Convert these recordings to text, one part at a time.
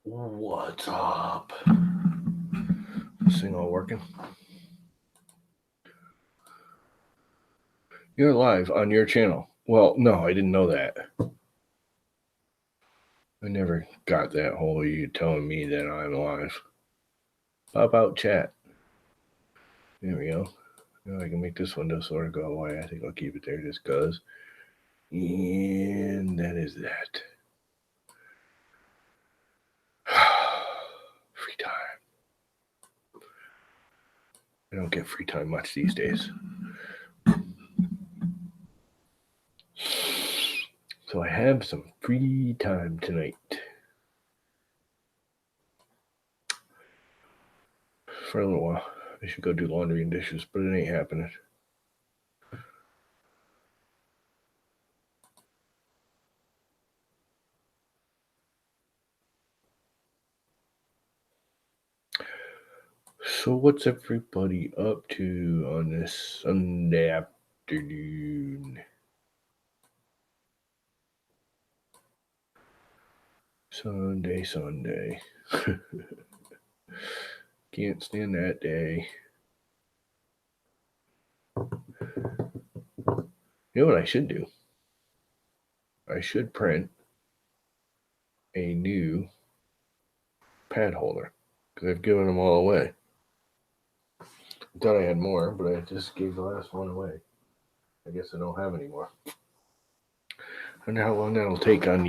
What's up? This thing all working? You're live on your channel. Well, no, I didn't know that. I never got that whole you telling me that I'm live. Pop out chat. There we go. Now I can make this window sort of go away. I think I'll keep it there just because. And that is that. Free time. I don't get free time much these days. So I have some free time tonight. For a little while. I should go do laundry and dishes, but it ain't happening. So what's everybody up to on this Sunday afternoon? Sunday. Can't stand that day. You know what I should do? I should print a new pad holder because I've given them all away. I thought I had more, but I just gave the last one away. I guess I don't have any more. I wonder how long that'll take on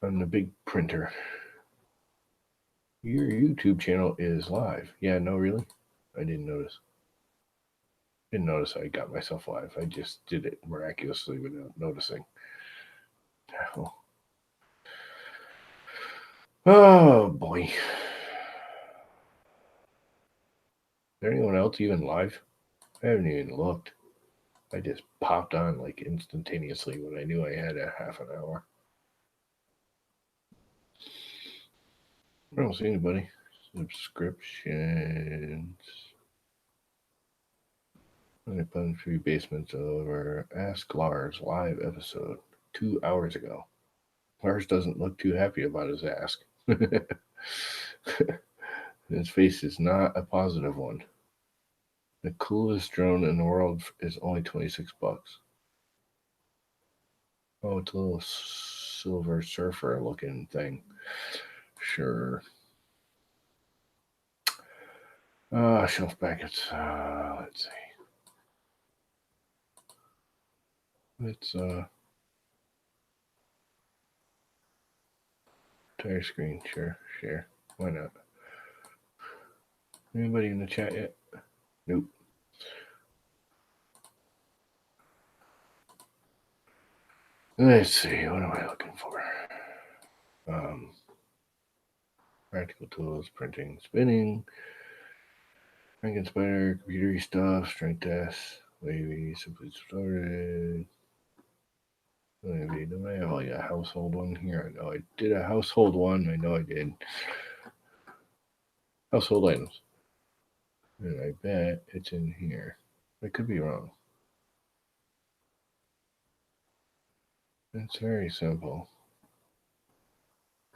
the big printer. Your YouTube channel is live. Yeah, no, really? I didn't notice. Didn't notice I got myself live. I just did it miraculously without noticing. Oh boy. Is there anyone else even live? I haven't even looked. I just popped on like instantaneously when I knew I had a half an hour. I don't see anybody. Subscriptions. I put in 3 basements over Ask Lars live episode 2 hours ago. Lars doesn't look too happy about his ask. His face is not a positive one. The coolest drone in the world is only $26. Oh, it's a little Silver Surfer looking thing. Sure. Shelf brackets. Let's see. Let's entire screen. Sure, share. Why not? Anybody in the chat yet? Nope. Let's see. What am I looking for? Practical tools, printing, spinning, Franken Spider, computery stuff, strength tests, wavy, simply started. Maybe do I have like a household one here? I know I did a household one. I know I did. Household items. And I bet it's in here. I could be wrong. It's very simple.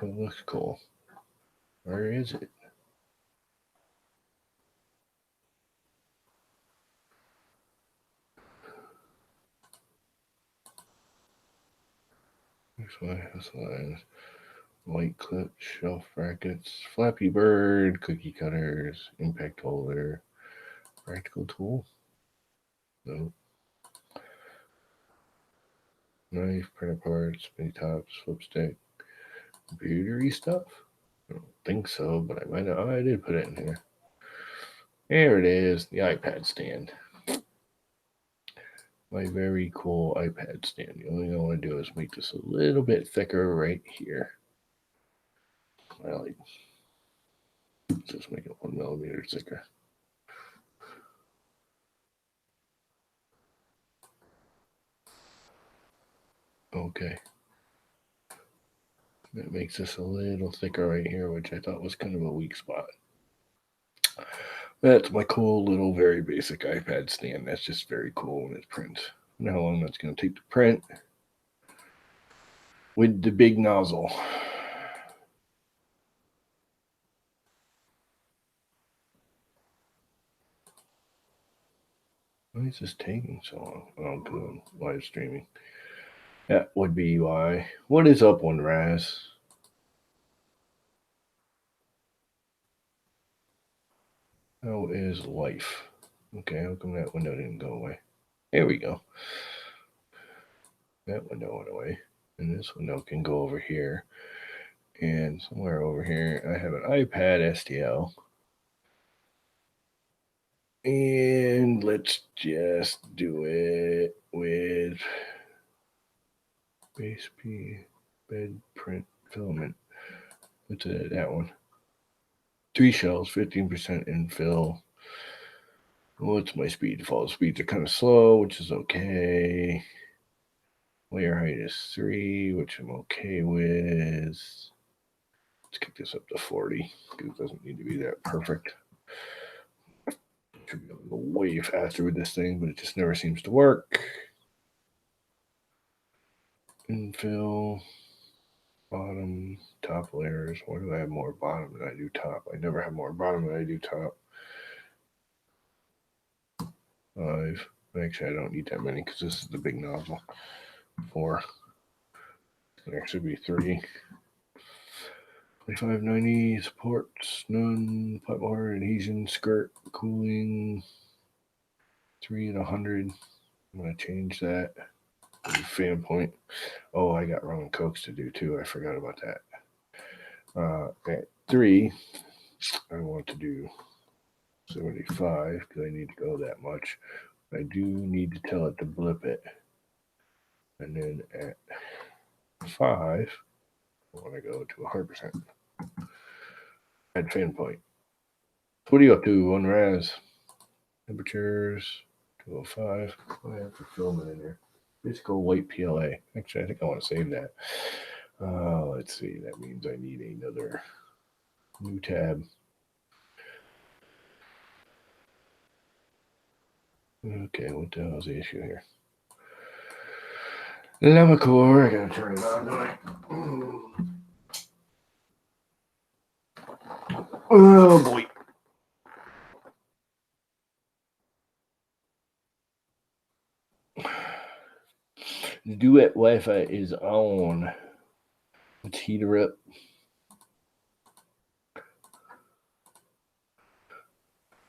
It looks cool. Where is it? This lines. Light clip, shelf brackets, Flappy Bird, cookie cutters, impact holder, practical tool. No. Knife, printer parts, mini tops, flip stick, computery stuff. I don't think so, but I might have. Oh, I did put it in here. There it is, the iPad stand. My very cool iPad stand. The only thing I want to do is make this a little bit thicker right here. Well, just make it 1 millimeter thicker. Okay. That makes this a little thicker right here, which I thought was kind of a weak spot. That's my cool little very basic iPad stand. That's just very cool when it prints. I don't know how long that's going to take to print with the big nozzle. Why is this taking so long? Oh, because I'm live streaming. That would be why. What is up, One Raz? How is life? Okay, how come that window didn't go away? There we go. That window went away. And this window can go over here. And somewhere over here, I have an iPad STL. And let's just do it with base P bed print filament. What's that one? 3 shells, 15% infill. What's my speed? Default speeds are kind of slow, which is okay. Layer height is 3, which I'm okay with. Let's kick this up to 40 because it doesn't need to be that perfect. Should be able to go way faster with this thing, but it just never seems to work. Infill, bottom, top layers. Why do I have more bottom than I do top? I never have more bottom than I do top. 5. Actually, I don't need that many because this is the big nozzle. 4. There should be 3. 2590 supports, none, pipe water, adhesion, skirt, cooling, 3 at 100. I'm going to change that. Fan point. Oh, I got Roman Cokes to do too. I forgot about that. At 3, I want to do 75 because I need to go that much. I do need to tell it to blip it. And then at 5, I want to go to 100%. Add fan point. What are you up to, One Raz? Temperatures, 205. I have for filming in there. Physical white PLA. Actually, I think I want to save that. Let's see. That means I need another new tab. Okay, what the hell is the issue here? Lamacore, I gotta turn it on, don't I? Oh boy. The Duet Wi-Fi is on. Let's heat her up.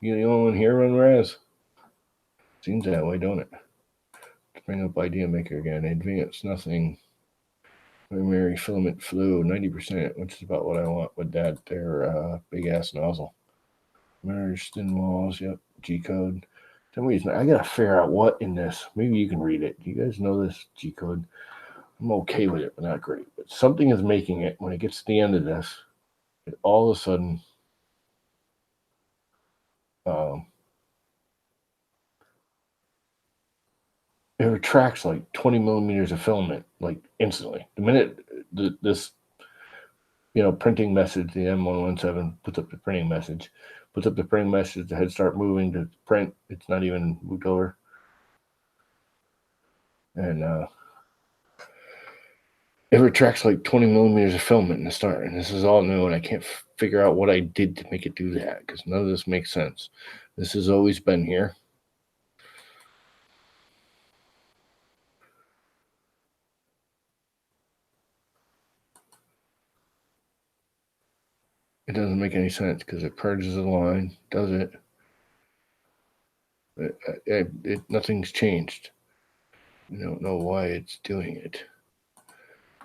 You the only one here, One Raz? Seems that way, don't it? Let's bring up Idea Maker again. Advanced, nothing. Primary filament flow, 90%, which is about what I want with that there big ass nozzle. Merged thin walls, yep. G-code. For some reason, I gotta figure out what in this. Maybe you can read it. Do you guys know this G-code? I'm okay with it, but not great. But something is making it when it gets to the end of this, it all of a sudden it retracts like 20 millimeters of filament, like instantly. The minute this printing message, the M117 puts up the printing message, the head start moving to print. It's not even moved over. And it retracts like 20 millimeters of filament in the start. And this is all new, and I can't figure out what I did to make it do that because none of this makes sense. This has always been here. It doesn't make any sense because it purges the line, does it? Nothing's changed. I don't know why it's doing it.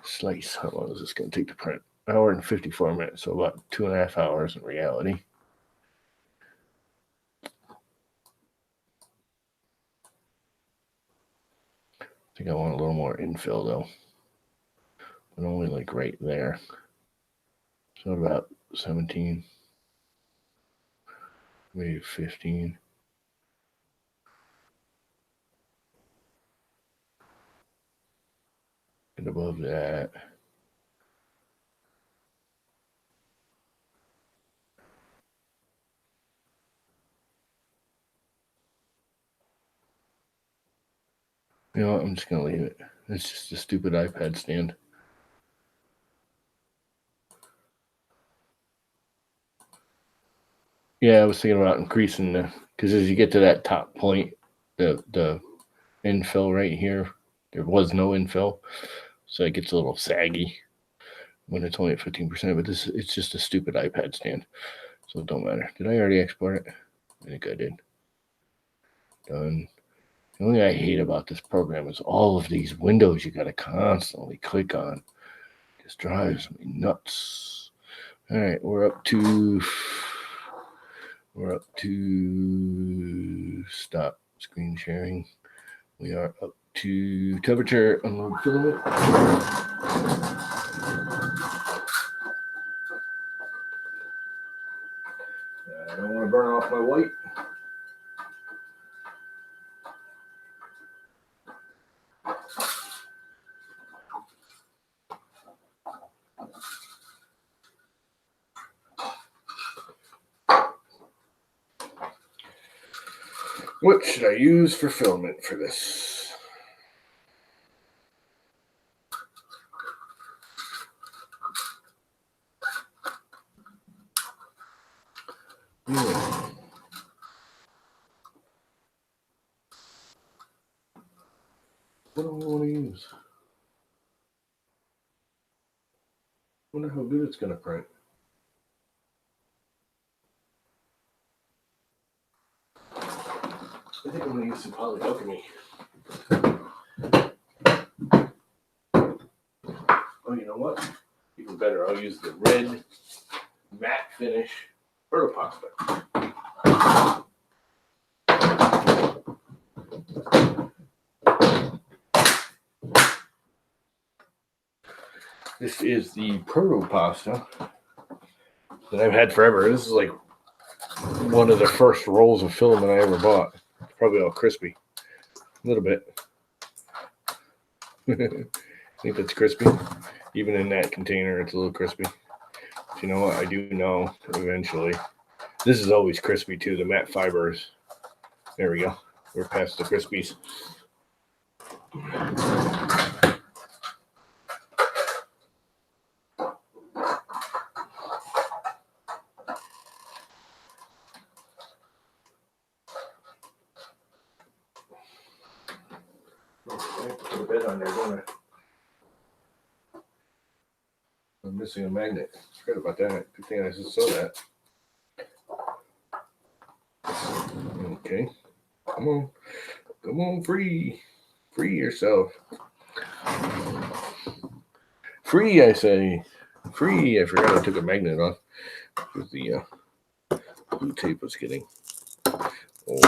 Slice. How long is this going to take to print? Hour and 54 minutes, so about 2.5 hours in reality. I think I want a little more infill though, but only like right there. So about 17, maybe 15. And above that, you know what, I'm just going to leave it. It's just a stupid iPad stand. Yeah, I was thinking about increasing because as you get to that top point, the infill right here. There was no infill, so it gets a little saggy when it's only at 15%. But it's just a stupid iPad stand, so it don't matter. Did I already export it? I think I did. Done. The only thing I hate about this program is all of these windows you got to constantly click on. It just drives me nuts. All right, we're up to stop screen sharing. We are up to temperature unload filament. I don't want to burn off my white. What should I use for filament for this? Yeah. What do I want to use? Wonder how good it's going to print. I think I'm going to use some polyalchemy. Oh, you know what? Even better, I'll use the red matte finish Protopasta. This is the Protopasta that I've had forever. This is like one of the first rolls of filament I ever bought. It's probably all crispy. A little bit. I think that's crispy. Even in that container, it's a little crispy. But you know what? I do know eventually. This is always crispy too. The matte fibers. There we go. We're past the crispies. Put a bed on there, don't I? I'm missing a magnet. Forgot about that. Good thing I just saw that. Okay. Come on, free yourself. Free, I say. Free. I forgot I took a magnet off because the blue tape was getting old.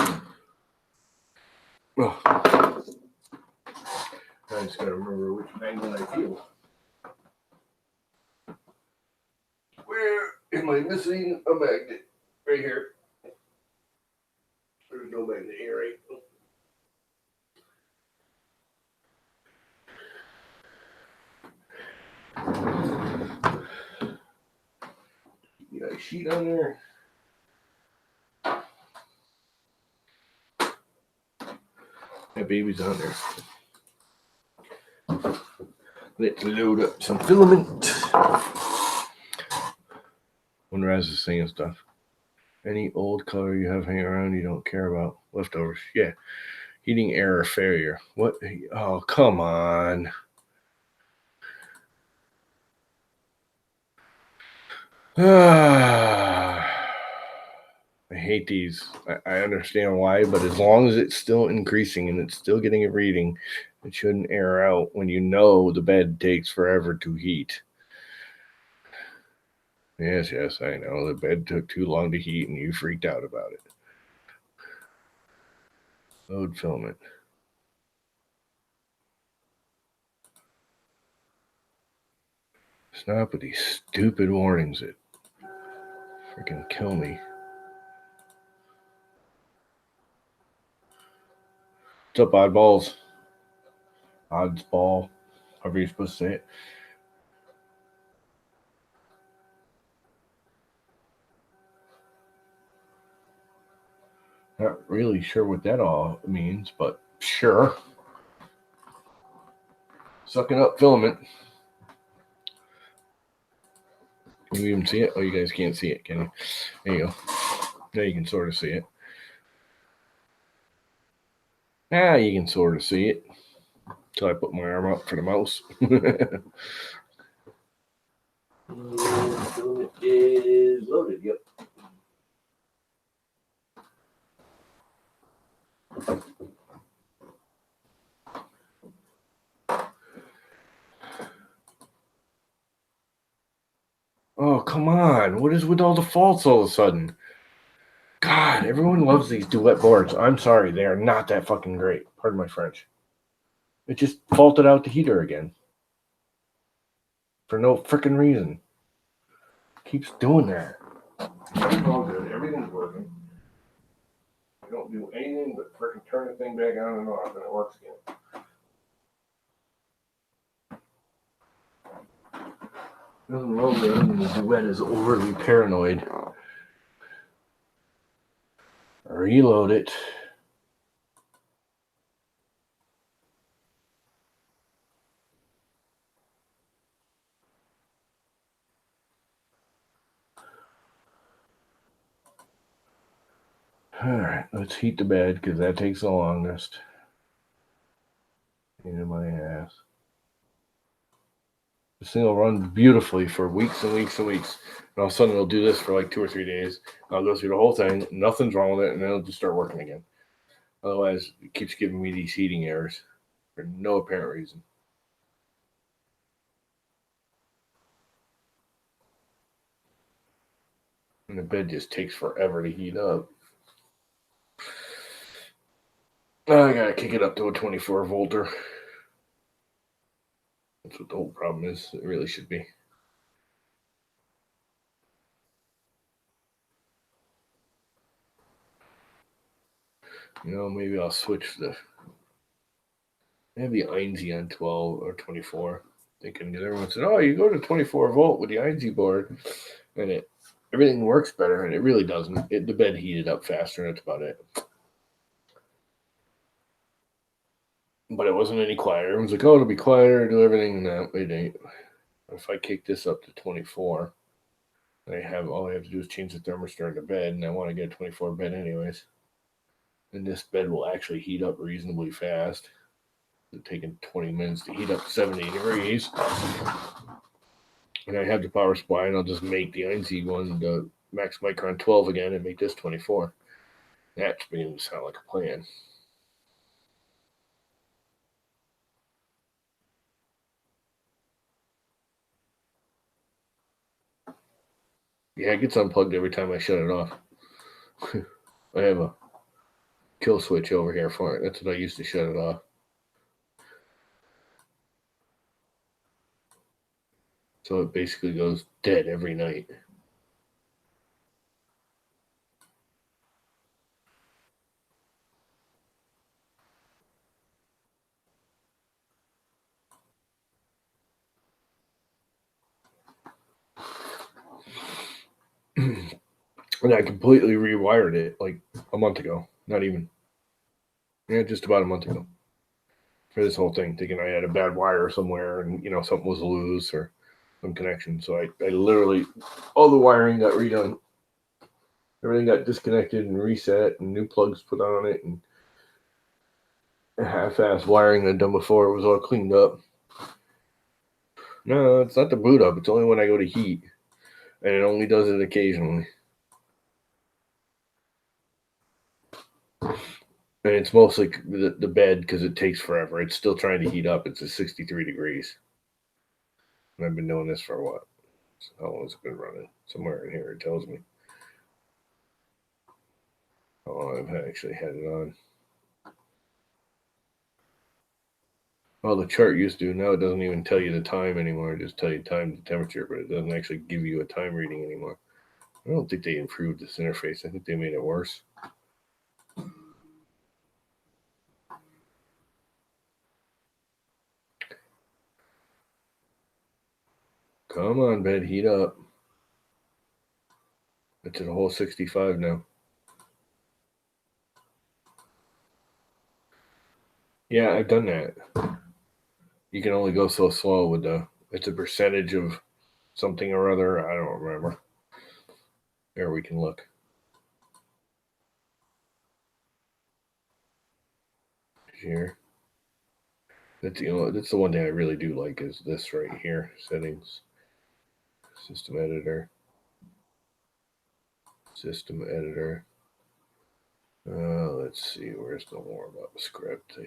Oh. I just gotta remember which magnet I feel. Where am I missing a magnet? Right here. There's no magnet here, right? You got a sheet on there. That baby's on there. Let's load up some filament. When Raz is saying stuff. Any old color you have hanging around you don't care about. Leftovers. Yeah. Heating error failure. What? Oh, come on. I hate these. I understand why, but as long as it's still increasing and it's still getting a reading, it shouldn't air out when you know the bed takes forever to heat. Yes, I know. The bed took too long to heat and you freaked out about it. Load filament. Stop with these stupid warnings that freaking kill me. What's up, oddballs? Oddsball, however you're supposed to say it. Not really sure what that all means, but sure. Sucking up filament. Can you even see it? Oh, you guys can't see it, can you? There you go. Now you can sort of see it. Ah, you can sort of see it. So I put my arm up for the mouse. And it is loaded, yep. Oh, come on. What is with all the faults all of a sudden? God, everyone loves these duet boards. I'm sorry, they are not that fucking great. Pardon my French. It just faulted out the heater again. For no freaking reason. Keeps doing that. Everything's all good. Everything's working. I don't do anything but freaking turn the thing back on and off, and it works again. Doesn't roll good, and the duet is overly paranoid. Reload it. Alright, let's heat the bed because that takes the longest. Into my ass. This thing will run beautifully for weeks and weeks and weeks. And all of a sudden it'll do this for like 2 or 3 days. I'll go through the whole thing, nothing's wrong with it, and then it'll just start working again. Otherwise, it keeps giving me these heating errors for no apparent reason. And the bed just takes forever to heat up. I gotta kick it up to a 24 volter. That's what the whole problem is. It really should be. You know, maybe I'll switch maybe INSI on 12 or 24. Thinking because everyone said, "Oh, you go to 24 volt with the INSI board, and everything works better," and it really doesn't. The bed heated up faster, and that's about it. But it wasn't any quieter. Everyone's like, "Oh, it'll be quieter, do everything." No, it ain't. If I kick this up to 24, all I have to do is change the thermostat in the bed, and I want to get a 24 bed anyways. And this bed will actually heat up reasonably fast. It's taking 20 minutes to heat up 70 degrees. And I have the power supply, and I'll just make the INSI one, the Max Micron 12 again, and make this 24. That's beginning to sound like a plan. Yeah, it gets unplugged every time I shut it off. I have a kill switch over here for it. That's what I used to shut it off. So it basically goes dead every night. And I completely rewired it like a month ago. Not even. Yeah, just about a month ago. For this whole thing, thinking I had a bad wire somewhere and, something was loose or some connection. So I literally, all the wiring got redone. Everything got disconnected and reset and new plugs put on it and half-ass wiring I'd done before. It was all cleaned up. No, it's not the boot up. It's only when I go to heat. And it only does it occasionally. And it's mostly the bed because it takes forever. It's still trying to heat up. It's at 63 degrees. And I've been doing this for what? How long has it been running? Somewhere in here it tells me. How long I've actually had it on. Well, the chart used to. Now it doesn't even tell you the time anymore. It just tell you time, the temperature, but it doesn't actually give you a time reading anymore. I don't think they improved this interface. I think they made it worse. Come on, bed, heat up. It's at a whole 65 now. Yeah, I've done that. You can only go so slow with it's a percentage of something or other. I don't remember. There we can look. here. That's that's the one thing I really do like is this right here, settings, system editor. Let's see, where's the more about the script? I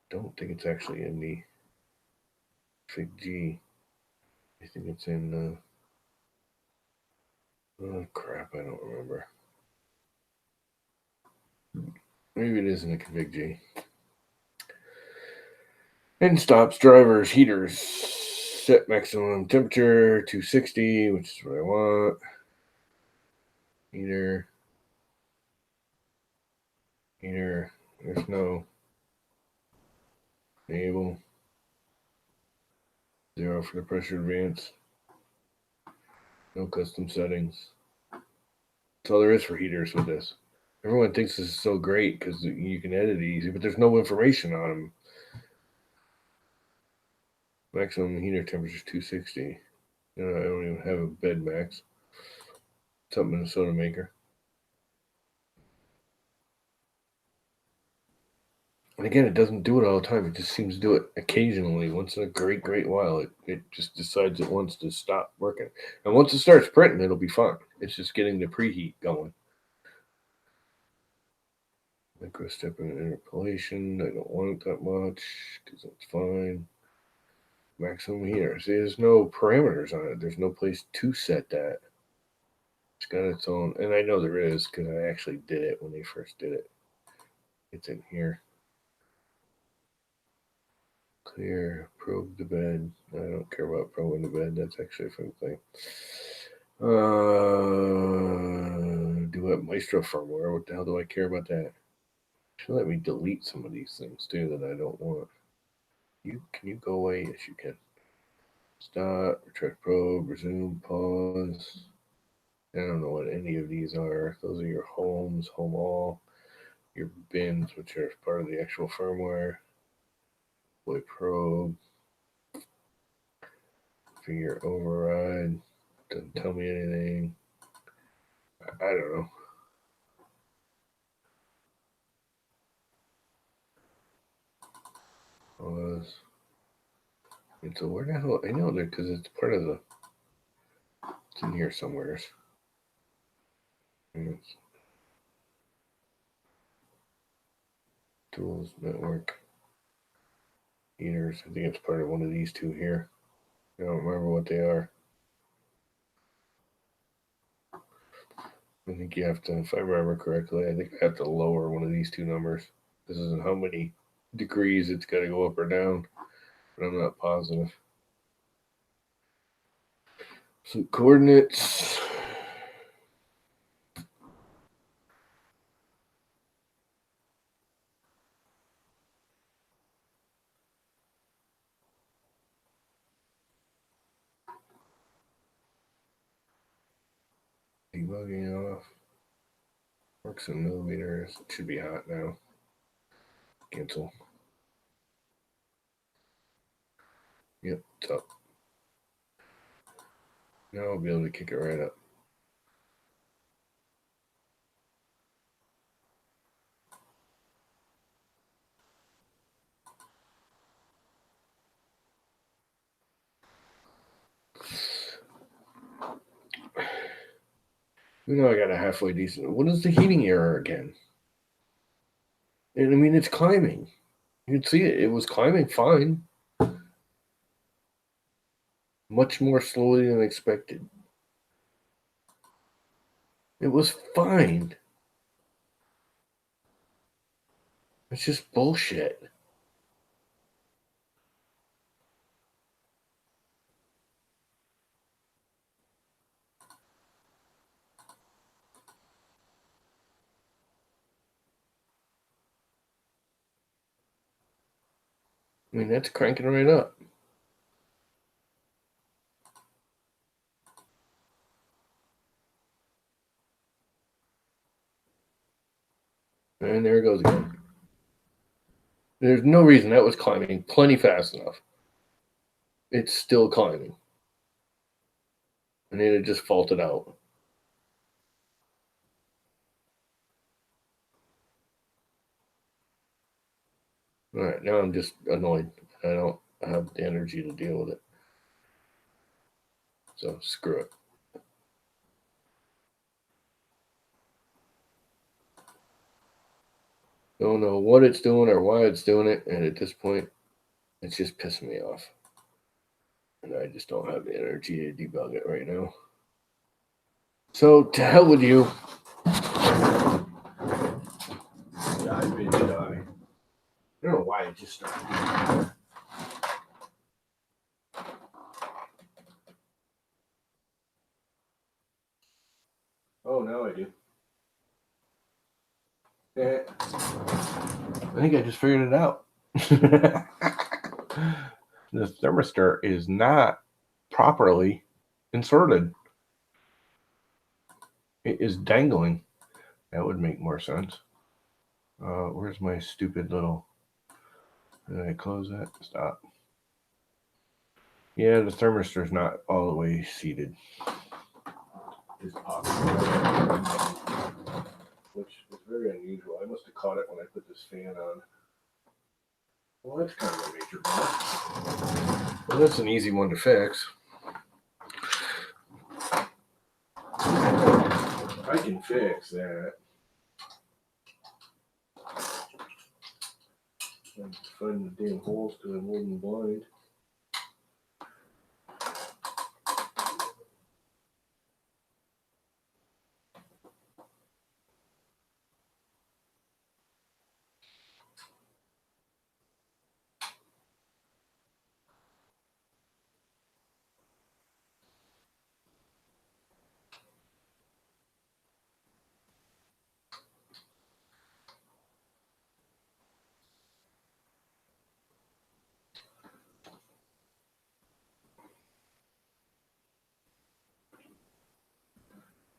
don't think it's actually in the Fig G. I think it's in oh crap, I don't remember. Maybe it is in the config G. And stops, drivers, heaters, set maximum temperature 260, which is what I want. Heater. There's no enable. 0 for the pressure advance. No custom settings. That's all there is for heaters with this. Everyone thinks this is so great because you can edit it easy, but there's no information on them. Maximum heater temperature is 260. I don't even have a bed max. It's up Minnesota maker. And again, it doesn't do it all the time. It just seems to do it occasionally. Once in a great while, it just decides it wants to stop working. And once it starts printing, it'll be fine. It's just getting the preheat going. Micro step and interpolation. I don't want it that much because it's fine. Maximum heater. See, there's no parameters on it. There's no place to set that. It's got its own, and I know there is because I actually did it when they first did it. It's in here. Clear, probe the bed. I don't care about probing the bed. That's actually a fun thing. Do have Maestro firmware. What the hell do I care about that? Should let me delete some of these things too that I don't want. Can you go away? Yes, you can. Stop, retract probe, resume, pause. I don't know what any of these are. Those are your homes, home all, your bins, which are part of the actual firmware. Boy probe. Figure override. Doesn't tell me anything. I don't know. Pause. It's a where the hell? I know that because it's part of the. It's in here somewhere. Tools, network, heaters. I think it's part of one of these two here. I don't remember what they are. I think you have to, if I remember correctly, I think I have to lower one of these two numbers. This isn't how many degrees it's got to go up or down, but I'm not positive. So coordinates. Debugging off. Works in millimeters. It should be hot now. Cancel. Yep, it's up. Now I'll be able to kick it right up. I got a halfway decent. What is the heating error again? And I mean, it's climbing. You can see it. It was climbing fine. Much more slowly than expected. It was fine. It's just bullshit. I mean, that's cranking right up. And there it goes again. There's no reason that was climbing plenty fast enough. It's still climbing. And it just faulted out. All right, now I'm just annoyed. I don't have the energy to deal with it. So screw it. Don't know what it's doing or why it's doing it, and at this point, it's just pissing me off. And I just don't have the energy to debug it right now. So to hell with you. Die, bitch, die. I don't know why it just started doing that. Oh, now I do. I think I just figured it out. The thermistor is not properly inserted. It is dangling. That would make more sense. Where's my stupid little... Did I close that? Stop. Yeah, the thermistor is not all the way seated. It's possible. Which is very unusual. I must have caught it when I put this fan on. Well, that's kind of a major bump. Well, that's an easy one to fix. I can fix that. I'm finding the damn holes because I'm holding blind.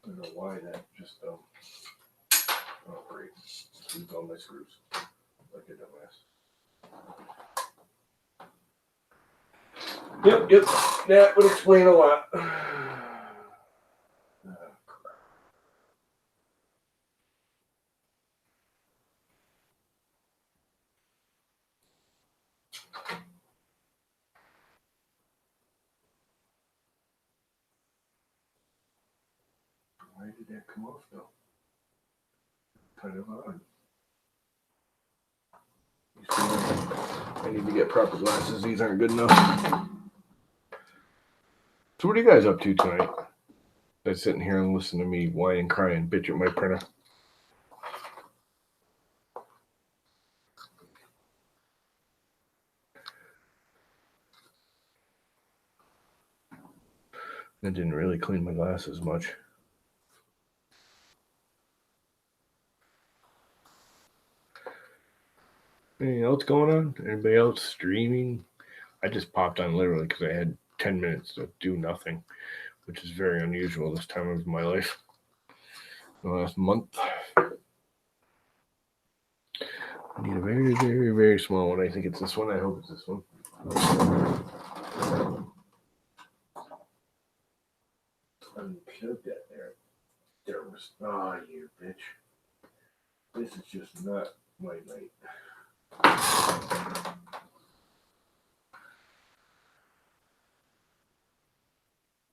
I don't know why that just operates. Lose all my screws like a dumbass. Yep, that would explain a lot. Oh, crap. Why did that come off though? Kind of odd. I need to get proper glasses. These aren't good enough. So what are you guys up to tonight? They're sitting here and listening to me whine and cry and bitch at my printer. I didn't really clean my glasses much. Anything else going on? Anybody else streaming? I just popped on literally because I had 10 minutes to do nothing, which is very unusual this time of my life. The last month. I need a very, very, very small one. I think it's this one. I hope it's this one. Unplug that there. There was. Ah, you bitch. This is just not my night.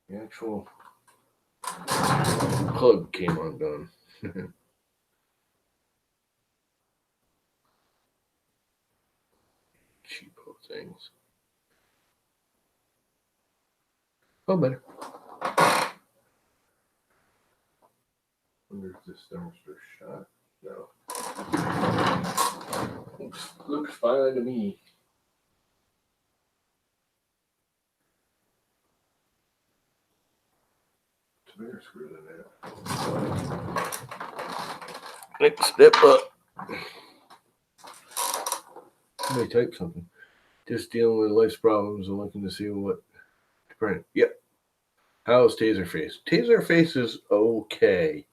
The actual plug came undone. Cheapo things. Oh, better. Wonder if this thermistor shot. No. Looks fine to me. It's a bigger screw than that. Next step up. Somebody type something. Just dealing with life's problems and looking to see what to print. Yep. How's Taserface? Taserface is okay.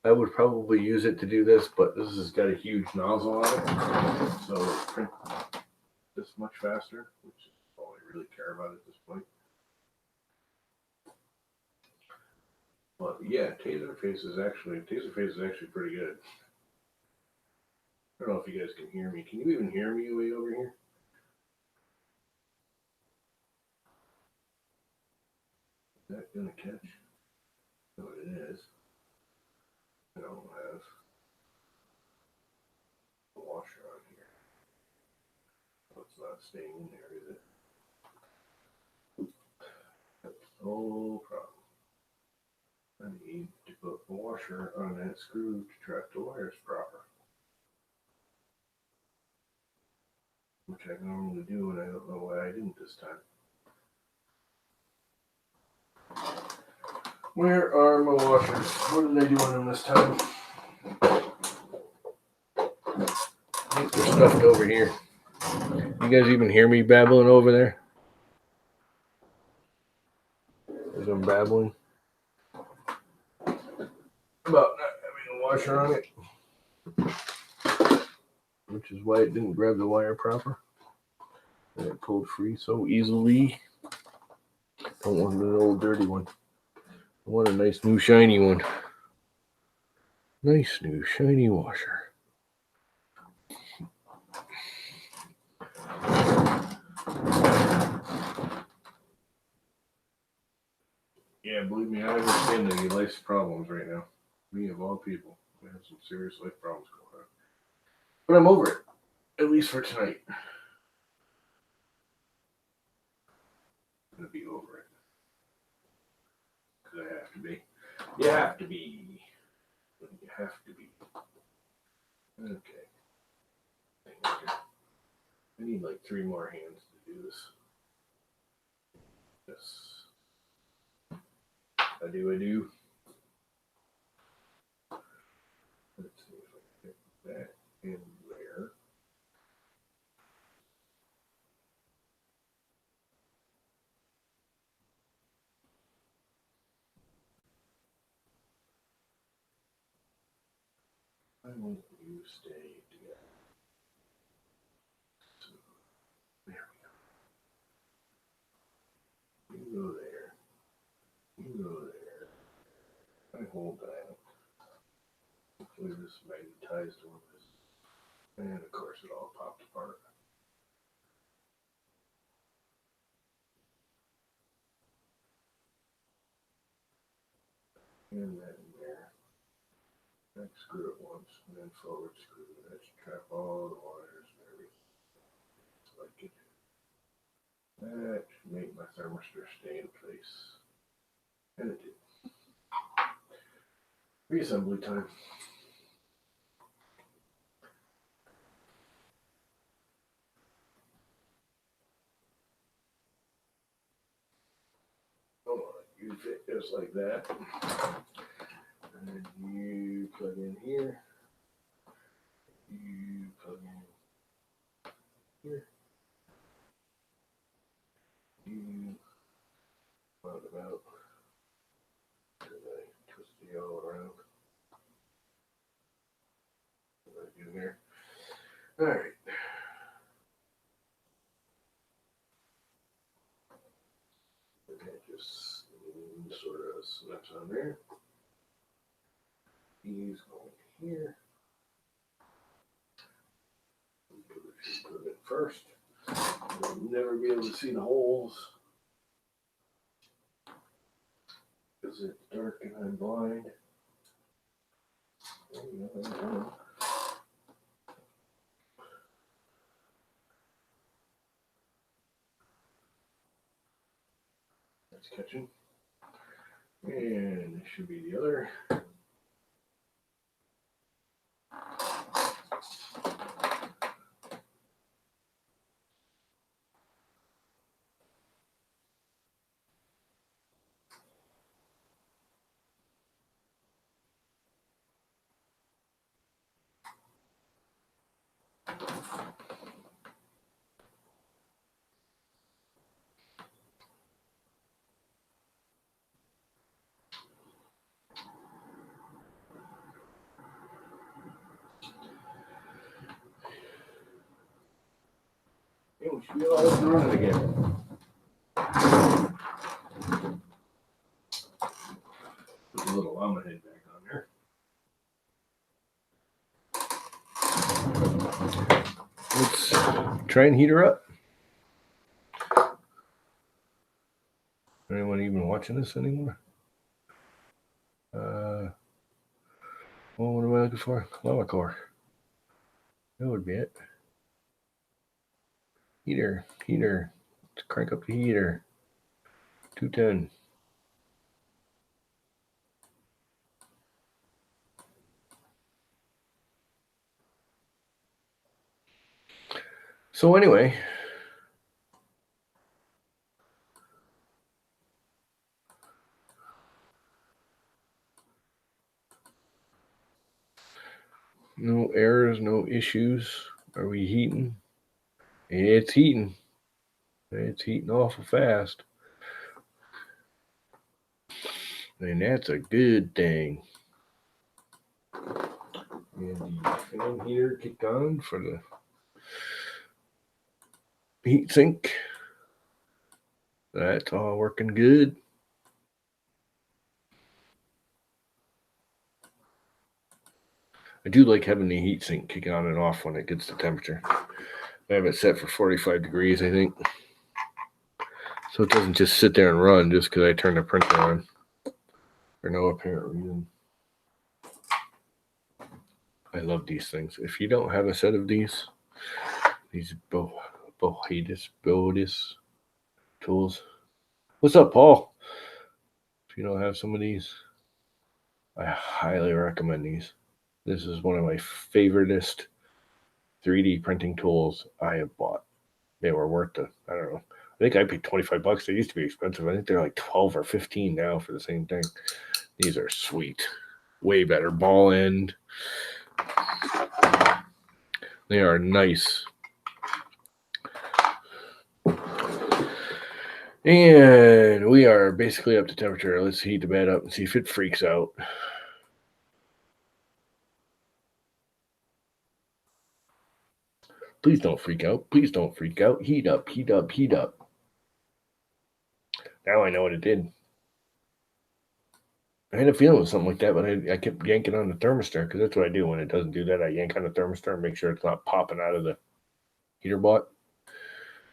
I would probably use it to do this, but this has got a huge nozzle on it, so it print this much faster, which is all I really care about at this point. But yeah, Taserface is actually pretty good. I don't know if you guys can hear me. Can you even hear me way over here? Is that gonna catch? No, it is. I don't have a washer on here. So it's not staying in there, is it? That's no problem. I need to put a washer on that screw to trap the wires proper. Which I normally do, and I don't know why I didn't this time. Where are my washers? What are they doing them this time? I think they're stuffed over here. You guys even hear me babbling over there? As I'm babbling about not having a washer on it, which is why it didn't grab the wire proper. And it pulled free so easily. Don't want an old dirty one. I want a nice new shiny one. Nice new shiny washer. Yeah, believe me, I understand that he life's problems right now. Me of all people. I have some serious life problems going on. But I'm over it. At least for tonight. I'm gonna be over it. Because I have to be. You have to be. You have to be. Okay. I need like 3 more hands to do this. Yes. I do. Let's see if I can get that in there. I want you to stay together. So, there we go. You go there. You go there. I hold that. Hopefully this magnetized one is. And of course it all popped apart. And that in there. Back screw it once, and then forward screw. That should trap all the wires and everything. Just like it. That should make my thermistor stay in place. And it did. Reassembly time. You fit just like that. And then you plug in here. You plug in here. You mount it out. And I twist it all around. What I do here. Alright. And that just sort of snaps on there. He's going here. Put it first. You'll never be able to see the holes because it's dark and I'm blind. There you go. That's catching. And it should be the other. And we should be all up and running again. Put a little llama head back on there. try and heat her up? Anyone even watching this anymore? What am I looking for? Lava core. That would be it. Heater. Let's crank up the heater. 210. So anyway, no errors, no issues. Are we heating? It's heating. It's heating awful fast. And that's a good thing. And the fan heater kicked on for the heat sink. That's all working good. I do like having the heat sink kicking on and off when it gets the temperature. I have it set for 45 degrees, I think. So it doesn't just sit there and run just because I turn the printer on for no apparent reason. I love these things. If you don't have a set of these Bohidis tools. What's up, Paul? If you don't have some of these, I highly recommend these. This is one of my favoriteest 3D printing tools I have bought. They were worth the, I don't know. I think I paid $25. They used to be expensive. I think they're like 12 or 15 now for the same thing. These are sweet. Way better ball end. They are nice. And we are basically up to temperature. Let's heat the bed up and see if it freaks out. Please don't freak out. Please don't freak out. Heat up, heat up, heat up. Now I know what it did. I had a feeling it was something like that, but I kept yanking on the thermistor because that's what I do when it doesn't do that. I yank on the thermistor and make sure it's not popping out of the heater block.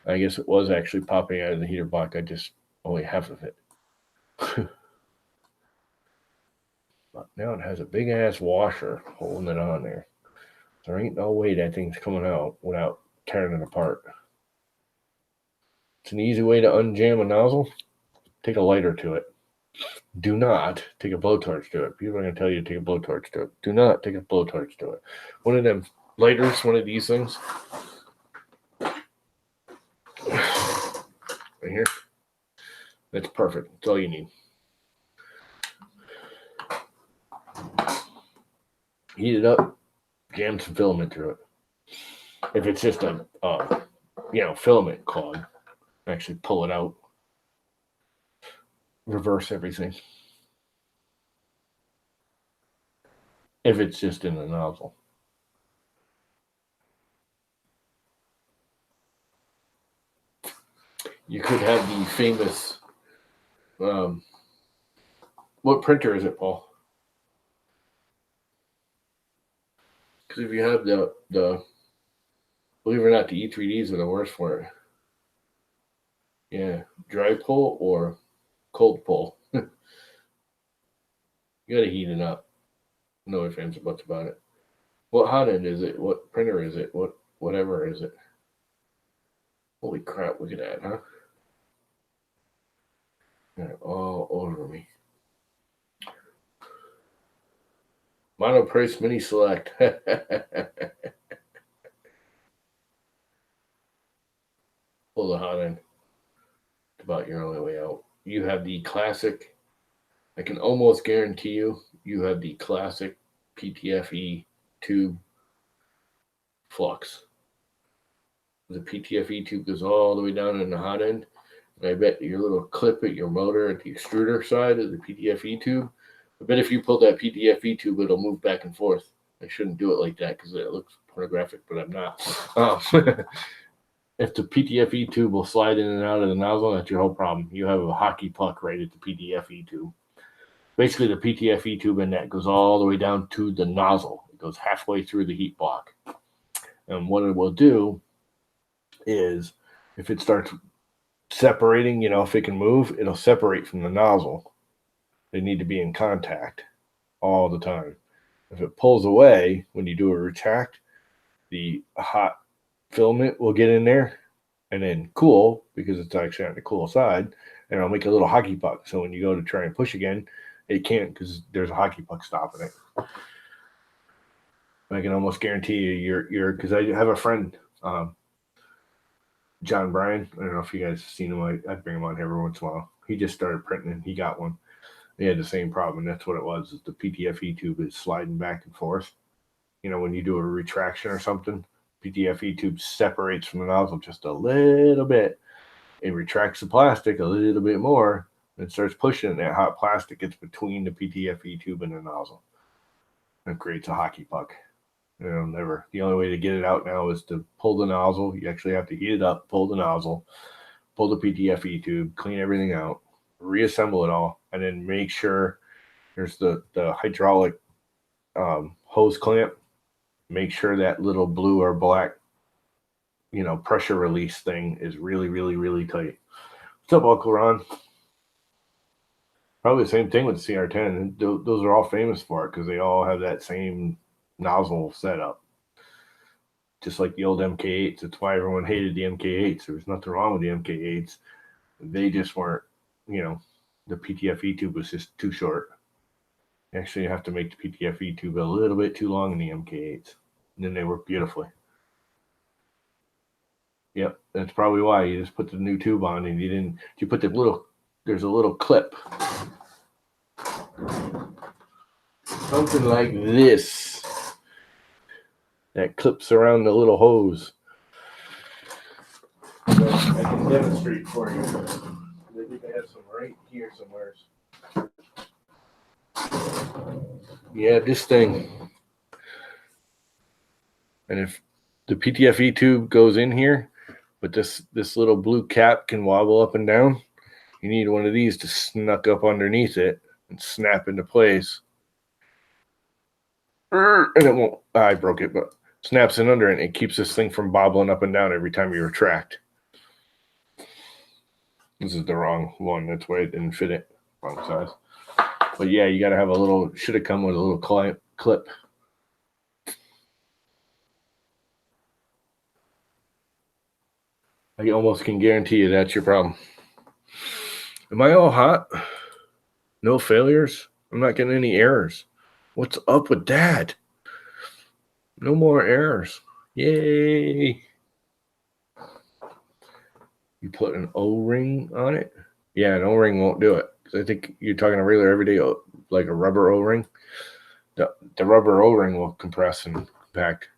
I guess it was actually popping out of the heater block. I just only half of it. But now it has a big ass washer holding it on there. There ain't no way that thing's coming out without tearing it apart. It's an easy way to unjam a nozzle. Take a lighter to it. Do not take a blowtorch to it. People are going to tell you to take a blowtorch to it. Do not take a blowtorch to it. One of them lighters, one of these things. Right here. That's perfect. That's all you need. Heat it up. Jam some filament through it. If it's just a filament clog, actually pull it out. Reverse everything. If it's just in the nozzle. You could have the famous what printer is it, Paul? Because if you have the believe it or not, the E3Ds are the worst for it. Yeah, dry pull or cold pull. You gotta heat it up. No ifs, ands, or buts about it. What hot end is it? What printer is it? Whatever is it? Holy crap, look at that, huh? Got it all over me. Monoprice Mini Select. Pull the hot end. It's about your only way out. You have the classic. I can almost guarantee you have the classic PTFE tube flux. The PTFE tube goes all the way down in the hot end. And I bet your little clip at your motor at the extruder side of the PTFE tube, I bet if you pull that PTFE tube, it'll move back and forth. I shouldn't do it like that because it looks pornographic, but I'm not. If the PTFE tube will slide in and out of the nozzle, that's your whole problem. You have a hockey puck right at the PTFE tube. Basically, the PTFE tube in that goes all the way down to the nozzle. It goes halfway through the heat block. And what it will do is if it starts separating, if it can move, it'll separate from the nozzle. They need to be in contact all the time. If it pulls away when you do a retract, the hot filament will get in there and then cool because it's actually on the cool side, and it'll make a little hockey puck. So when you go to try and push again, it can't because there's a hockey puck stopping it. I can almost guarantee you're because I have a friend, John Bryan. I don't know if you guys have seen him. I bring him on here every once in a while. He just started printing and he got one. He had the same problem, and that's what it was. Is the PTFE tube is sliding back and forth. When you do a retraction or something, PTFE tube separates from the nozzle just a little bit. It retracts the plastic a little bit more and starts pushing. That hot plastic gets between the PTFE tube and the nozzle. It creates a hockey puck. The only way to get it out now is to pull the nozzle. You actually have to heat it up, pull the nozzle, pull the PTFE tube, clean everything out, reassemble it all, and then make sure there's the hydraulic hose clamp. Make sure that little blue or black, pressure release thing is really, really, really tight. What's up, Uncle Ron? Probably the same thing with the CR10. Those are all famous for it because they all have that same nozzle setup. Just like the old MK8s. That's why everyone hated the MK8s. There was nothing wrong with the MK8s. They just weren't, the PTFE tube was just too short. Actually, you have to make the PTFE tube a little bit too long in the MK8s. And then they work beautifully. Yep, that's probably why you just put the new tube on and you put there's a little clip. Something like this. That clips around the little hose. So I can demonstrate for you. I think I have some right here somewhere. Yeah, this thing. And if the PTFE tube goes in here, but this little blue cap can wobble up and down, you need one of these to snuck up underneath it and snap into place. And it won't, I broke it, but snaps in under it and it keeps this thing from bobbling up and down every time you retract. This is the wrong one. That's why it didn't fit it. Wrong size. But yeah, you got to have should have come with a little clip. I almost can guarantee you that's your problem. Am I all hot? No failures? I'm not getting any errors. What's up with that? No more errors. Yay. You put an O-ring on it? Yeah, an O-ring won't do it. I think you're talking a regular everyday, like a rubber O-ring. The rubber O-ring will compress and compact.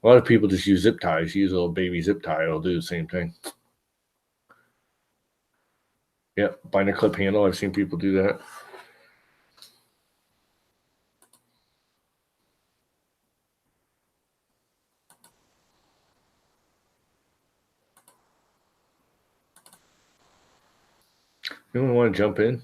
A lot of people just use zip ties. Use a little baby zip tie. It'll do the same thing. Yep, binder clip handle. I've seen people do that. Anyone want to jump in?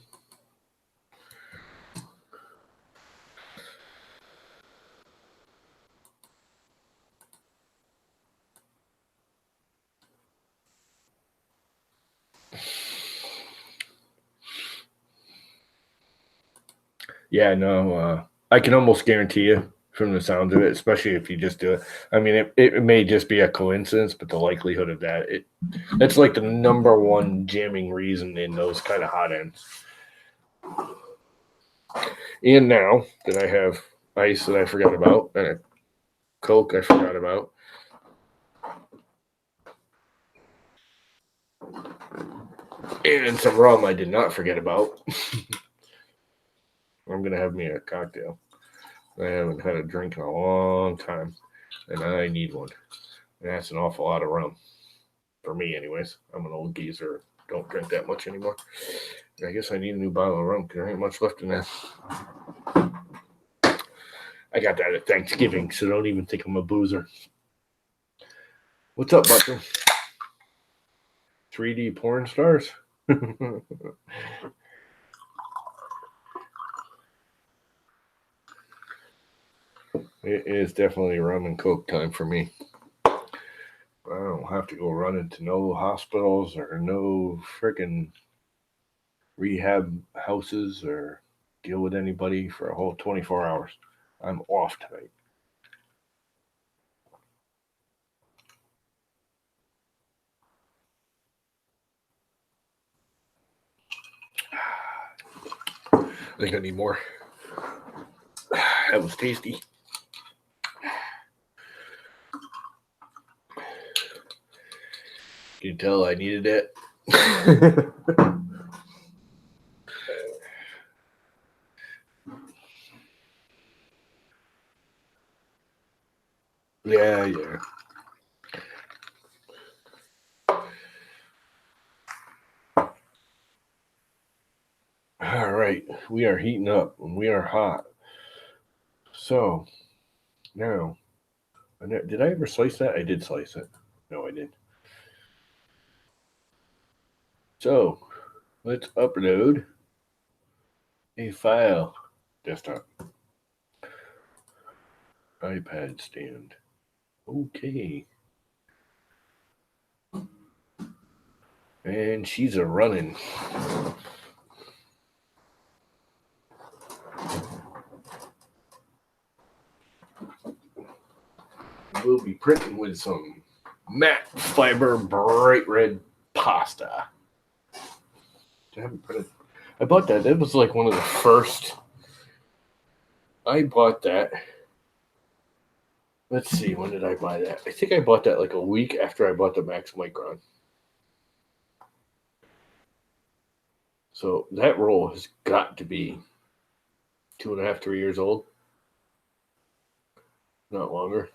Yeah, no, I can almost guarantee you from the sound of it, especially if you just do it. I mean, it may just be a coincidence, but the likelihood of that's like the number one jamming reason in those kind of hot ends. And now that I have ice that I forgot about and a Coke I forgot about, and some rum I did not forget about, I'm going to have me a cocktail. I haven't had a drink in a long time, and I need one. And that's an awful lot of rum. For me, anyways. I'm an old geezer. Don't drink that much anymore. And I guess I need a new bottle of rum because there ain't much left in that. I got that at Thanksgiving, so don't even think I'm a boozer. What's up, Butcher? 3D porn stars? It is definitely rum and Coke time for me. I don't have to go run into no hospitals or no freaking rehab houses or deal with anybody for a whole 24 hours. I'm off tonight. I think I need more. That was tasty. You can tell I needed it. Yeah. All right, we are heating up and we are hot. So now, did I ever slice that? I did slice it. No, I didn't. So let's upload a file. Desktop. iPad stand. Okay. And she's a running. We'll be printing with some matte fiber bright red pasta. I haven't printed. I bought that. That was like one of the first. I bought that. Let's see, when did I buy that? I think I bought that like a week after I bought the Max Micron. So that roll has got to be 2.5, 3 years old. Not longer.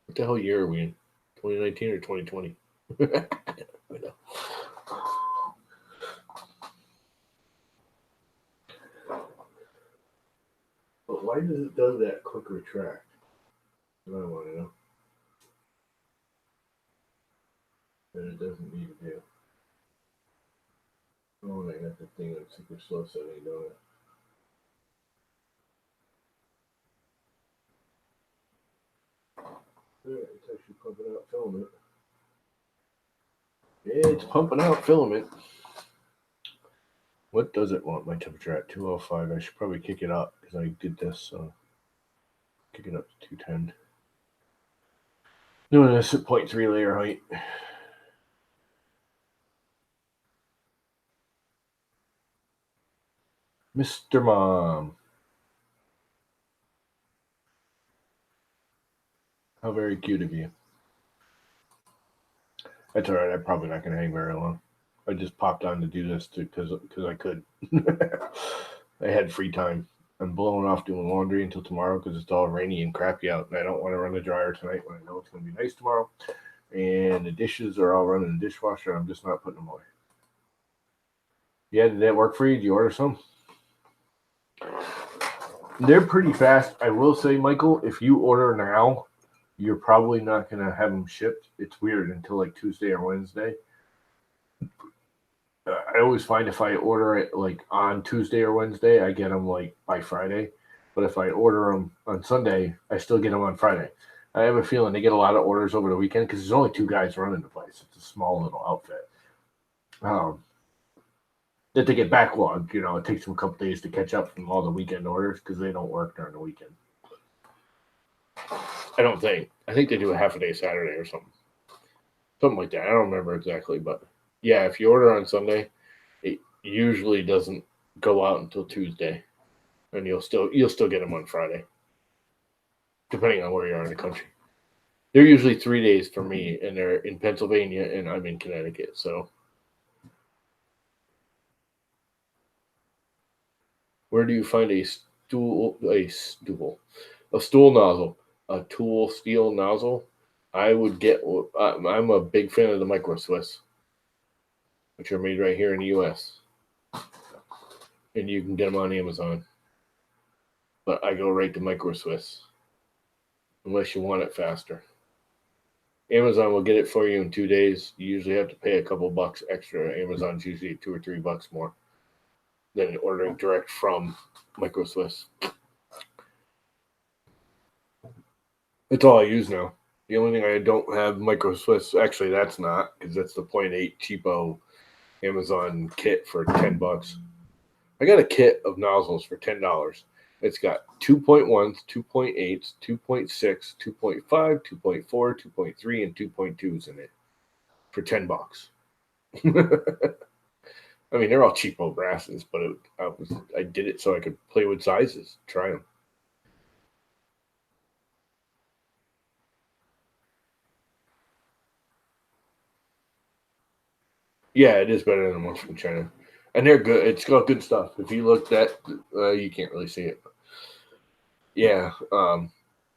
What the hell year are we in? 2019 or 2020? I know. But why does it do that quick retract? I don't want to know. And it doesn't need to do. Oh, I got the thing on super slow setting, don't it? It's actually pumping out filament. It's pumping out filament. What does it want my temperature at? 205. I should probably kick it up because I did this. Kick it up to 210. Doing this at 0.3 layer height. Mr. Mom. How very cute of you. That's all right. I'm probably not going to hang very long. I just popped on to do this because I could. I had free time. I'm blowing off doing laundry until tomorrow because it's all rainy and crappy out, and I don't want to run the dryer tonight when I know it's going to be nice tomorrow. And the dishes are all running in the dishwasher. I'm just not putting them away. Yeah, did that work for you? Did you order some? They're pretty fast. I will say, Michael, if you order now, you're probably not going to have them shipped. It's weird until like Tuesday or Wednesday. I always find if I order it like on Tuesday or Wednesday, I get them like by Friday. But if I order them on Sunday, I still get them on Friday. I have a feeling they get a lot of orders over the weekend because there's only 2 guys running the place. It's a small little outfit. That they get backlogged. You know, it takes them a couple days to catch up from all the weekend orders because they don't work during the weekend. I don't think. I think they do a half a day Saturday or something. Something like that. I don't remember exactly, but yeah, if you order on Sunday, it usually doesn't go out until Tuesday, and you'll still get them on Friday, depending on where you are in the country. They're usually 3 days for me, and they're in Pennsylvania, and I'm in Connecticut. So, where do you find a stool nozzle, a tool steel nozzle? I would get. I'm a big fan of the Micro Swiss, which are made right here in the U.S. And you can get them on Amazon. But I go right to Micro Swiss, unless you want it faster. Amazon will get it for you in 2 days. You usually have to pay a couple bucks extra. Amazon's usually $2 or $3 more than ordering direct from Micro Swiss. That's all I use now. The only thing I don't have Micro Swiss, actually, that's not, because that's the 0.8 cheapo Amazon kit for $10. I got a kit of nozzles for $10. It's got 2.1s, 2.8s, 2.6, 2.5, 2.4, 2.3, and 2.2s in it for $10. I mean, they're all cheapo brasses, but I did it so I could play with sizes, try them. Yeah, it is better than the ones from China, and they're good. It's got good stuff. If you looked at, you can't really see it. But yeah,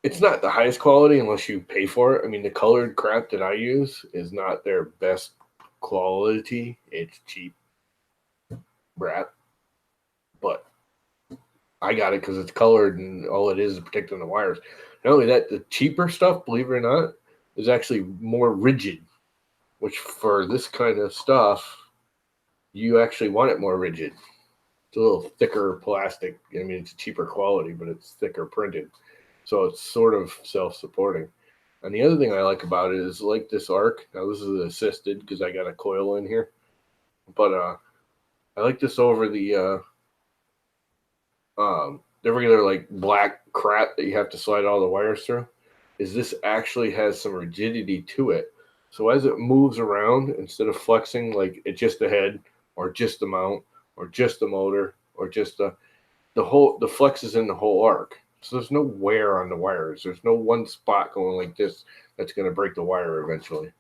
it's not the highest quality unless you pay for it. I mean, the colored crap that I use is not their best quality. It's cheap crap, but I got it because it's colored and all it is protecting the wires. Not only that, the cheaper stuff, believe it or not, is actually more rigid, which for this kind of stuff, you actually want it more rigid. It's a little thicker plastic. I mean, it's cheaper quality, but it's thicker printed. So it's sort of self-supporting. And the other thing I like about it is like this arc. Now this is assisted because I got a coil in here, but I like this over the regular like black crap that you have to slide all the wires through. Is this actually has some rigidity to it? So as it moves around, instead of flexing like it's just the head or just the mount or just the motor or just the flex is in the whole arc. So there's no wear on the wires. There's no one spot going like this that's going to break the wire eventually.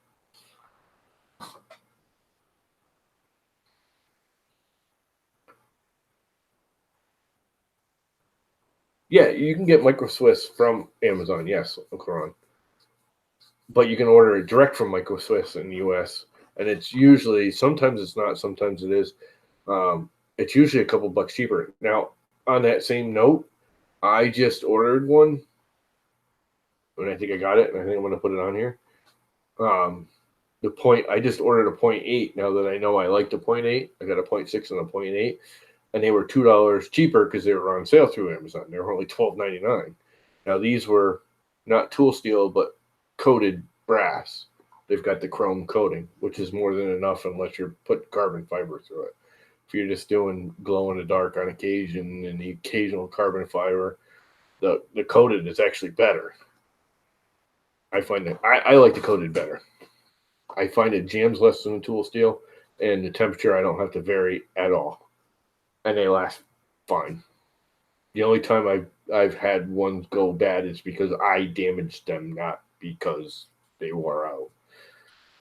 Yeah, you can get Micro Swiss from Amazon. Yes, Quran. But you can order it direct from Micro Swiss in the U.S. And it's usually sometimes it's not, sometimes it is. It's usually a couple bucks cheaper. Now, on that same note, I just ordered one, and I think I got it, and I think I'm going to put it on here. I just ordered a 0.8 now that I know I like the 0.8. I got a 0.6 and a 0.8, and they were $2 cheaper because they were on sale through Amazon. They were only $12.99. Now these were not tool steel but coated brass. They've got the chrome coating, which is more than enough unless you're putting carbon fiber through it. If you're just doing glow in the dark on occasion and the occasional carbon fiber, the coated is actually better. I find that I like the coated better. I find it jams less than the tool steel, and the temperature I don't have to vary at all, and they last fine. The only time I've had ones go bad is because I damaged them, not because they wore out.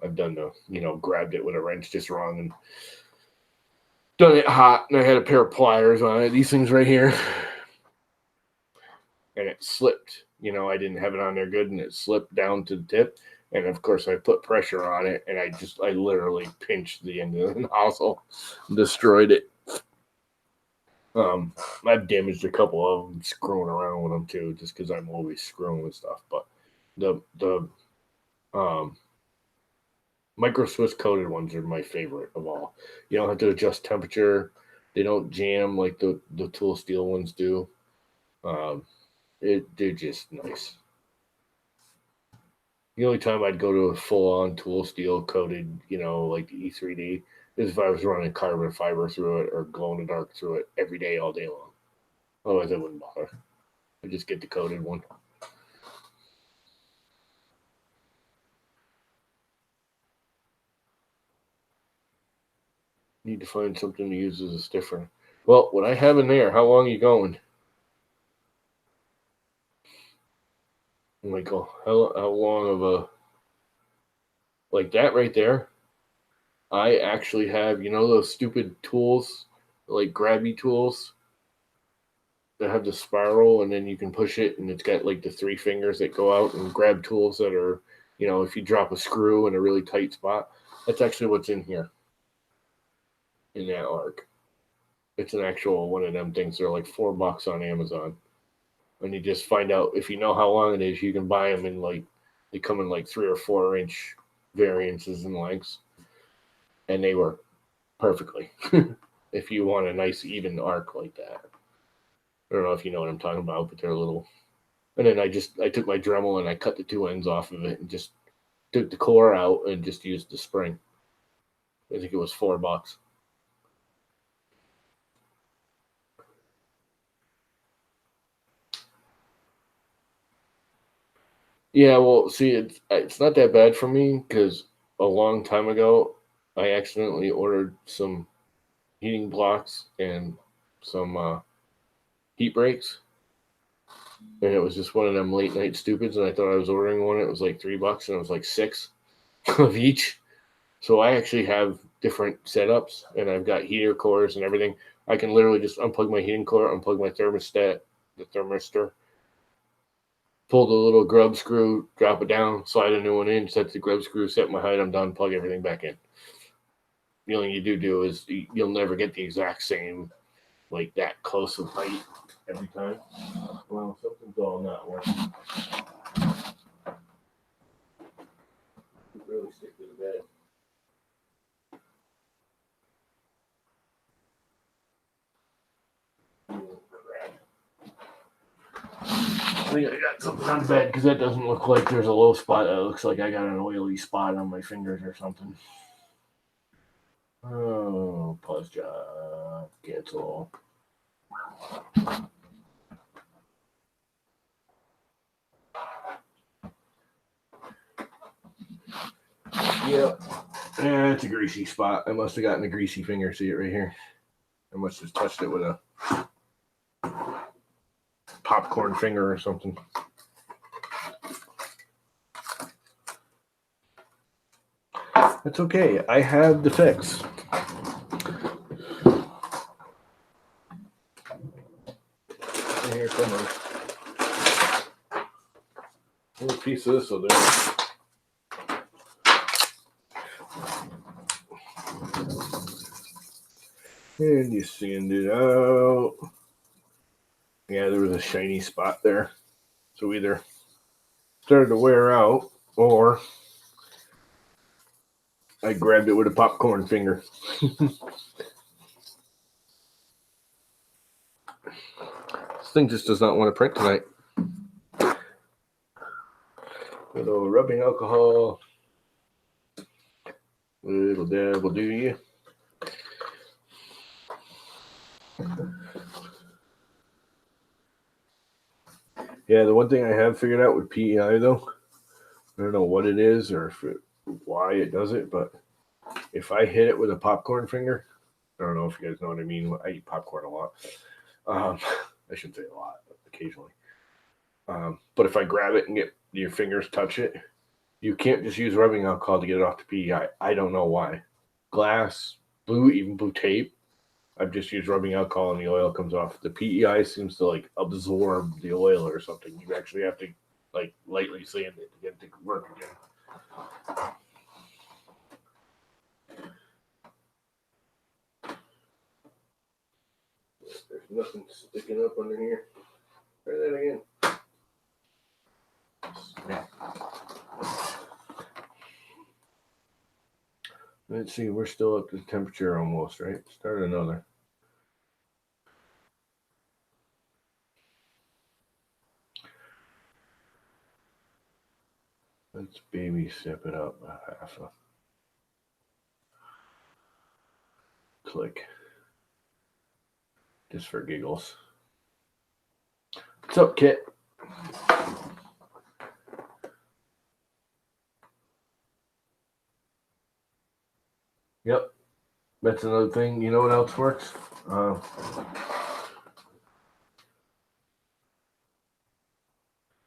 I've done grabbed it with a wrench just wrong and done it hot, and I had a pair of pliers on it. These things right here, and it slipped. I didn't have it on there good, and it slipped down to the tip. And of course, I put pressure on it, and I literally pinched the end of the nozzle, destroyed it. I've damaged a couple of them screwing around with them too, just because I'm always screwing with stuff. But the Micro Swiss coated ones are my favorite of all. You don't have to adjust temperature. They don't jam like the tool steel ones do. They're just nice. The only time I'd go to a full-on tool steel coated, like the E3D, is if I was running carbon fiber through it or glow in the dark through it every day, all day long. Otherwise, I wouldn't bother. I'd just get the coated one. Need to find something to use as a stiffer. Well, what I have in there, how long are you going? Michael, how long of a, like that right there? I actually have, those stupid tools, like grabby tools that have the spiral, and then you can push it, and it's got like the 3 fingers that go out and grab tools that are, if you drop a screw in a really tight spot. That's actually what's in here, in that arc. It's an actual one of them things. They're like $4 on Amazon. And you just find out if you know how long it is, you can buy them in they come in like 3 or 4 inch variances in lengths, and they work perfectly if you want a nice even arc like that. I don't know if you know what I'm talking about, but they're little And then I took my Dremel and I cut the two ends off of it and just took the core out and just used the spring. I think it was $4. Yeah, well, see, it's not that bad for me because a long time ago I accidentally ordered some heating blocks and some heat breaks, and it was just one of them late night stupids. And I thought I was ordering one. It was like $3, and it was like 6 of each. So I actually have different setups, and I've got heater cores and everything. I can literally just unplug my heating core, unplug my thermostat, the thermistor, pull the little grub screw, drop it down, slide a new one in, set the grub screw, set my height, I'm done, plug everything back in. The only thing you do is you'll never get the exact same, like that close of height every time. Well, something's all not working. Really stick to the bed. I think I got something on the bed because that doesn't look like there's a low spot. It looks like I got an oily spot on my fingers or something. Oh, pause job, cancel. Yep. Yeah, it's a greasy spot. I must have gotten a greasy finger. See it right here? I must have touched it with a popcorn finger or something. That's okay. I have the fix. Here somewhere. A little piece of this will do. And you sand it out. Yeah, there was a shiny spot there. So either started to wear out or I grabbed it with a popcorn finger. This thing just does not want to print tonight. Little rubbing alcohol. Little dab will do you. Yeah, the one thing I have figured out with PEI though, I don't know what it is or why it does it, but if I hit it with a popcorn finger, I don't know if you guys know what I mean. I eat popcorn a lot. I shouldn't say a lot, but occasionally. But if I grab it and get your fingers touch it, you can't just use rubbing alcohol to get it off the PEI. I don't know why. Glass, even blue tape. I've just used rubbing alcohol and the oil comes off. The PEI seems to like absorb the oil or something. You actually have to like lightly sand it to get it to work again. There's nothing sticking up under here. Try that again. Let's see, we're still up to temperature almost, right? Start another. Let's baby step it up a half a click. Just for giggles. What's up, Kit? Yep. That's another thing. You know what else works?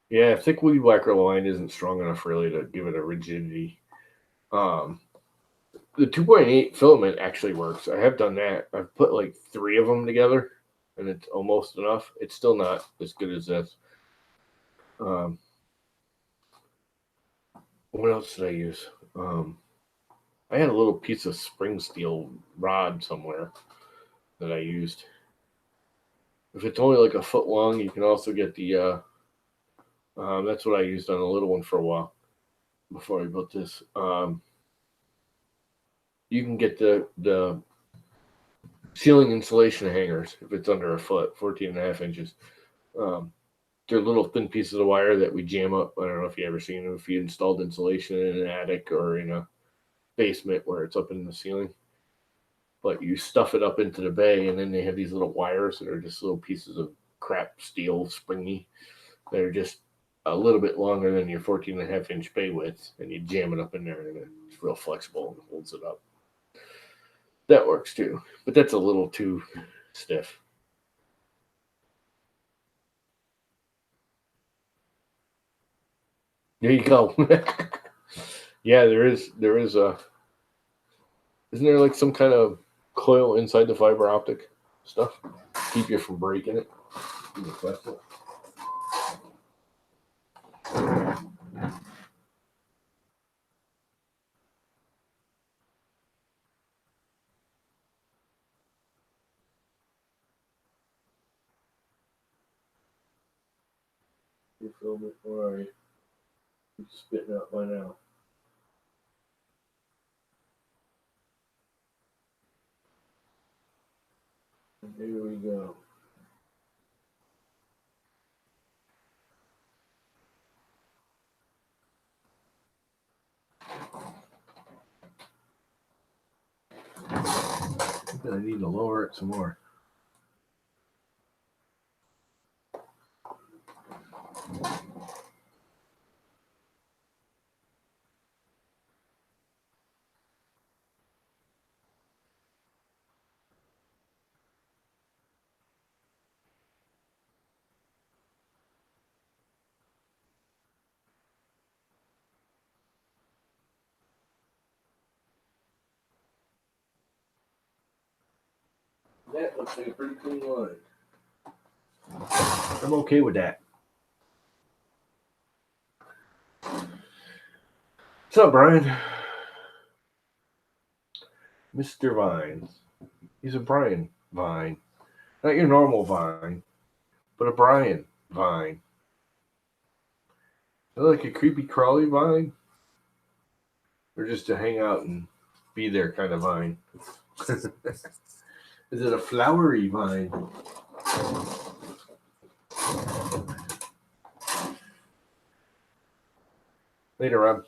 Yeah, thick weed whacker line isn't strong enough really to give it a rigidity. The 2.8 filament actually works. I have done that. I've put like 3 of them together, and it's almost enough. It's still not as good as this. What else did I use? I had a little piece of spring steel rod somewhere that I used. If it's only like a foot long, you can also get the. That's what I used on the little one for a while before I built this. You can get the ceiling insulation hangers if it's under a foot, 14 and a half inches. they're little thin pieces of wire that we jam up. I don't know if you ever seen them, if you installed insulation in an attic or in a basement where it's up in the ceiling. But you stuff it up into the bay, and then they have these little wires that are just little pieces of crap steel, springy. They're just a little bit longer than your 14.5-inch bay width, and you jam it up in there, and it's real flexible and holds it up. That works too, but that's a little too stiff. There you go. Yeah, there is a. Isn't there like some kind of coil inside the fiber optic stuff keep you from breaking it? You film it, or are you spitting out by now? And here we go. I need to lower it some more. That looks like a pretty clean line. I'm okay with that. What's up, Brian? Mr. Vine. He's a Brian Vine. Not your normal Vine, but a Brian Vine. Is that like a creepy crawly Vine? Or just to hang out and be there kind of Vine? Is it a flowery Vine? Later, Rob.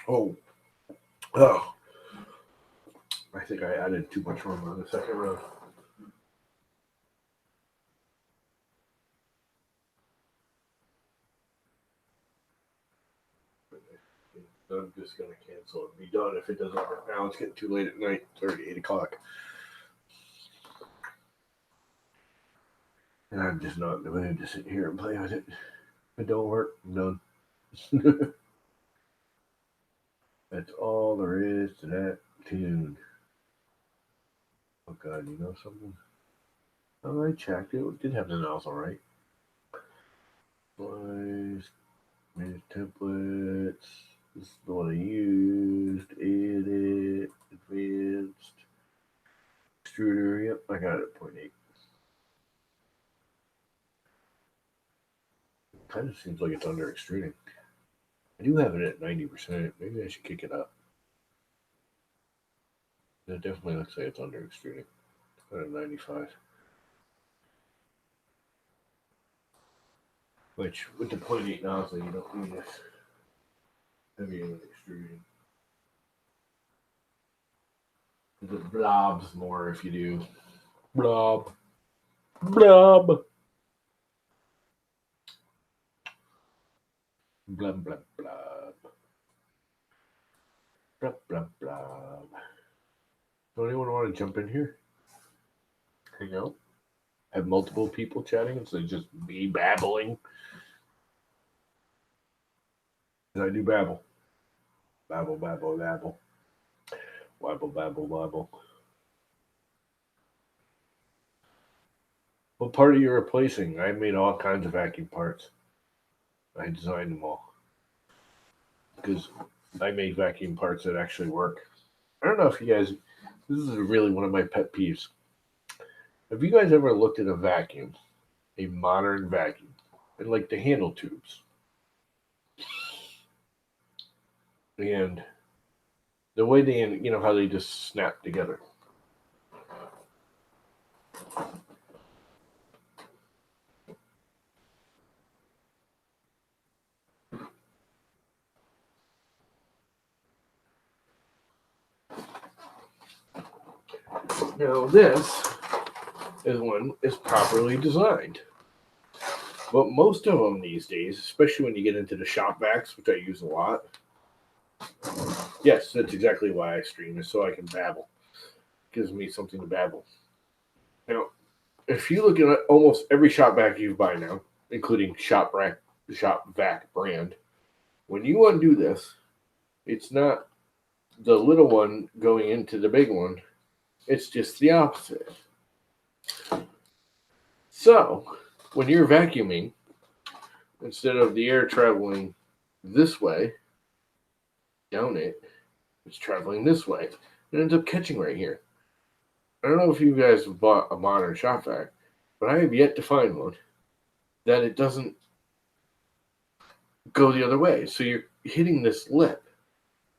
Oh. I think I added too much rum on the second round. I'm just going to cancel it. Be done if it doesn't work now. It's getting too late at night. It's already 8 o'clock. And I'm just not in the mood to sit here and play with it. If it don't work, I'm done. That's all there is to that tune. Oh God, you know something? Oh, I checked it. It did have the nozzle right. Boys, manage templates. This is the one I used. Edit, advanced, extruder. Yep, I got it. 0.8. Kind of seems like it's under extruding. I do have it at 90%. Maybe I should kick it up. It definitely looks like it's under extruding. It's at 95. Which, with the 0.8 nozzle, you don't need this heavy of an extrusion. It blobs more if you do. Blob. Blob. Blub, blub, blub. Blub, blub, blub. Don't anyone want to jump in here? Hang out? Have multiple people chatting instead of just me babbling? I do babble. Babble, babble, babble. Wabble, babble, wabble. What part are you replacing? I made all kinds of vacuum parts. I designed them all. Because I make vacuum parts that actually work. I don't know if you guys, this is really one of my pet peeves. Have you guys ever looked at a vacuum a modern vacuum. And like the handle tubes. And the way they, how they just snap together. Now this is properly designed. But most of them these days, especially when you get into the shop vacs, which I use a lot. Yes, that's exactly why I stream, is so I can babble. Gives me something to babble. Now, if you look at almost every shop vac you buy now, including shop vac brand, when you undo this, it's not the little one going into the big one. It's just the opposite. So, when you're vacuuming, instead of the air traveling this way, down it, it's traveling this way. It ends up catching right here. I don't know if you guys have bought a modern shop vac, but I have yet to find one that it doesn't go the other way. So you're hitting this lip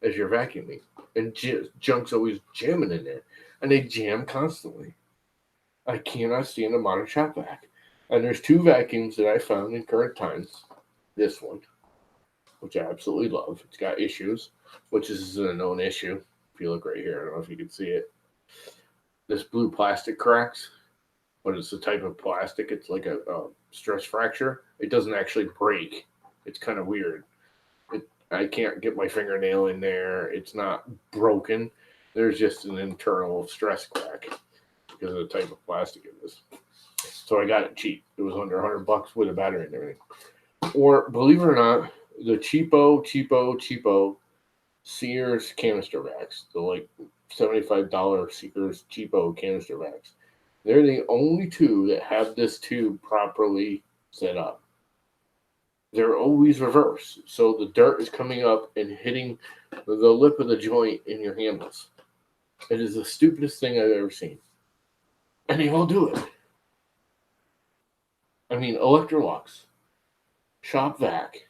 as you're vacuuming, and junk's always jamming in there, and they jam constantly. I cannot stand a modern shop vac. And there's two vacuums that I found in current times. This one, which I absolutely love. It's got issues, which is a known issue. If you look right here, I don't know if you can see it. This blue plastic cracks, but it's the type of plastic. It's like a stress fracture. It doesn't actually break. It's kind of weird. I can't get my fingernail in there. It's not broken. There's just an internal stress crack because of the type of plastic it is. So I got it cheap. It was under $100 with a battery and everything. Or, believe it or not, the cheapo Sears canister vacs, the like $75 Sears cheapo canister vacs, they're the only two that have this tube properly set up. They're always reversed, so the dirt is coming up and hitting the lip of the joint in your handles. It is the stupidest thing I've ever seen. And they all do it. I mean, Electrolux, shop vac,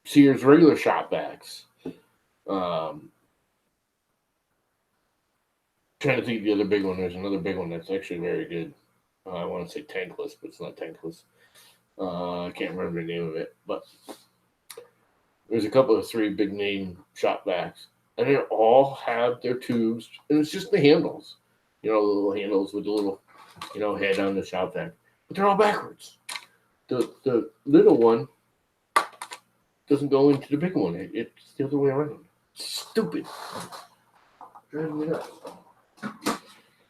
Sears regular shop vacs. Trying to think of the other big one. There's another big one that's actually very good. I want to say tankless, but it's not tankless. I can't remember the name of it, but there's a couple of three big name shop vacs, and they all have their tubes, and it's just the handles, the little handles with the little, head on the shop vac, but they're all backwards. The little one doesn't go into the big one. It's the other way around. Stupid. Driving me nuts.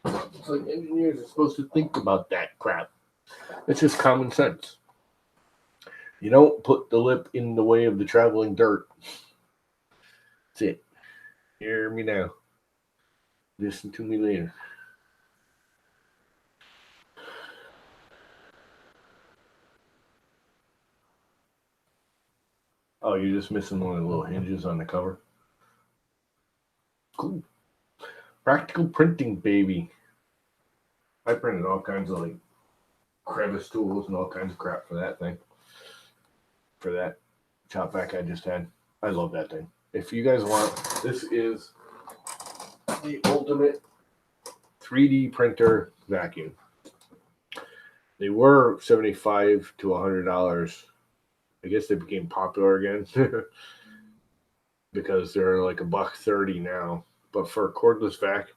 It's like engineers are supposed to think about that crap. It's just common sense. You don't put the lip in the way of the traveling dirt. That's it. Hear me now. Listen to me later. Oh, you're just missing one of the little hinges on the cover? Cool. Practical printing, baby. I printed all kinds of like crevice tools and all kinds of crap for that thing. For that shop vac I just had. I love that thing. If you guys want, this is the ultimate 3D printer vacuum. They were $75 to $100. I guess they became popular again because they're like $130 now. But for a cordless vac,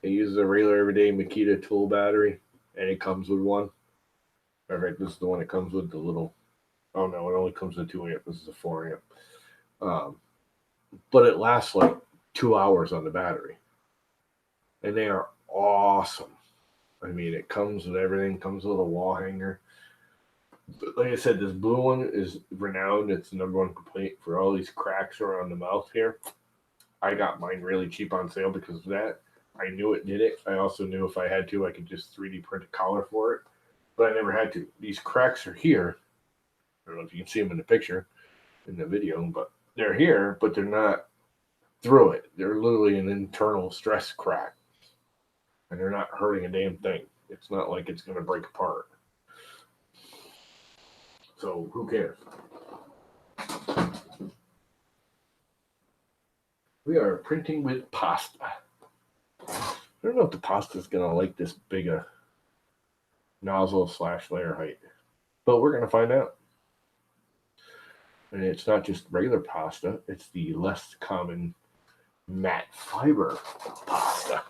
it uses a regular everyday Makita tool battery, and it comes with one. All right, this is the one that comes with the little. Oh no, it only comes with 2 amp. This is a 4 amp. But it lasts like 2 hours on the battery, and they are awesome. I mean, it comes with everything. Comes with a wall hanger. But like I said, this blue one is renowned. It's the #1 complaint for all these cracks around the mouth here. I got mine really cheap on sale because of that. I knew it did it. I also knew if I had to, I could just 3D print a collar for it. But I never had to. These cracks are here. I don't know if you can see them in the picture, in the video, but they're here, but they're not through it. They're literally an internal stress crack. And they're not hurting a damn thing. It's not like it's going to break apart. So who cares? We are printing with pasta. I don't know if the pasta is going to like this big a nozzle / layer height, but we're going to find out. And it's not just regular pasta, it's the less common matte fiber pasta.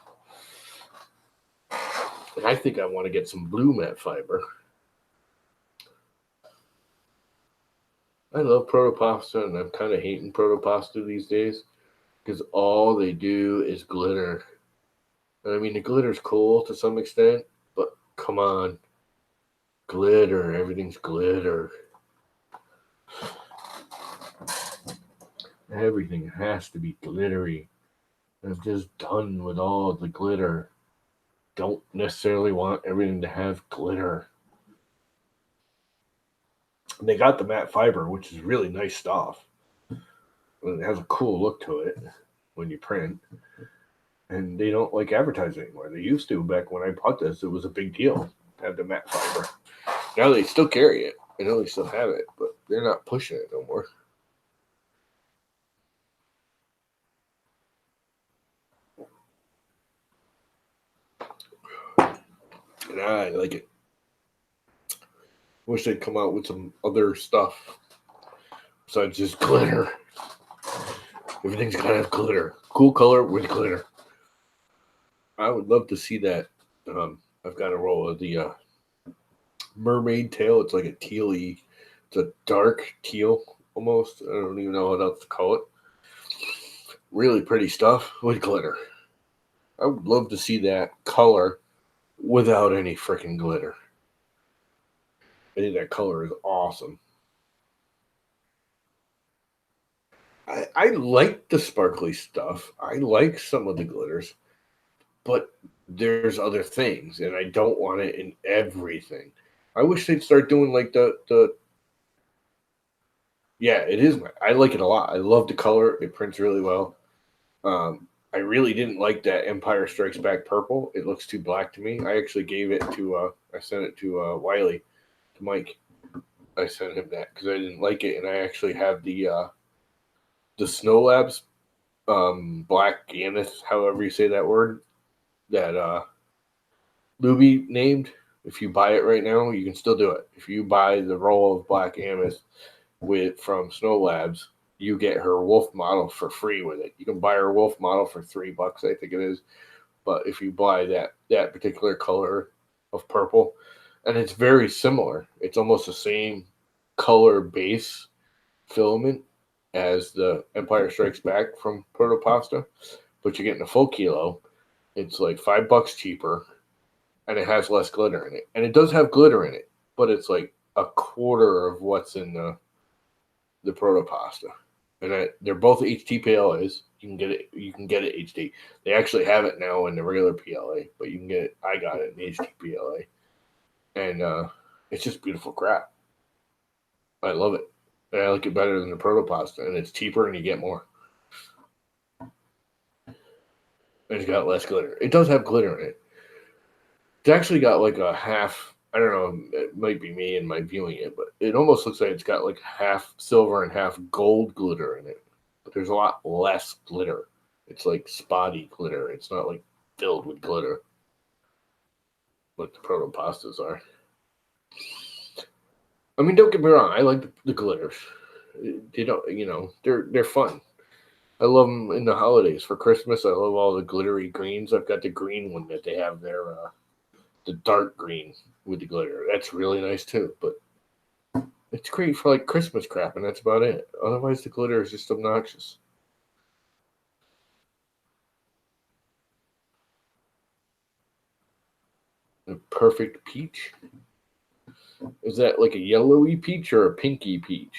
And I think I want to get some blue matte fiber. I love protopasta, and I'm kind of hating protopasta these days because all they do is glitter. And I mean, the glitter's cool to some extent, but come on. Glitter, everything's glitter. Everything has to be glittery. I'm just done with all the glitter. Don't necessarily want everything to have glitter. They got the matte fiber, which is really nice stuff. It has a cool look to it when you print. And they don't like advertise it anymore. They used to back when I bought this. It was a big deal to have the matte fiber. Now they still carry it. I know they still have it, but they're not pushing it no more. And I like it. Wish they'd come out with some other stuff besides just glitter. Everything's gotta have glitter. Cool color with glitter. I would love to see that. I've got a roll of the mermaid tail. It's like a tealy, it's a dark teal almost. I don't even know what else to call it. Really pretty stuff with glitter. I would love to see that color without any freaking glitter. I think that color is awesome. I like the sparkly stuff. I like some of the glitters, but there's other things, and I don't want it in everything. I wish they'd start doing like the. Yeah, it is. I like it a lot. I love the color. It prints really well. I really didn't like that Empire Strikes Back purple. It looks too black to me. I actually gave it to. I sent it to Wiley, to Mike. I sent him that because I didn't like it, and I actually have the Snow Labs Black Amethyst, however you say that word, that Luby named. If you buy it right now, you can still do it. If you buy the roll of Black Amethyst from Snow Labs, you get her wolf model for free with it. You can buy her wolf model for $3, I think it is. But if you buy that particular color of purple, and it's very similar, it's almost the same color base filament as the Empire Strikes Back from Protopasta, but you're getting a full kilo. It's like $5 cheaper, and it has less glitter in it. And it does have glitter in it, but it's like a quarter of what's in the Protopasta. And they're both HT PLAs. You can get it. You can get it HT. They actually have it now in the regular PLA, but you can get it. I got it in the HT PLA, and it's just beautiful crap. I love it. And I like it better than the Protopasta, and it's cheaper, and you get more. And it's got less glitter. It does have glitter in it. It's actually got like a half. I don't know. It might be me and my viewing it, but it almost looks like it's got like half silver and half gold glitter in it. But there's a lot less glitter. It's like spotty glitter. It's not like filled with glitter, like the Protopastas are. I mean, don't get me wrong. I like the glitters. They don't, they're fun. I love them in the holidays. For Christmas, I love all the glittery greens. I've got the green one that they have there, the dark green with the glitter. That's really nice too. But it's great for like Christmas crap, and that's about it. Otherwise, the glitter is just obnoxious. A perfect peach. Is that like a yellowy peach or a pinky peach?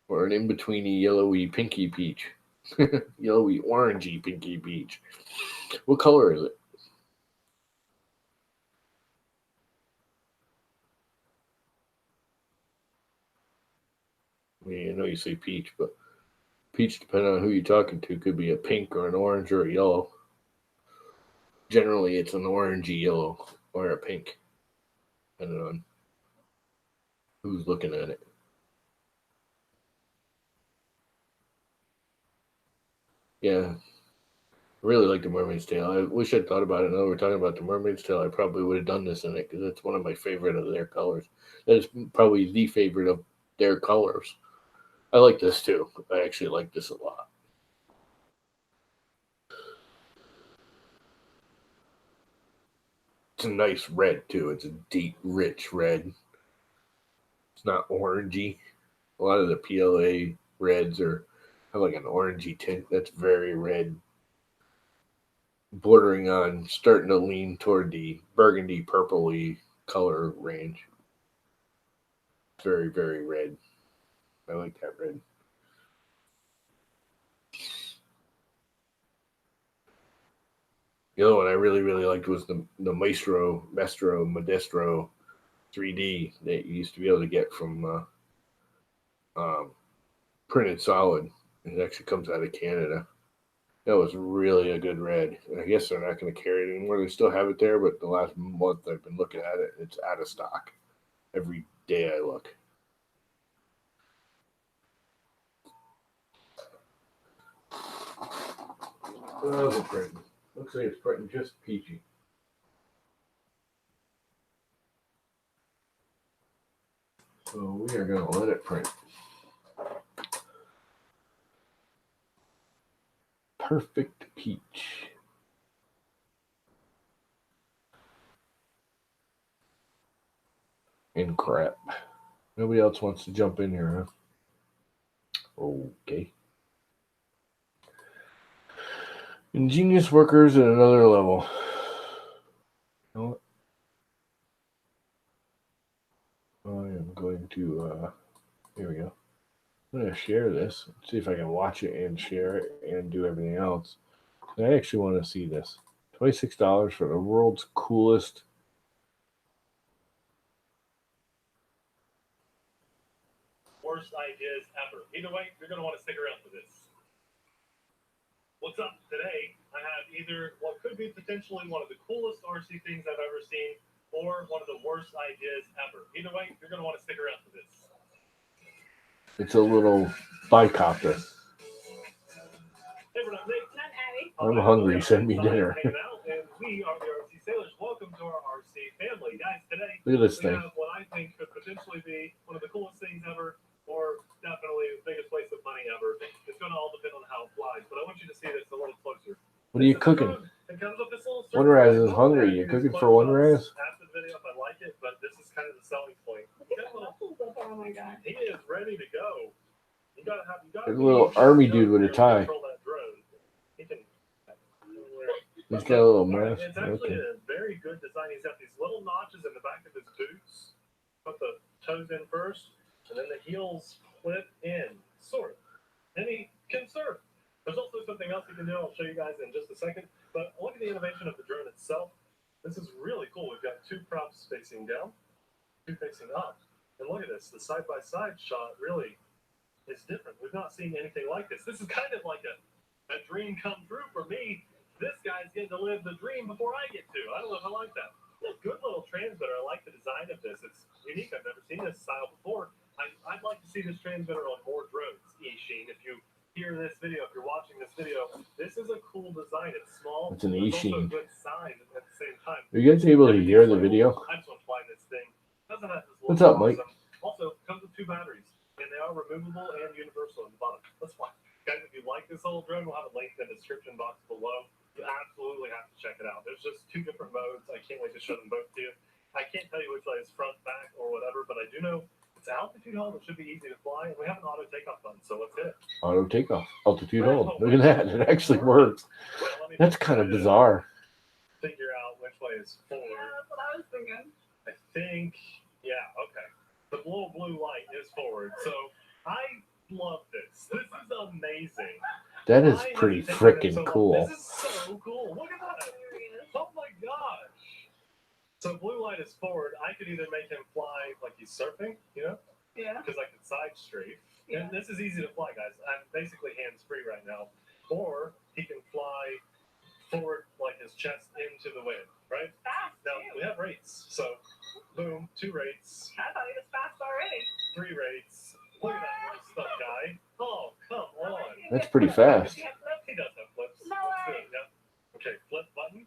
Or an in-betweeny yellowy pinky peach? Yellowy orangey pinky peach. What color is it? I mean, I know you say peach, but peach, depending on who you're talking to, could be a pink or an orange or a yellow. Generally, it's an orangey yellow or a pink, depending on who's looking at it. Yeah, I really like the Mermaid's Tail. I wish I'd thought about it. Now we're talking about the Mermaid's Tail. I probably would have done this in it because it's one of my favorite of their colors. That is probably the favorite of their colors. I like this too. I actually like this a lot. It's a nice red too. It's a deep, rich red. It's not orangey. A lot of the PLA reds have like an orangey tint. That's very red, bordering on starting to lean toward the burgundy purpley color range. Very, very red. I like that red. The other one I really, really liked was the Mestro Modestro 3D that you used to be able to get from Printed Solid. It actually comes out of Canada. That was really a good red. And I guess they're not going to carry it anymore. They still have it there, but the last month I've been looking at it, it's out of stock. Every day I look. Oh, it's printing. Looks like it's printing just peachy. So we are going to let it print. Perfect peach. And crap. Nobody else wants to jump in here, huh? Okay. Ingenious workers at another level. You know what? I am going to, here we go. I'm going to share this, see if I can watch it and share it and do everything else. I actually want to see this. $26 for the world's coolest. Worst ideas ever. Either way, you're going to want to stick around for this. What's up? Today, I have either what could be potentially one of the coolest RC things I've ever seen, or one of the worst ideas ever. Either way, you're going to want to stick around for this. It's a little bicopter. Hey, we're not Nick. Not Abby. I'm hungry. Send me dinner. And we are the RC Sailors. Welcome to our RC family. Guys, today Look at this we thing. have what I think could potentially be one of the coolest things ever, or definitely the biggest waste of money ever. It's going to all depend on how it flies, but I want you to see this a little closer. What are you cooking? It comes with this little One Raz is hungry. You cooking for One Raz? After the video, if I like it, but this is kind of the selling point. Oh my god. He is ready to go. You gotta have. There's a little army dude with a tie. Control that drone. He can. He's got a little mask. It's actually Okay. a very good design. He's got these little notches in the back of his boots. Put the toes in first, and then the heels clip in, sort of. And he can surf. There's also something else you can do. I'll show you guys in just a second. But look at the innovation of the drone itself. This is really cool. We've got two props facing down, two facing up. And look at this. The side-by-side shot really is different. We've not seen anything like this. This is kind of like a dream come true for me. This guy's getting to live the dream before I get to. I don't know if I like that. Good little transmitter. I like the design of this. It's unique. I've never seen this style before. I'd like to see this transmitter on more drones, E-Sheen. If you hear this video, if you're watching this video, this is a cool design. It's small. It's an It's E-Sheen. also a good size at the same time. Are you guys able to hear the video? I just want to fly this thing. Doesn't have this What's up, Mike? Also, comes with two batteries, and they are removable and universal on the bottom. That's fine. Guys, if you like this little drone, we'll have a link in the description box below. You absolutely have to check it out. There's just two different modes. I can't wait to show them both to you. I can't tell you which way is front, back, or whatever, but I do know it's altitude hold. It should be easy to fly, and we have an auto takeoff button, so let's hit it. Auto takeoff. Altitude hold. Look at that. It actually works. Well, let me That's kind of bizarre. figure out which way is forward. Yeah, that's what I was thinking. I think, yeah, okay. The little blue light is forward. So I love this. This is amazing. That is Why have pretty you taken it freaking so long? cool. This is so cool. Look at that. Oh my gosh. So blue light is forward. I could either make him fly like he's surfing, you know, Yeah. because I could side strafe. Yeah. And this is easy to fly, guys. I'm basically hands free right now. Or he can fly forward like his chest into the wind, right? Fast, Now too. we have rates, so boom, 2 rates, I thought he was fast already. 3 rates. Look at that stuff guy. Oh, come on. That's pretty fast. He does have flips. No Let's do way. it, yeah. Okay, flip button.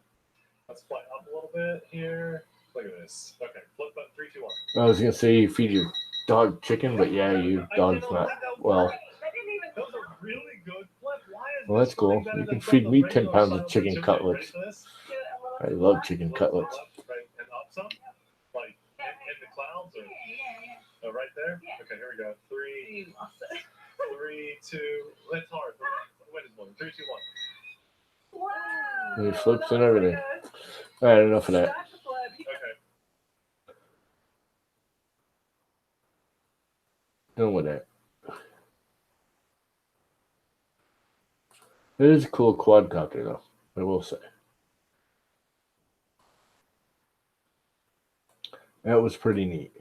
Let's fly up a little bit here. Look at this. Okay, flip button, 3, 2, 1. I was gonna say you feed your dog chicken, but yeah, your dog's not well. They didn't even. Those are really good flip. Why is Well, this that's cool. something better You can than feed some me of the 10 pounds of regular chicken style cutlets. sushi? Ready for this? Do it a I little love chicken cutlets. Right, and up some. Like in the clouds or Yeah. right there? Yeah. Okay, here we go. 3, You lost it. 3, 2. That's hard. Wait a moment. 3, 2, 1. Wow. He flips That and was everything. good. All right, enough of that. That's a flip. Okay. Done with that. It is a cool quadcopter, though, I will say. That was pretty neat.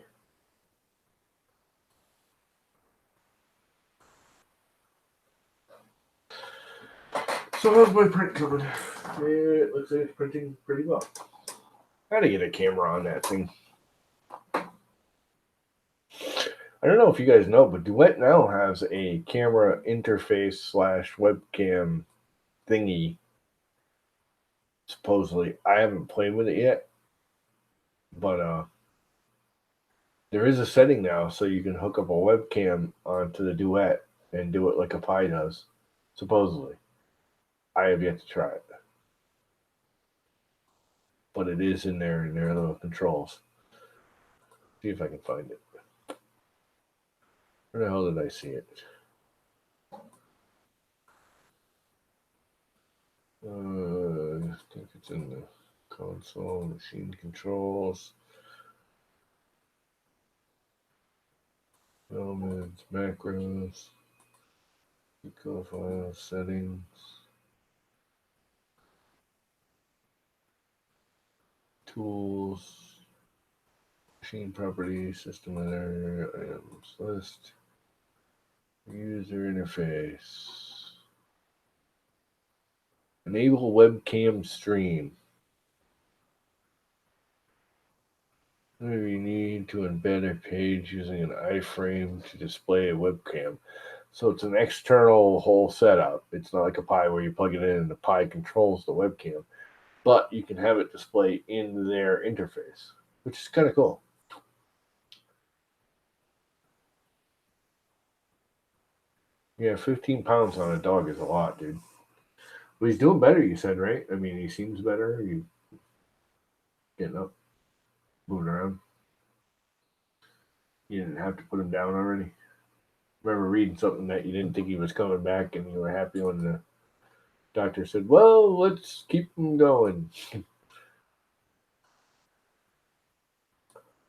So how's my print coming? It looks like it's printing pretty well. Gotta get a camera on that thing. I don't know if you guys know, but Duet now has a camera interface / webcam thingy. Supposedly, I haven't played with it yet, but there is a setting now so you can hook up a webcam onto the Duet and do it like a Pi does. Supposedly, I have yet to try it, but it is in there in their little controls. See if I can find it. Where the hell did I see it? I think it's in the console, machine controls, elements, macros, eco file settings, tools, machine properties, system editor, items list, user interface. Enable webcam stream. Maybe you need to embed a page using an iframe to display a webcam. So it's an external whole setup. It's not like a Pi where you plug it in and the Pi controls the webcam. But you can have it display in their interface, which is kind of cool. Yeah, 15 pounds on a dog is a lot, dude. Well, he's doing better, you said, right? I mean, he seems better. You getting up, moving around. You didn't have to put him down already. Remember reading something that you didn't think he was coming back, and you were happy when the doctor said, "Well, let's keep him going."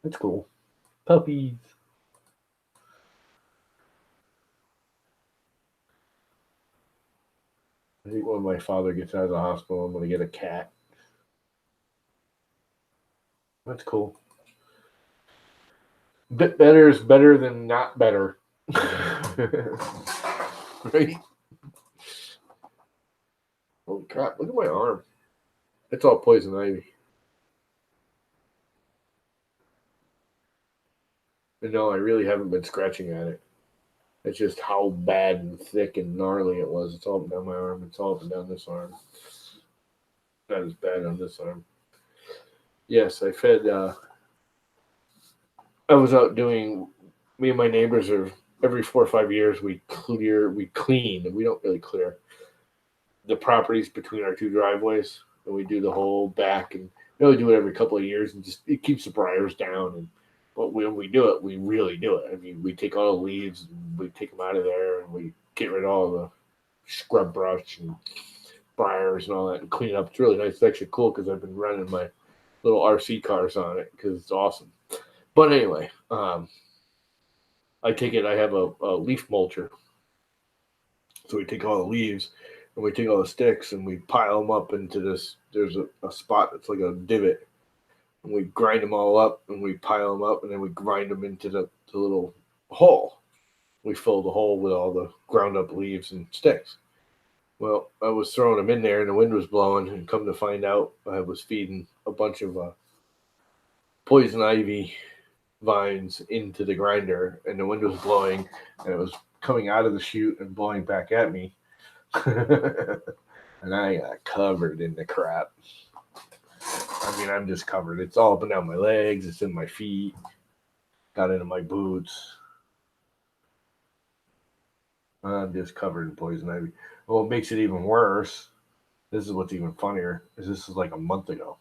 That's cool. Puppies. I think when my father gets out of the hospital, I'm going to get a cat. That's cool. Bit better is better than not better. Right? Holy crap, look at my arm. It's all poison ivy. But no, I really haven't been scratching at it. It's just how bad and thick and gnarly it was. It's all up and down my arm. It's all up and down this arm. Not as bad on this arm. Yes, I fed. I was out doing. Me and my neighbors are every 4 or 5 years we clean, and we don't really clear the properties between our 2 driveways, and we do the whole back, and we only do it every couple of years, and just it keeps the briars down. And but when we do it, we really do it. I mean, we take all the leaves, and we take them out of there, and we get rid of all the scrub brush and briars and all that, and clean it up. It's really nice. It's actually cool because I've been running my little RC cars on it because it's awesome. But anyway, I take it. I have a leaf mulcher, so we take all the leaves and we take all the sticks and we pile them up into this. There's a spot that's like a divot. And we grind them all up and we pile them up and then we grind them into the little hole. We fill the hole with all the ground up leaves and sticks. Well, I was throwing them in there and the wind was blowing, and come to find out, I was feeding a bunch of poison ivy vines into the grinder, and the wind was blowing, and it was coming out of the chute and blowing back at me. And I got covered in the crap. I mean, I'm just covered. It's all up and down my legs. It's in my feet. Got into my boots. I'm just covered in poison ivy. Well, what makes it even worse, this is what's even funnier, is this is like a month ago.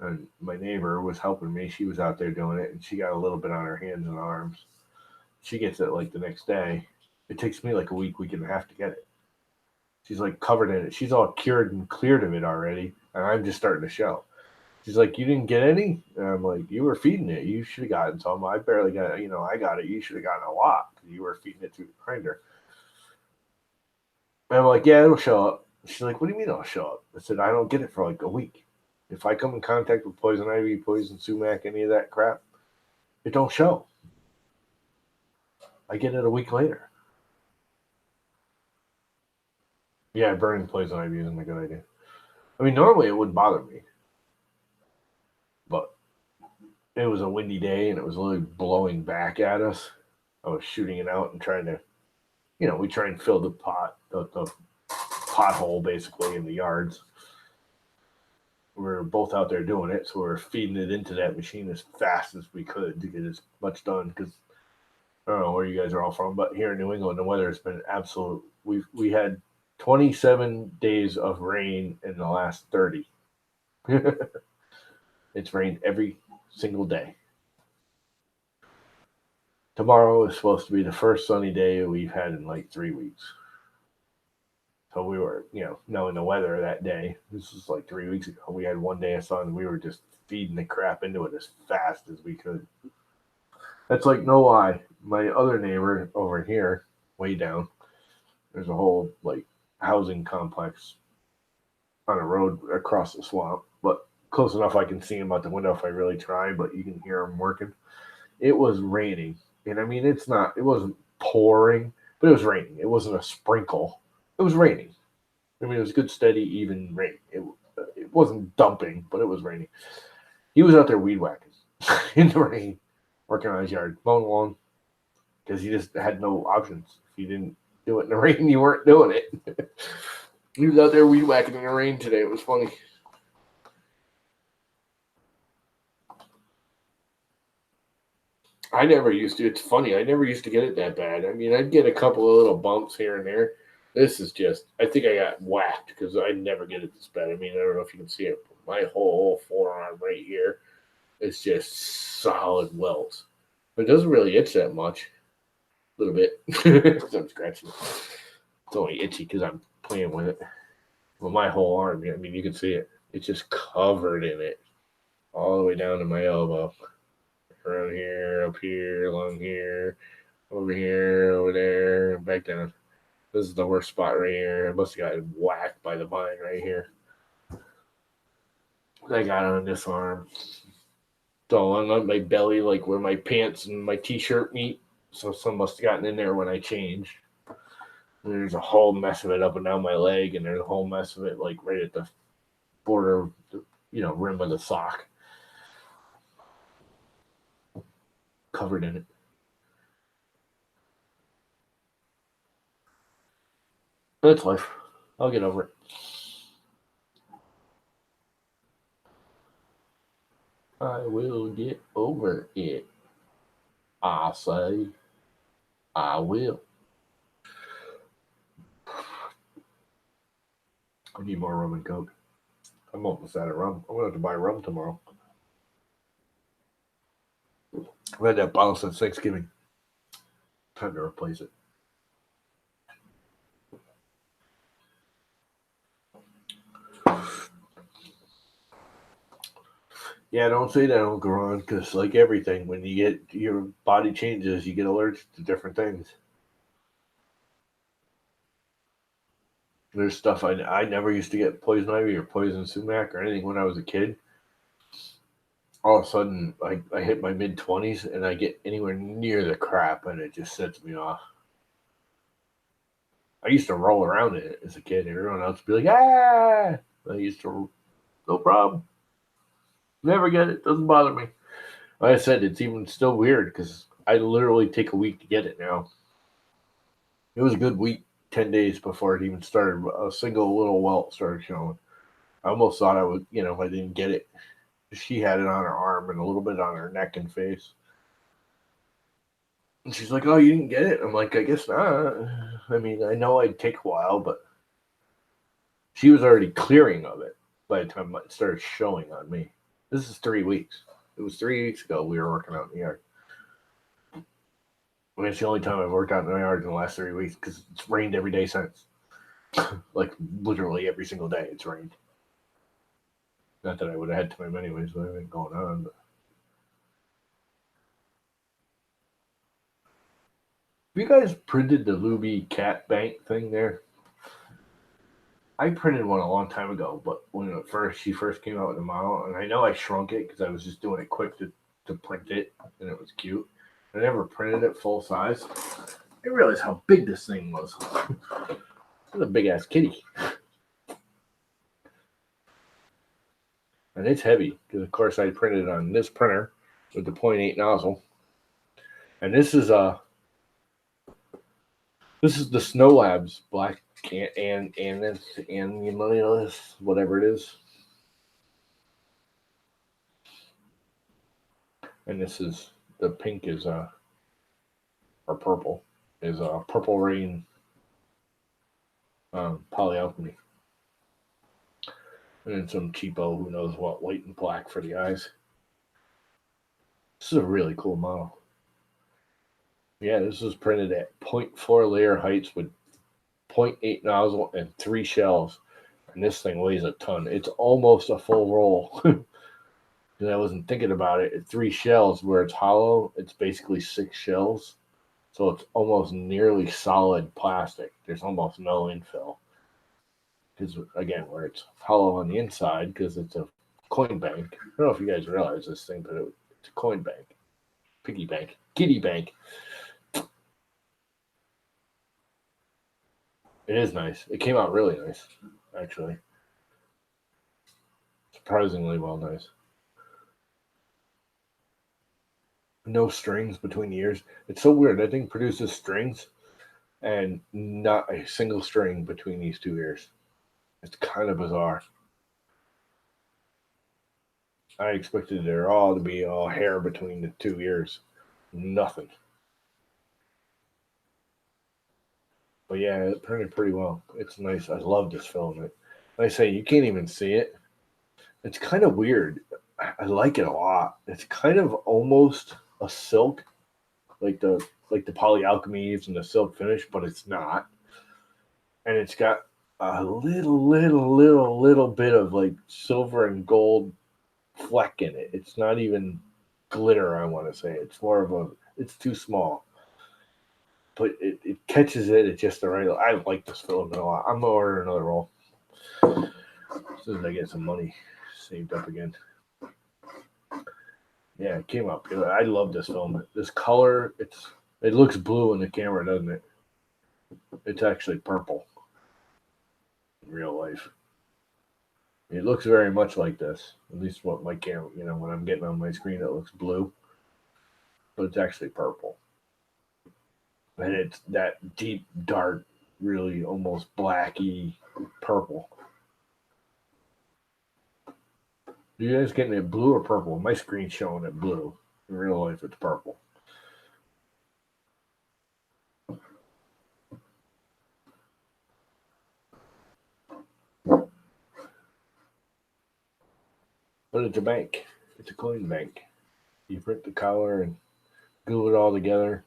And my neighbor was helping me. She was out there doing it, and she got a little bit on her hands and arms. She gets it like the next day. It takes me like a week and a half to get it. She's like covered in it. She's all cured and cleared of it already, and I'm just starting to show. She's like, "You didn't get any?" And I'm like, "You were feeding it. You should have gotten some. I barely got it. You know, I got it. You should have gotten a lot. You were feeding it through the grinder." And I'm like, "Yeah, it'll show up." She's like, "What do you mean it'll show up?" I said, "I don't get it for like a week. If I come in contact with poison ivy, poison sumac, any of that crap, it don't show. I get it a week later." Yeah, burning poison ivy isn't a good idea. I mean, normally it wouldn't bother me, but it was a windy day and it was literally blowing back at us. I was shooting it out and trying to, we try and fill the pothole basically in the yards. We were both out there doing it, so we were feeding it into that machine as fast as we could to get as much done. Because I don't know where you guys are all from, but here in New England, the weather has been absolute. We had 27 days of rain in the last 30. It's rained every single day. Tomorrow is supposed to be the first sunny day we've had in like 3 weeks. So we were, knowing the weather that day. This was like 3 weeks ago. We had one day of sun. We were just feeding the crap into it as fast as we could. That's like no lie. My other neighbor over here, way down, there's a whole like housing complex on a road across the swamp, but close enough I can see him out the window if I really try, but you can hear him working. It was raining. And I mean, it wasn't pouring, but it was raining. It wasn't a sprinkle. It was raining. I mean, it was good, steady, even rain. It wasn't dumping, but it was raining. He was out there weed whacking in the rain, working on his yard, mowing lawn, because he just had no options. If you didn't do it in the rain, you weren't doing it. He was out there weed whacking in the rain today. It was funny. I never used to. It's funny. I never used to get it that bad. I mean, I'd get a couple of little bumps here and there. This is just, I think I got whacked because I never get it this bad. I mean, I don't know if you can see it. But my whole forearm right here is just solid welts. But it doesn't really itch that much. A little bit. Because I'm scratching it. It's only itchy because I'm playing with it. Well, my whole arm, I mean, you can see it. It's just covered in it. All the way down to my elbow. Around here, up here, along here, over there, back down. This is the worst spot right here. I must have gotten whacked by the vine right here. I got on this arm. So on my belly, like where my pants and my t-shirt meet. So some must have gotten in there when I changed. And there's a whole mess of it up and down my leg, and there's a whole mess of it like right at the border of the, rim of the sock. Covered in it. That's life. I'll get over it. I will get over it. I say I will. I need more rum and coke. I'm almost out of rum. I'm going to have to buy rum tomorrow. I had that bottle since Thanksgiving. Time to replace it. Yeah, don't say that, Uncle Ron, because like everything, when you get your body changes, you get allergic to different things. There's stuff I never used to get poison ivy or poison sumac or anything when I was a kid. All of a sudden, I hit my mid-20s and I get anywhere near the crap and it just sets me off. I used to roll around in it as a kid. Everyone else would be like, ah! I used to, no problem. Never get it. Doesn't bother me. Like I said, it's even still weird because I literally take a week to get it now. It was a good week, 10 days before it even started. A single little welt started showing. I almost thought I would, if I didn't get it. She had it on her arm and a little bit on her neck and face. And she's like, oh, you didn't get it? I'm like, I guess not. I mean, I know I'd take a while, but she was already clearing of it by the time it started showing on me. This is 3 weeks. It was 3 weeks ago we were working out in the yard. I mean, it's the only time I've worked out in the yard in the last 3 weeks because it's rained every day since. Like, literally every single day it's rained. Not that I would have had time anyways, but everything going on. But. Have you guys printed the Luby cat bank thing there? I printed one a long time ago, but when she first came out with the model, and I know I shrunk it because I was just doing it quick to print it, and it was cute. I never printed it full size. I realized how big this thing was. It's a big ass kitty. And it's heavy because, of course, I printed it on this printer with the 0.8 nozzle. And this is the Snow Labs black and this whatever it is. And this is the pink is or purple is Purple Rain polyalchemy. And then some cheapo, who knows what, white and black for the eyes. This is a really cool model. Yeah, this was printed at 0.4 layer heights with 0.8 nozzle and 3 shells. And this thing weighs a ton. It's almost a full roll. Because I wasn't thinking about it. At 3 shells where it's hollow, it's basically 6 shells. So it's almost nearly solid plastic. There's almost no infill. Because, again, where it's hollow on the inside, because it's a coin bank. I don't know if you guys realize this thing, but it's a coin bank. Piggy bank. Kitty bank. It is nice. It came out really nice, actually. Surprisingly well nice. No strings between the ears. It's so weird. That thing produces strings and not a single string between these 2 ears. It's kind of bizarre. I expected there all to be all hair between the 2 ears. Nothing. But yeah, it printed pretty well. It's nice. I love this filament. Like I say, you can't even see it. It's kind of weird. I like it a lot. It's kind of almost a silk, like the polyalchemies and the silk finish, but it's not. And it's got a little bit of like silver and gold fleck in it. It's not even glitter, I want to say. It's more of it's too small. But it catches it at just the right. I like this filament a lot. I'm gonna order another roll as soon as I get some money saved up again. Yeah, it came up good. I love this filament. This color, it looks blue in the camera, doesn't it? It's actually purple in real life. It looks very much like this. At least what my camera, when I'm getting on my screen, it looks blue, but it's actually purple. And it's that deep, dark, really almost blacky purple. You guys getting it blue or purple? My screen's showing it blue. In real life, it's purple. But it's a bank. It's a coin bank. You print the collar and glue it all together.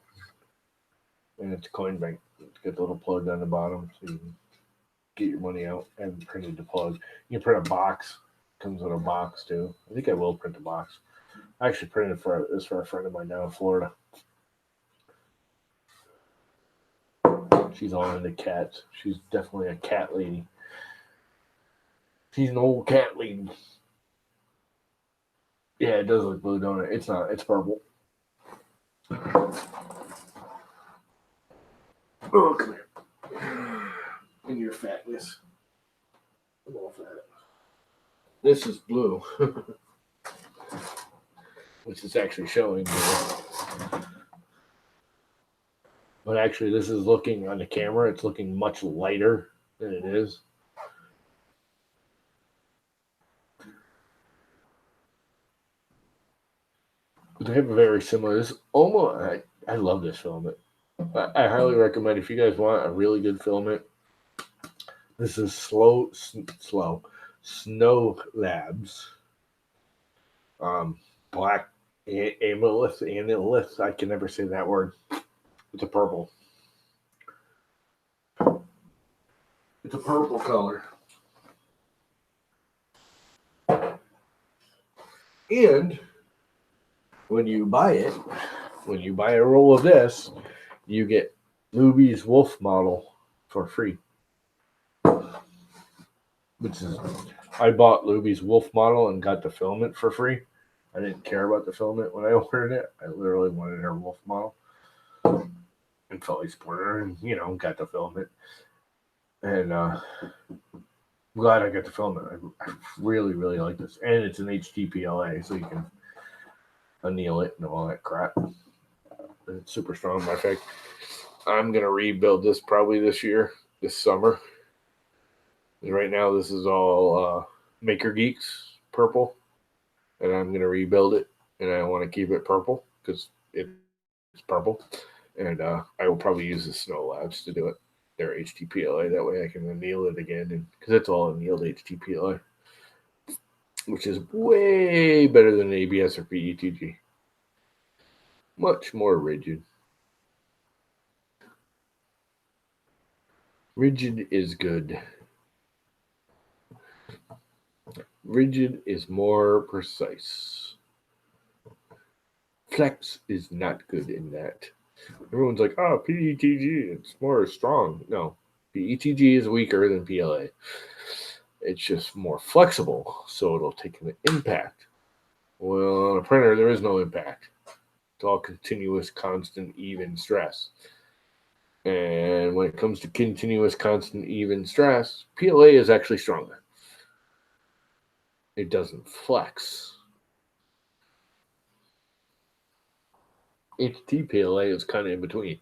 And it's a coin bank. It's got the little plug on the bottom so you can get your money out and printed the plug. You can print a box. Comes with a box too. I think I will print a box. I actually printed this for a friend of mine down in Florida. She's all into cats. She's definitely a cat lady. She's an old cat lady. Yeah, it does look blue, don't it? It's not. It's purple. Oh, come here. in your fatness. I'm all fat. This is blue, which is actually showing blue. But actually, this is looking on the camera, it's looking much lighter than it is. They have a very similar. This almost. I love this filament. I highly recommend if you guys want a really good filament. This is slow Snow Labs. Black amylith. I can never say that word. It's a purple. It's a purple color. And when you buy a roll of this, you get Luby's Wolf model for free. Which is, I bought Luby's Wolf model and got the filament for free. I didn't care about the filament when I ordered it. I literally wanted her Wolf model. And fully supported her and, got the filament. And I'm glad I got the filament. I really, really like this. And it's an HTPLA, so you can anneal it and all that crap. It's super strong. Matter of fact, I'm going to rebuild this probably this summer. And right now, this is all Maker Geeks purple. And I'm going to rebuild it. And I want to keep it purple because it's purple. And I will probably use the Snow Labs to do it. They're HTPLA. That way I can anneal it again. Because it's all annealed HTPLA. Which is way better than ABS or PETG. Much more rigid. Rigid is good. Rigid is more precise. Flex is not good in that. Everyone's like, oh, PETG, it's more strong. No, PETG is weaker than PLA. It's just more flexible, so it'll take an impact. Well, on a printer, there is no impact. It's all continuous, constant, even stress. And when it comes to continuous, constant, even stress, PLA is actually stronger. It doesn't flex. HTPLA is kind of in between.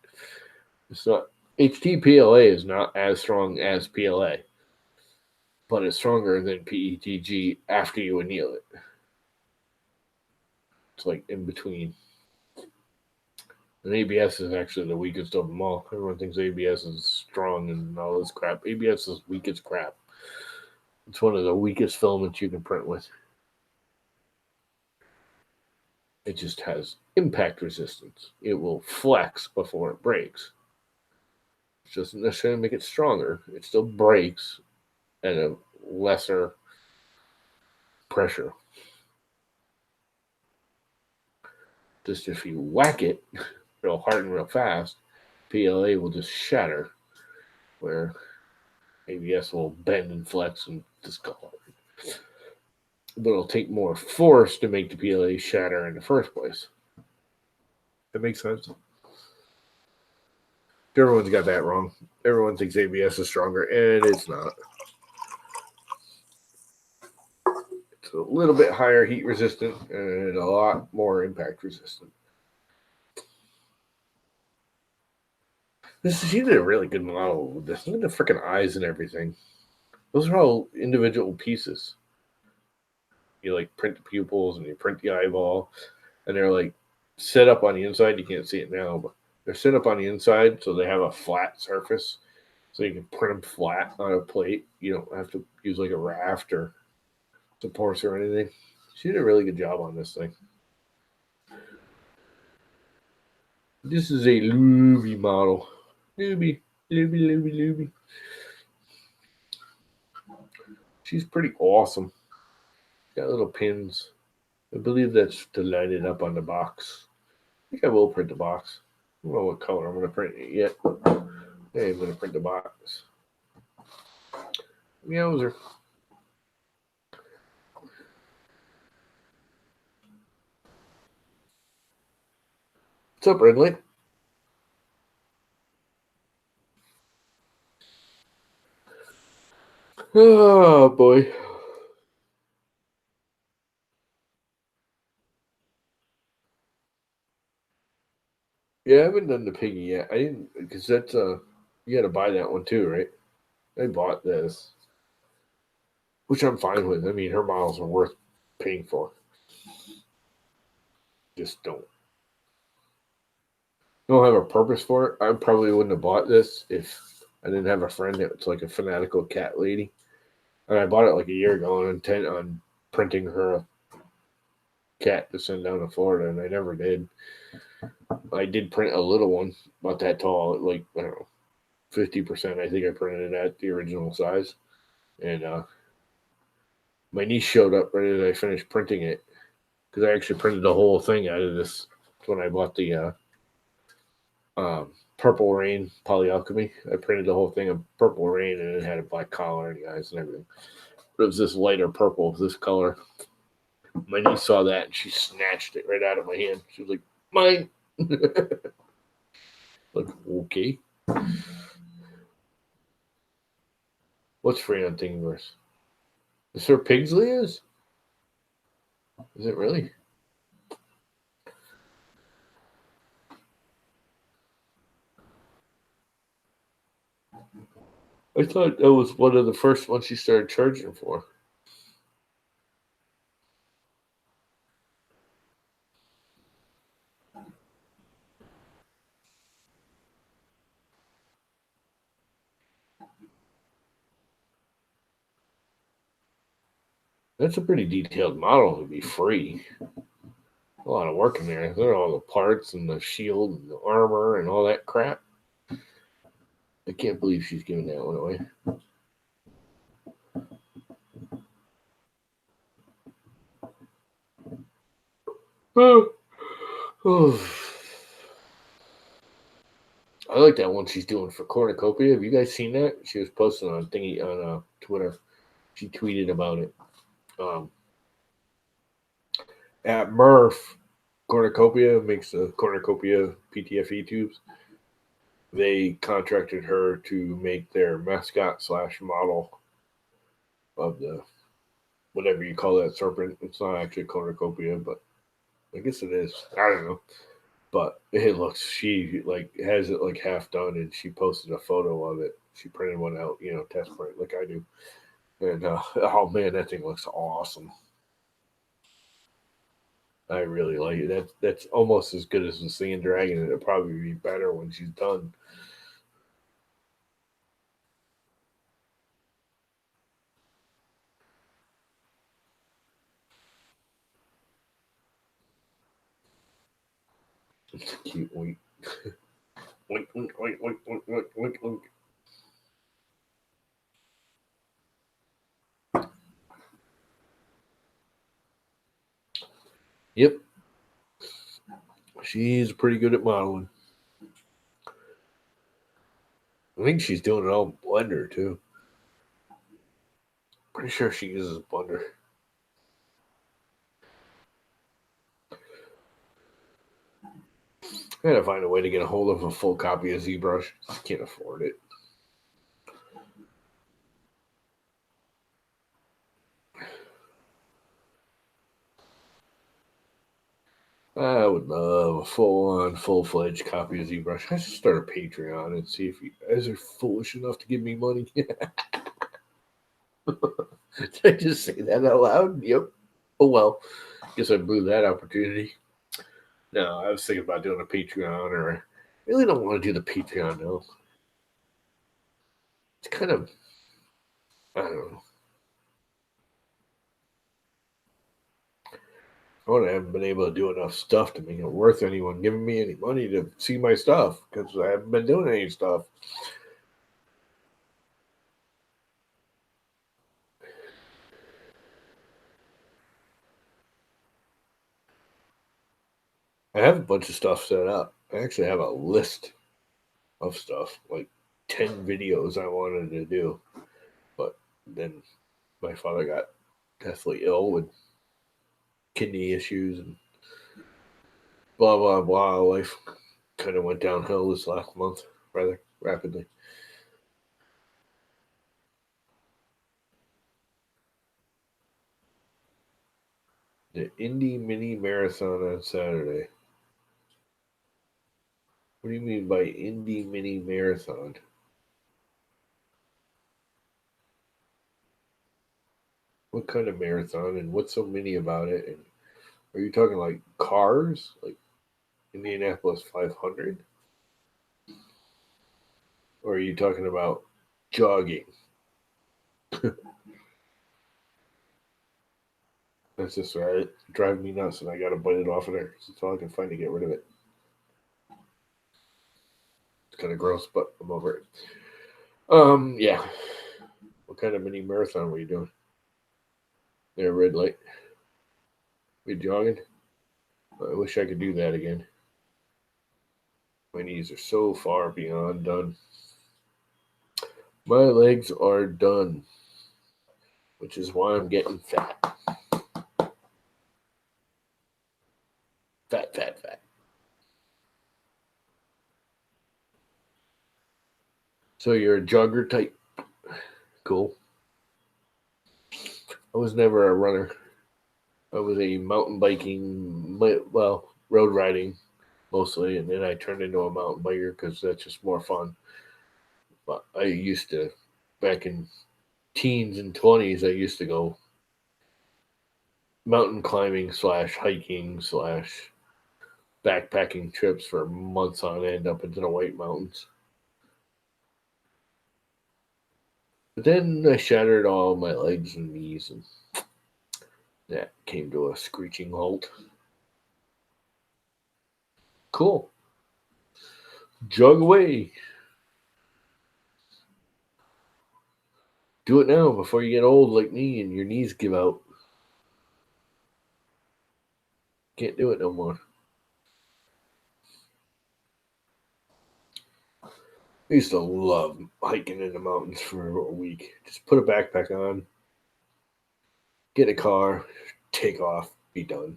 It's not HTPLA is not as strong as PLA, but it's stronger than PETG after you anneal it. It's like in between. And ABS is actually the weakest of them all. Everyone thinks ABS is strong and all this crap. ABS is weak as crap. It's one of the weakest filaments you can print with. It just has impact resistance. It will flex before it breaks. It doesn't necessarily make it stronger. It still breaks at a lesser pressure. Just if you whack it real hard and real fast, PLA will just shatter, where ABS will bend and flex and discolor. But it'll take more force to make the PLA shatter in the first place. That makes sense. Everyone's got that wrong. Everyone thinks ABS is stronger, and it's not. It's a little bit higher heat resistant and a lot more impact resistant. She did a really good model with this. Look at the freaking eyes and everything. Those are all individual pieces. You like print the pupils and you print the eyeball, and they're like set up on the inside. You can't see it now, but they're set up on the inside so they have a flat surface, so you can print them flat on a plate. You don't have to use like a raft or supports or anything. She did a really good job on this thing. This is a Luby model. Luby. She's pretty awesome. Got little pins. I believe that's to line it up on the box. I think I will print the box. I don't know what color I'm going to print it yet. Hey, I'm going to print the box. Meowser. What's up, Wrigley? Oh boy. Yeah, I haven't done the piggy yet. I didn't because that's you got to buy that one too, right? I bought this, which I'm fine with. I mean, her models are worth paying for. Just don't have a purpose for it. I probably wouldn't have bought this if I didn't have a friend that's like a fanatical cat lady. And I bought it like a year ago and intent on printing her a cat to send down to Florida, and I never did. I did print a little one, about that tall, like I don't know, 50%. I think I printed it at the original size, and my niece showed up right as I finished printing it because I actually printed the whole thing out of this when I bought the Purple Rain Polyalchemy. I printed the whole thing of Purple Rain, and it had a black collar and eyes and everything. But it was this lighter purple, this color. My niece saw that and she snatched it right out of my hand. She was like, "Mine." Like, okay. What's free on Thingiverse? Is there Pigsley is? Is it really? I thought that was one of the first ones she started charging for. That's a pretty detailed model to be free. A lot of work in there. There are all the parts and the shield and the armor and all that crap. I can't believe she's giving that one away. Oh. Oh. I like that one she's doing for Cornucopia. Have you guys seen that? She was posting on thingy on Twitter. She tweeted about it. At Murph, Cornucopia makes the Cornucopia PTFE tubes. They contracted her to make their mascot / model of the whatever you call that serpent. It's not actually Cornucopia, but I guess it is. I don't know. But it looks, she like has it like half done, and she posted a photo of it. She printed one out, test print like I do. And oh man, that thing looks awesome. I really like it. That's almost as good as the Sand Dragon, and it'll probably be better when she's done. It's cute. Wait. Wait. Yep. She's pretty good at modeling. I think she's doing it all in Blender too. Pretty sure she uses Blender. I gotta find a way to get a hold of a full copy of ZBrush. I can't afford it. I would love a full-fledged copy of ZBrush. I should start a Patreon and see if you guys are foolish enough to give me money. Did I just say that out loud? Yep. Oh well. Guess I blew that opportunity. No, I was thinking about doing a Patreon, or I really don't want to do the Patreon though. It's kind of, I don't know. I haven't been able to do enough stuff to make it worth anyone giving me any money to see my stuff because I haven't been doing any stuff. I have a bunch of stuff set up. I actually have a list of stuff, like 10 videos I wanted to do. But then my father got deathly ill with kidney issues and blah, blah, blah. Life kind of went downhill this last month rather rapidly. The Indy Mini Marathon on Saturday. What do you mean by Indy Mini Marathon? What kind of marathon and what's so mini about it? And are you talking like cars, like Indianapolis 500? Or are you talking about jogging? That's just right. Driving me nuts, and I got to bite it off of there. That's all I can find to get rid of it. It's kind of gross, but I'm over it. Yeah. What kind of mini marathon were you doing? There, red light. We jogging? I wish I could do that again. My knees are so far beyond done. My legs are done, which is why I'm getting fat. Fat. So you're a jogger type. Cool. I was never a runner. I was a mountain biking, well, road riding mostly, and then I turned into a mountain biker because that's just more fun. But I used to, back in teens and 20s, I used to go mountain climbing / hiking / backpacking trips for months on end up into the White Mountains. But then I shattered all my legs and knees, and that came to a screeching halt. Cool. Jog away. Do it now before you get old like me and your knees give out. Can't do it no more. I used to love hiking in the mountains for a week. Just put a backpack on, get in a car, take off, be done.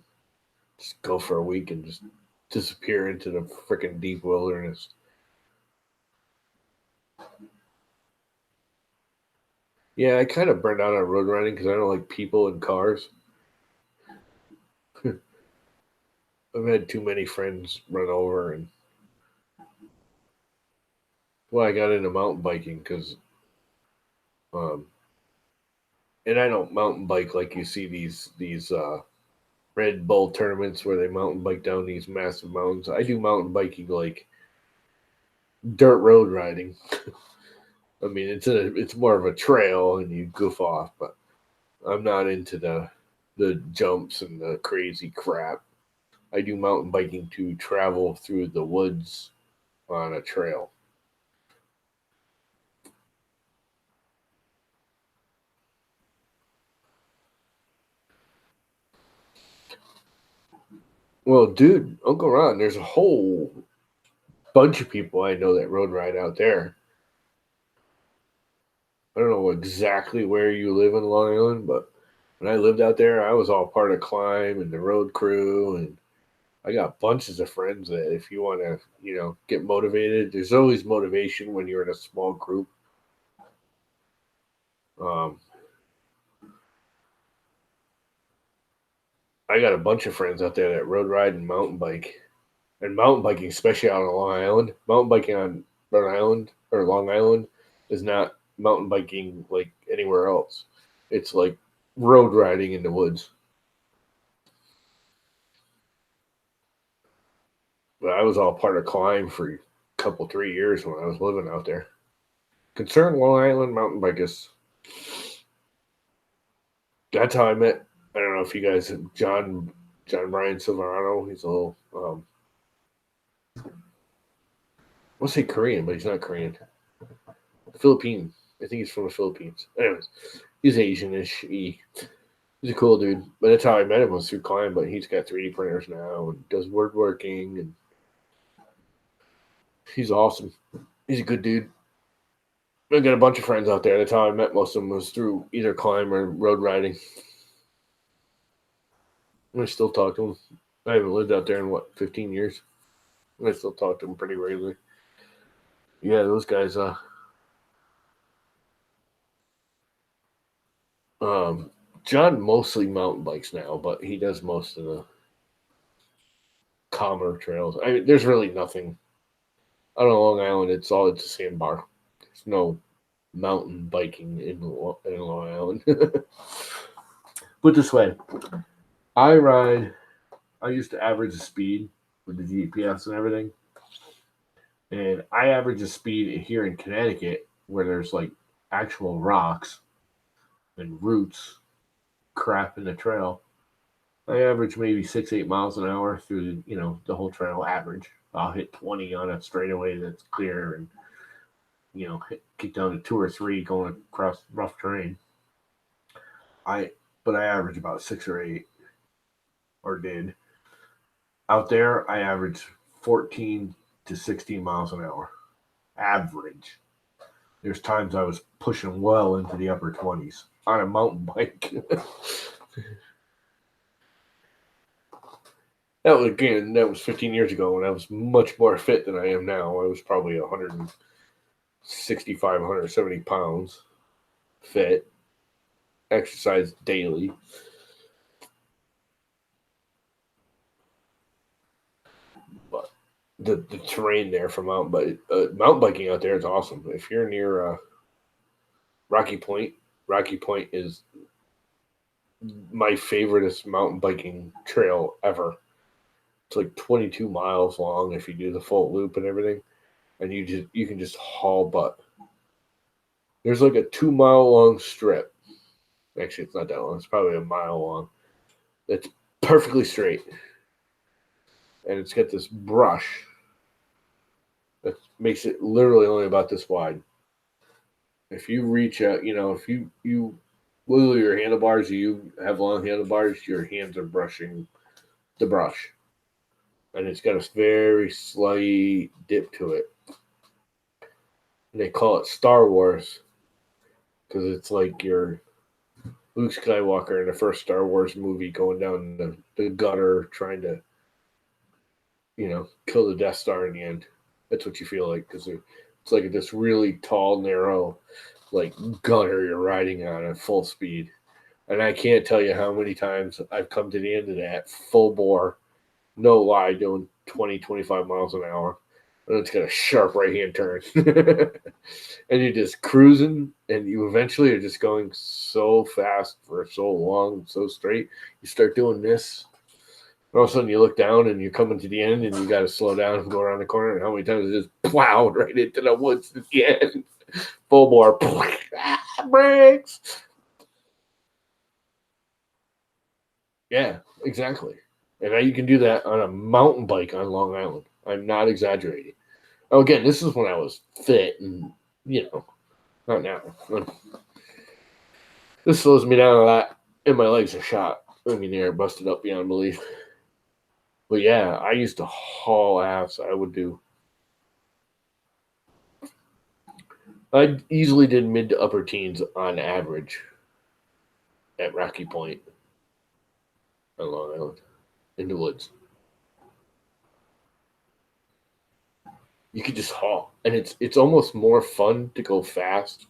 Just go for a week and just disappear into the freaking deep wilderness. Yeah, I kind of burned out on road riding because I don't like people in cars. I've had too many friends run over, and well, I got into mountain biking because, and I don't mountain bike like you see these Red Bull tournaments where they mountain bike down these massive mountains. I do mountain biking like dirt road riding. I mean, it's more of a trail and you goof off, but I'm not into the jumps and the crazy crap. I do mountain biking to travel through the woods on a trail. Well, dude, Uncle Ron, there's a whole bunch of people I know that road ride out there. I don't know exactly where you live in Long Island, but when I lived out there, I was all part of Climb and the road crew, and I got bunches of friends that if you want to, get motivated, there's always motivation when you're in a small group. Um, I got a bunch of friends out there that road ride and mountain bike, and mountain biking, especially out on Long Island. Mountain biking on Rhode Island or Long Island is not mountain biking like anywhere else. It's like road riding in the woods. But I was all part of Climb for a couple 3 years when I was living out there. Concerned Long Island mountain bikers. That's how I met. I don't know if you guys, John Brian Silverano. He's a little, I want to say Korean, but he's not Korean. Philippine. I think he's from the Philippines. Anyways, he's Asian-ish. He's a cool dude. But that's how I met him, was through Climb. But he's got 3D printers now and does woodworking, and he's awesome. He's a good dude. I got a bunch of friends out there. That's how I met most of them, was through either Climb or road riding. I still talk to him. I haven't lived out there in 15 years. I still talk to him pretty regularly. Yeah, those guys. John mostly mountain bikes now, but he does most of the calmer trails. I mean, there's really nothing. Out on Long Island, it's a sandbar. There's no mountain biking in Long Island. Put this way, I used to average the speed with the GPS and everything. And I average the speed here in Connecticut where there's like actual rocks and roots crap in the trail. I average maybe 6-8 miles an hour through the whole trail average. I'll hit 20 on a straightaway that's clear and kick down to 2 or 3 going across rough terrain. But I average about 6 or 8, or did. Out there, I average 14 to 16 miles an hour. Average. There's times I was pushing well into the upper 20s on a mountain bike. That was 15 years ago when I was much more fit than I am now. I was probably 165, 170 pounds fit. Exercise daily. But the terrain there for mountain biking out there is awesome. If you're near Rocky Point is my favoriteest mountain biking trail ever. It's like 22 miles long if you do the full loop and everything, and you can just haul butt. There's like a 2-mile long strip. Actually, it's not that long. It's probably a mile long. It's perfectly straight, and it's got this brush that makes it literally only about this wide. If you reach out, if you wiggle your handlebars, you have long handlebars, your hands are brushing the brush. And it's got a very slight dip to it. And they call it Star Wars because it's like your Luke Skywalker in the first Star Wars movie going down the gutter trying to, kill the Death Star in the end. That's what you feel like because it's like this really tall, narrow, like gutter you're riding on at full speed. And I can't tell you how many times I've come to the end of that full bore. No lie, doing 20, 25 miles an hour. And it's got a sharp right-hand turn. And you're just cruising, and you eventually are just going so fast for so long, so straight. You start doing this. And all of a sudden you look down, and you're coming to the end, and you got to slow down and go around the corner. And how many times it just plowed right into the woods at the end. Full bore. Brakes. Yeah, exactly. And now you can do that on a mountain bike on Long Island. I'm not exaggerating. Oh, again, this is when I was fit and, not now. This slows me down a lot, and my legs are shot. I mean, they're busted up beyond belief. But yeah, I used to haul ass. I easily did mid to upper teens on average at Rocky Point on Long Island. In the woods. You could just haul. And it's almost more fun to go fast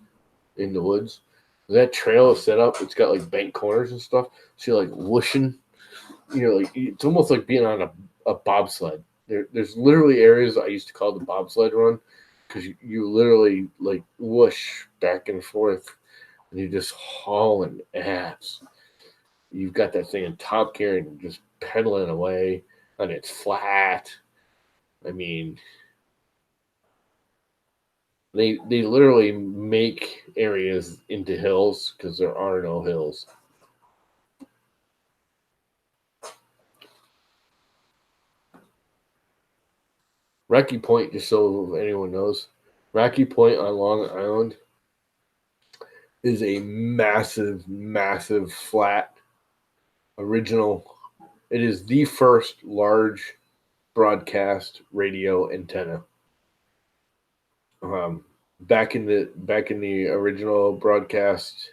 in the woods. That trail is set up, it's got like bank corners and stuff. So you're like whooshing. Like it's almost like being on a bobsled. There's literally areas I used to call the bobsled run because you literally like whoosh back and forth and you're just hauling ass. You've got that thing in top gear and just pedaling away, and it's flat. I mean, they literally make areas into hills because there are no hills. Rocky Point, just so anyone knows, Rocky Point on Long Island is a massive, massive flat original. It is the first large broadcast radio antenna. Back in the original broadcast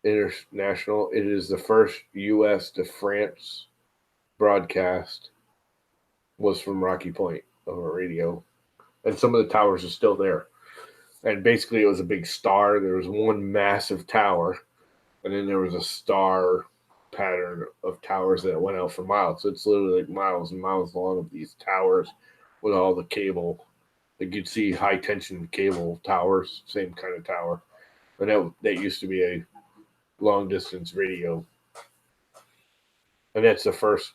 international, it is the first U.S. to France broadcast was from Rocky Point of a radio, and some of the towers are still there. And basically, it was a big star. There was one massive tower, and then there was a star pattern of towers that went out for miles. So it's literally like miles and miles long of these towers with all the cable. Like you'd see high tension cable towers, same kind of tower. And that used to be a long distance radio. And that's the first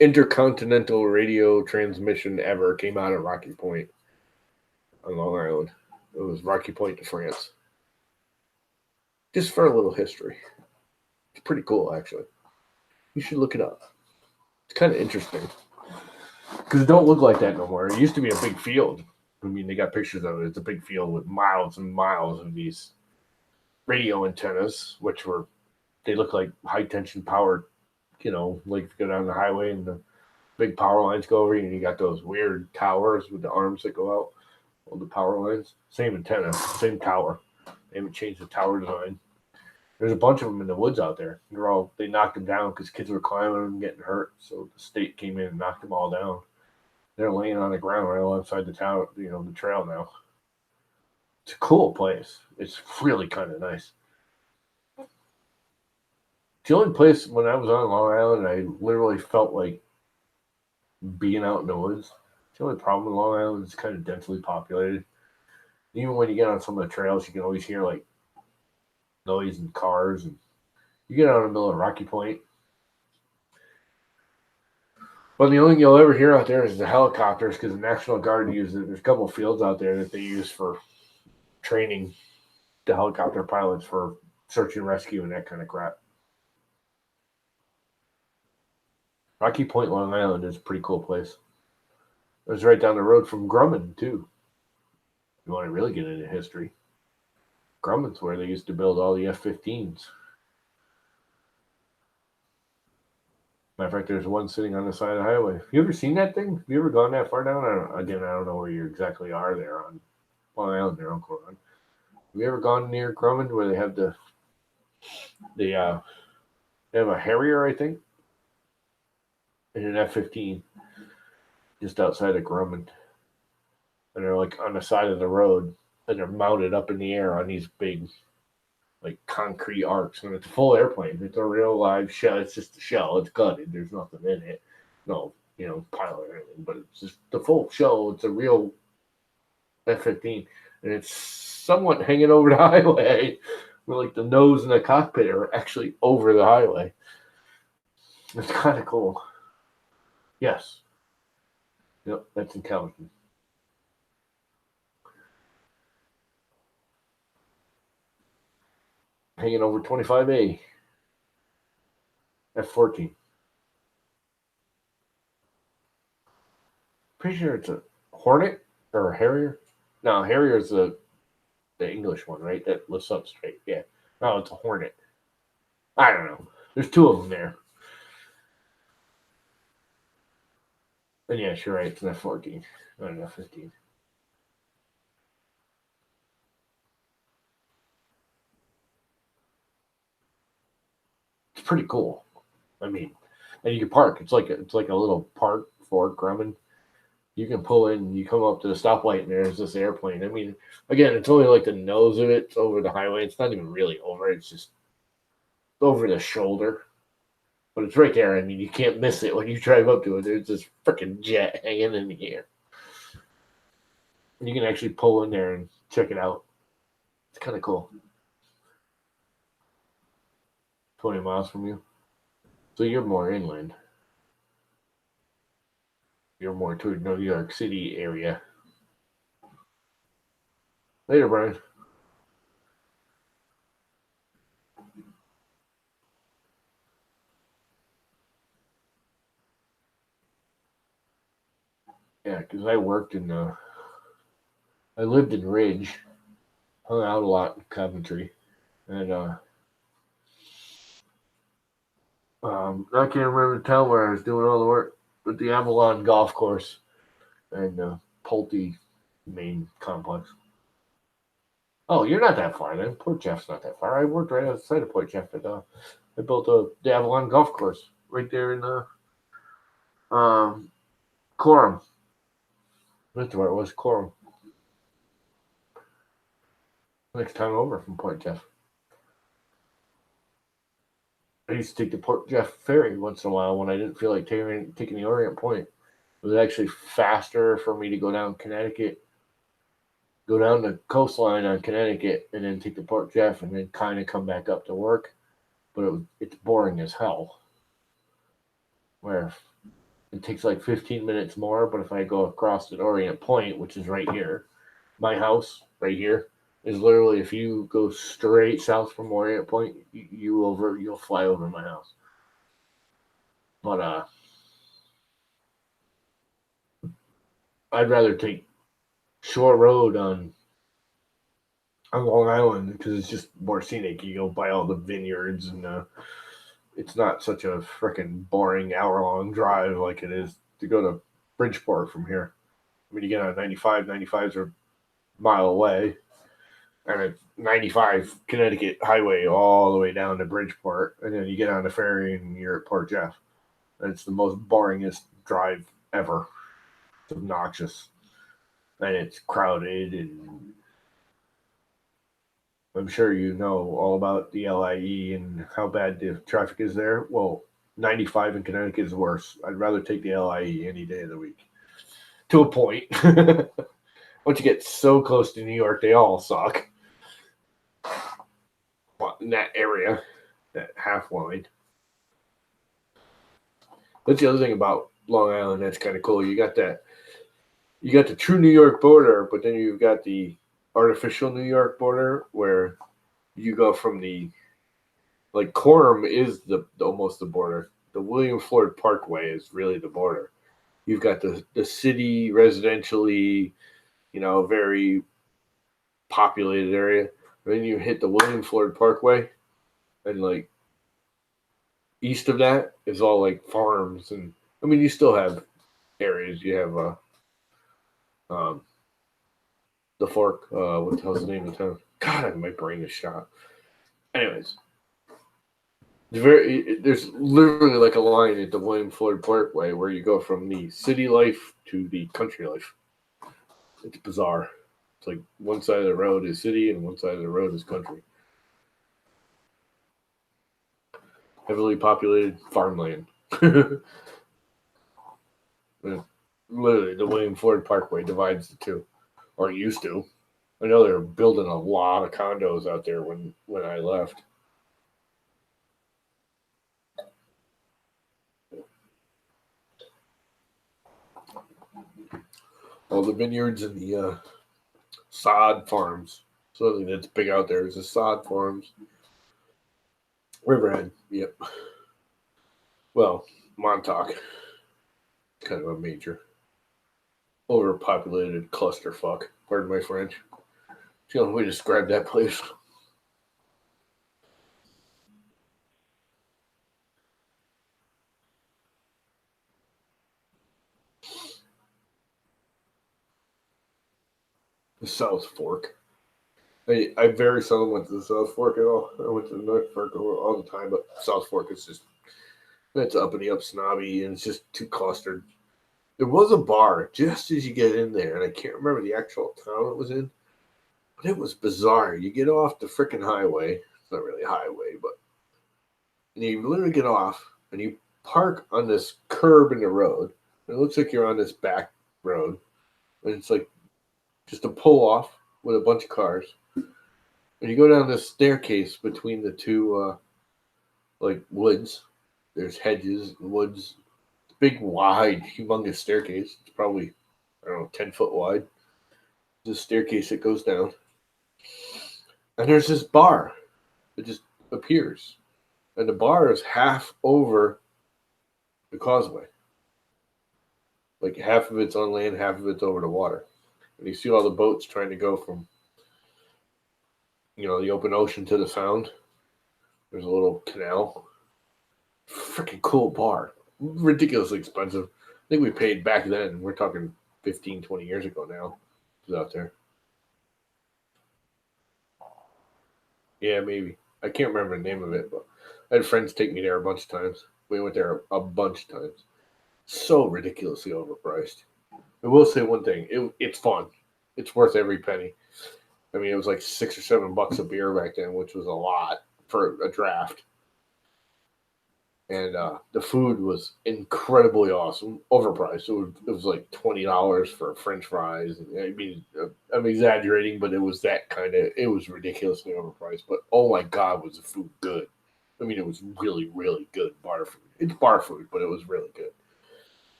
intercontinental radio transmission ever came out of Rocky Point on Long Island. It was Rocky Point to France. Just for a little history. It's pretty cool, actually. You should look it up. It's kind of interesting. Because it don't look like that no more. It used to be a big field. I mean, they got pictures of it. It's a big field with miles and miles of these radio antennas, which they look like high tension power, like if you go down the highway and the big power lines go over you, and you got those weird towers with the arms that go out, all the power lines. Same antenna, same tower. They haven't changed the tower design. There's a bunch of them in the woods out there. They knocked them down because kids were climbing them and getting hurt. So the state came in and knocked them all down. They're laying on the ground right alongside the town, the trail now. It's a cool place. It's really kind of nice. The only place when I was on Long Island, I literally felt like being out in the woods. The only problem with Long Island is it's kind of densely populated. Even when you get on some of the trails, you can always hear like noise and cars. And you get out in the middle of Rocky Point. But the only thing you'll ever hear out there is the helicopters because the National Guard uses it. There's a couple of fields out there that they use for training the helicopter pilots for search and rescue and that kind of crap. Rocky Point, Long Island is a pretty cool place. It was right down the road from Grumman, too. You want to really get into history. Grumman's where they used to build all the F-15s. Matter of fact, there's one sitting on the side of the highway. Have you ever seen that thing? Have you ever gone that far down? I don't know where you exactly are there on Long Island, there, Uncle Ron. Have you ever gone near Grumman where they have they have a Harrier, I think, and an F-15 just outside of Grumman. And they're like on the side of the road, and they're mounted up in the air on these big, like concrete arcs. And it's a full airplane. It's a real live shell. It's just a shell. It's gutted. There's nothing in it. No, pilot or anything. But it's just the full shell. It's a real F-15, and it's somewhat hanging over the highway. Where like the nose and the cockpit are actually over the highway. It's kind of cool. Yes. Yep, that's intelligent. Hanging over 25A. F-14. Pretty sure it's a Hornet or a Harrier. No, Harrier is the English one, right? That lifts up straight. Yeah. No, it's a Hornet. I don't know. There's two of them there. And yes, you're right. It's an F-14, not an F-15. It's pretty cool. I mean, and you can park. It's like a little park for Grumman. You can pull in. You come up to the stoplight, and there's this airplane. I mean, again, it's only like the nose of it. It's over the highway. It's not even really over. It's just over the shoulder. But it's right there. I mean, you can't miss it when you drive up to it. There's this freaking jet hanging in the air. And you can actually pull in there and check it out. It's kind of cool. 20 miles from you. So you're more inland. You're more to New York City area. Later, Brian. Yeah, because I worked I lived in Ridge, hung out a lot in Coventry, and I can't remember the town where I was doing all the work, but the Avalon Golf Course and Pulte main complex. Oh, you're not that far then. Port Jeff's not that far. I worked right outside of Port Jeff. I built the Avalon Golf Course right there in Coram. That's where it was, Coram. Next time over from Port Jeff. I used to take the Port Jeff ferry once in a while when I didn't feel like taking the Orient Point. It was actually faster for me to go down Connecticut, go down the coastline on Connecticut, and then take the Port Jeff, and then kind of come back up to work. But it's boring as hell. Where it takes like 15 minutes more, but if I go across at Orient Point, which is right here, my house right here is literally, if you go straight south from Orient Point, you'll fly over my house. But I'd rather take Shore Road on Long Island because it's just more scenic. You go by all the vineyards, and it's not such a freaking boring hour-long drive like it is to go to Bridgeport from here. I mean, you get on 95. 95's are a mile away, and it's 95 Connecticut Highway all the way down to Bridgeport, and then you get on the ferry and you're at Port Jeff. And it's the most boringest drive ever. It's obnoxious, and it's crowded, and I'm sure you know all about the LIE and how bad the traffic is there. Well, 95 in Connecticut is worse. I'd rather take the LIE any day of the week. To a point. Once you get so close to New York, they all suck. In that area, that half line. That's the other thing about Long Island that's kind of cool. You got the true New York border, but then you've got the artificial New York border where you go from like Coram is almost the border. The William Floyd Parkway is really the border. You've got the city residentially, very populated area. And then you hit the William Floyd Parkway, and like east of that is all like farms, and I mean you still have areas. You have the Fork. What the hell's the name of the town? God, my brain is shot. Anyways, there's literally like a line at the William Floyd Parkway where you go from the city life to the country life. It's bizarre. It's like one side of the road is city and one side of the road is country. Heavily populated farmland. Literally, the William Floyd Parkway divides the two, or used to. I know they're building a lot of condos out there when I left. All the vineyards and the sod farms. Something that's big out there is the sod farms. Riverhead, yep. Well, Montauk, kind of a major overpopulated clusterfuck. Pardon my French. It's the only way to describe that place. The South Fork. I very seldom went to the South Fork at all. I went to the North Fork all the time, but South Fork is just, it's uppity up snobby, and it's just too clustered. There was a bar just as you get in there, and I can't remember the actual town it was in, but it was bizarre. You get off the freaking highway. It's not really a highway, but you literally get off, and you park on this curb in the road. And it looks like you're on this back road, and it's like just a pull off with a bunch of cars. And you go down this staircase between the two, like woods. There's hedges and woods. Big, wide, humongous staircase. It's probably, 10 foot wide. There's a staircase that goes down. And there's this bar that just appears. And the bar is half over the causeway. Like half of it's on land, half of it's over the water. And you see all the boats trying to go from, the open ocean to the sound. There's a little canal. Freaking cool bar. Ridiculously expensive. I think we paid back then. We're talking 15, 20 years ago now. It was out there. Yeah, maybe. I can't remember the name of it, but I had friends take me there a bunch of times. We went there a bunch of times. So ridiculously overpriced. I will say one thing. It's fun. It's worth every penny. I mean, it was like $6 or $7 a beer back then, which was a lot for a draft. and the food was incredibly awesome. Overpriced. It was like $20 for French fries. And, I mean, I'm exaggerating, but it was that kind of. It was ridiculously overpriced. But oh my God, was the food good? I mean, it was really, really good bar food. It's bar food, but it was really good.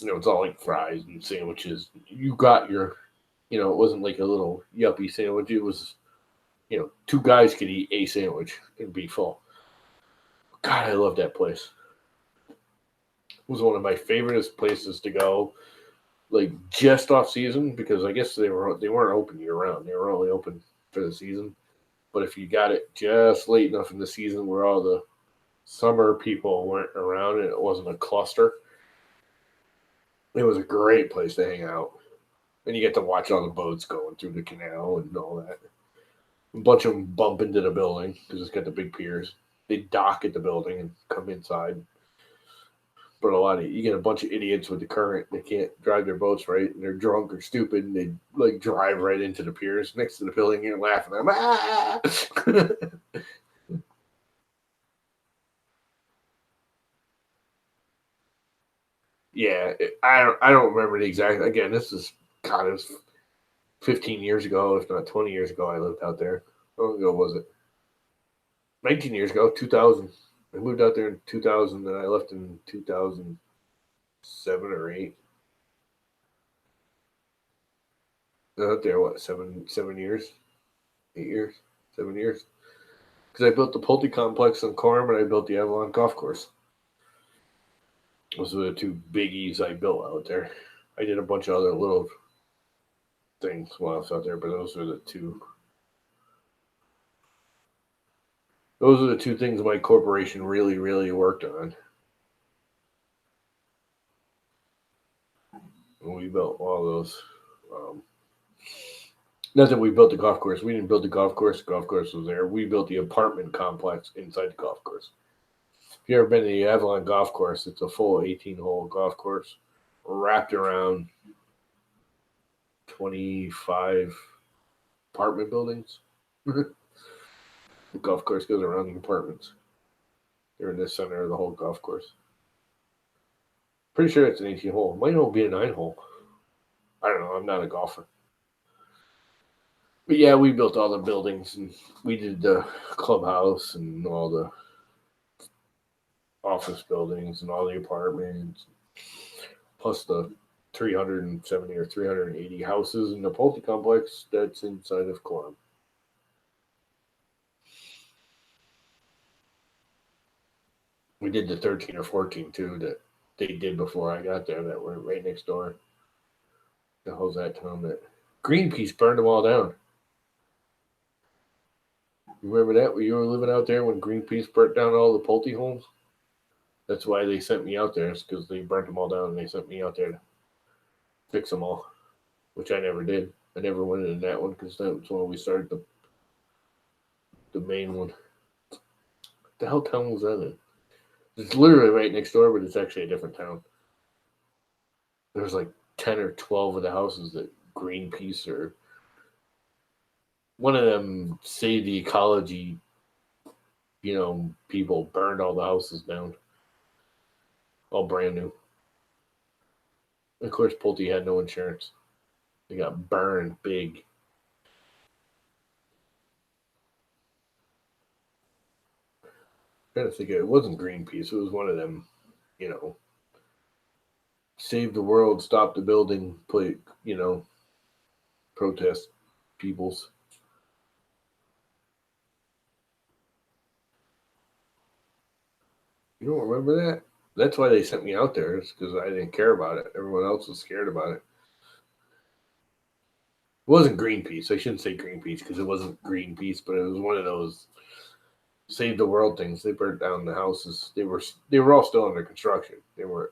It's all like fries and sandwiches. You got your, it wasn't like a little yuppie sandwich. It was, two guys could eat a sandwich and be full. God, I love that place. It was one of my favorite places to go, like just off season, because I guess they weren't open year round. They were only open for the season. But if you got it just late enough in the season where all the summer people weren't around and it wasn't a cluster, it was a great place to hang out. And you get to watch all the boats going through the canal and all that. A bunch of them bump into the building because it's got the big piers. They dock at the building and come inside. But you get a bunch of idiots with the current. They can't drive their boats right, and they're drunk or stupid, and they like drive right into the piers next to the building. And you're laughing. Yeah, I don't remember the exact. Again, this is God, it was 15 years ago, if not 20 years ago. I lived out there. How long ago was it? 19 years ago, 2000. I moved out there in 2000, and I left in 2007 or 8. I was out there, what, 7 years? 8 years? 7 years? Because I built the Pulte complex on Coram, and I built the Avalon golf course. Those were the two biggies I built out there. I did a bunch of other little things while I was out there, but those are the two. Those are the two things my corporation really, really worked on. And we built all those. Not that we built the golf course. We didn't build the golf course. The golf course was there. We built the apartment complex inside the golf course. If you've ever been to the Avalon golf course, it's a full 18-hole golf course wrapped around 25 apartment buildings. The golf course goes around the apartments. They're in the center of the whole golf course. Pretty sure it's an 18-hole. Might not be a 9-hole. I don't know. I'm not a golfer. But yeah, we built all the buildings, and we did the clubhouse and all the office buildings and all the apartments, plus the 370 or 380 houses in the Pulte complex that's inside of Coram. We did the 13 or 14 too that they did before I got there that were right next door. The hell's that town that Greenpeace burned them all down? You remember that when you were living out there when Greenpeace burnt down all the Pulte homes? That's why they sent me out there. It's because they burnt them all down and they sent me out there to fix them all, which I never did. I never went in that one because that was when we started the main one. What the hell town was that in? It's literally right next door, but it's actually a different town. There's like 10 or 12 of the houses that Greenpeace or one of them Save the Ecology, people burned all the houses down. All brand new. And of course, Pulte had no insurance. They got burned big. I'm trying to think it wasn't Greenpeace. It was one of them, save the world, stop the building, protest peoples. You don't remember that? That's why they sent me out there. It's because I didn't care about it. Everyone else was scared about it. It wasn't Greenpeace. I shouldn't say Greenpeace because it wasn't Greenpeace, but it was one of those save the world things. They burnt down the houses. They were all still under construction. They were.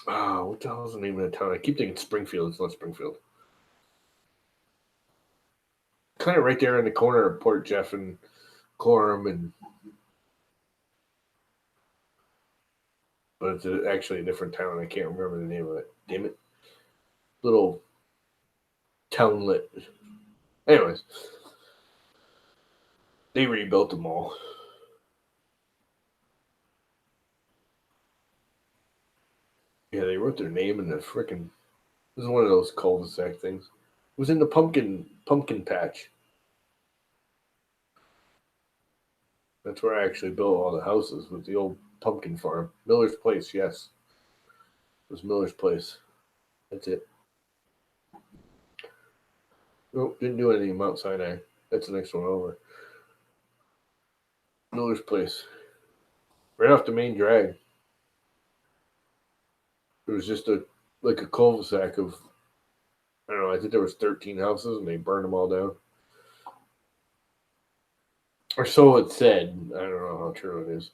What the hell is the name of the town? I keep thinking Springfield. It's not Springfield. Kind of right there in the corner of Port Jeff and Coram but it's actually a different town. I can't remember the name of it. Damn it. Little townlet. Anyways, they rebuilt them all. Yeah, they wrote their name in the frickin'. This is one of those cul-de-sac things. It was in the pumpkin patch. That's where I actually built all the houses, with the old pumpkin farm. Miller's Place, yes. It was Miller's Place. That's it. Nope, didn't do anything in Mount Sinai. That's the next one over. Miller's Place. Right off the main drag. It was just a cul-de-sac of, I don't know, I think there was 13 houses and they burned them all down. Or so it said. I don't know how true it is.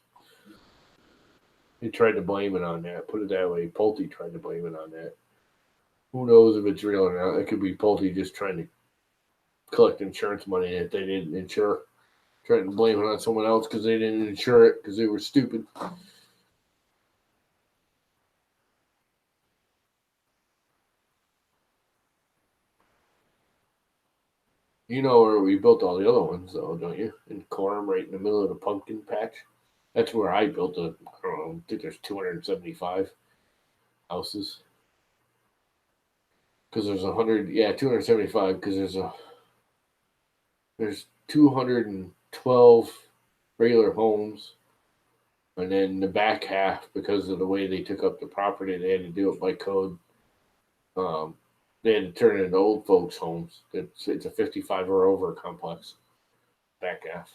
He tried to blame it on that. Put it that way. Pulte tried to blame it on that. Who knows if it's real or not? It could be Pulte just trying to collect insurance money that they didn't insure. Trying to blame it on someone else because they didn't insure it because they were stupid. You know where we built all the other ones, though, don't you? In Coram, right in the middle of the pumpkin patch. That's where I built I don't know, I think there's 275 houses. Because there's 275, because there's 212 regular homes. And then the back half, because of the way they took up the property, they had to do it by code. They had to turn it into old folks' homes. It's a 55 or over complex. Back half.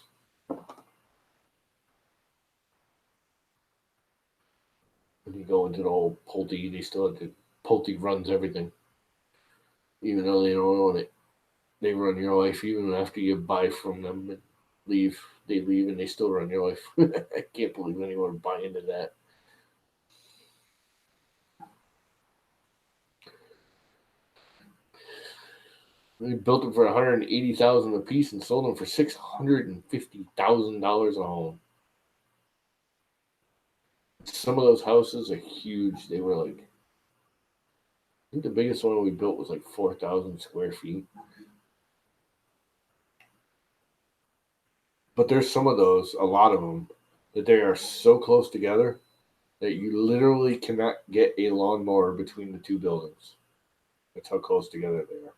When you go into the old Pulte, they still have to. Pulte runs everything, even though they don't own it. They run your life even after you buy from them and leave. They leave and they still run your life. I can't believe anyone would buy into that. They built them for $180,000 a piece and sold them for $650,000 a home. Some of those houses are huge. They were like, I think the biggest one we built was like 4,000 square feet. But there's some of those, a lot of them, that they are so close together that you literally cannot get a lawnmower between the two buildings. That's how close together they are.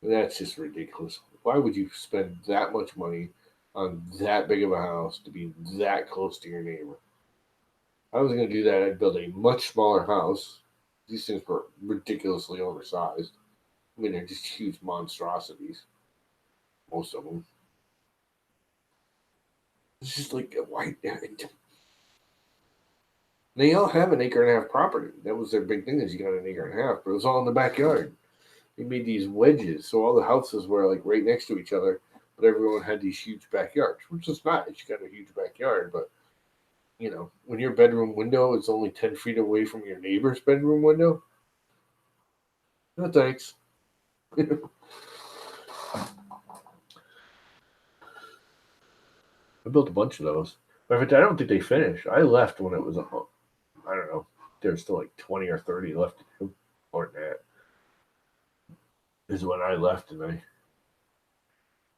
And that's just ridiculous. Why would you spend that much money on that big of a house to be that close to your neighbor? If I was going to do that, I'd build a much smaller house. These things were ridiculously oversized. I mean, they're just huge monstrosities. Most of them. It's just like, why? They all have an acre and a half property. That was their big thing, is you got an acre and a half, but it was all in the backyard. They made these wedges, so all the houses were like right next to each other, but everyone had these huge backyards, which is nice. You got a huge backyard, but you know, when your bedroom window is only 10 feet away from your neighbor's bedroom window, no thanks. I built a bunch of those. But I don't think they finished. I left when it was, I don't know, there's still like 20 or 30 left, or that. Is when I left and I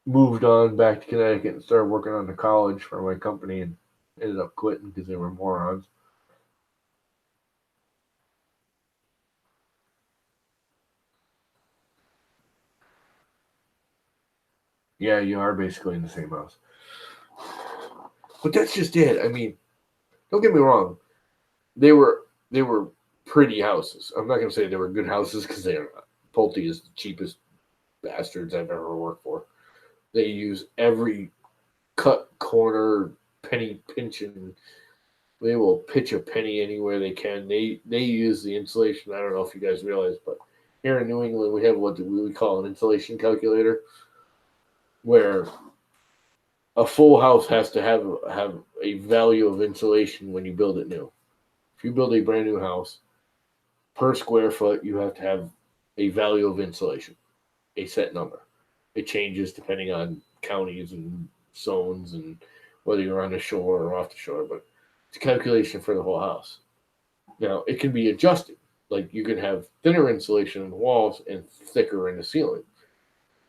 moved on back to Connecticut and started working on the college for my company and ended up quitting because they were morons. Yeah, you are basically in the same house. But that's just it. I mean, don't get me wrong. They were pretty houses. I'm not going to say they were good houses because they are not. Pulte is the cheapest bastards I've ever worked for. They use every cut corner, penny pinching. They will pitch a penny anywhere they can. They use the insulation. I don't know if you guys realize, but here in New England we have what we call an insulation calculator, where a full house has to have a value of insulation when you build it new. If you build a brand new house, per square foot, you have to have a value of insulation, a set number. It changes depending on counties and zones and whether you're on the shore or off the shore, but it's a calculation for the whole house. Now, it can be adjusted. Like you can have thinner insulation in the walls and thicker in the ceiling,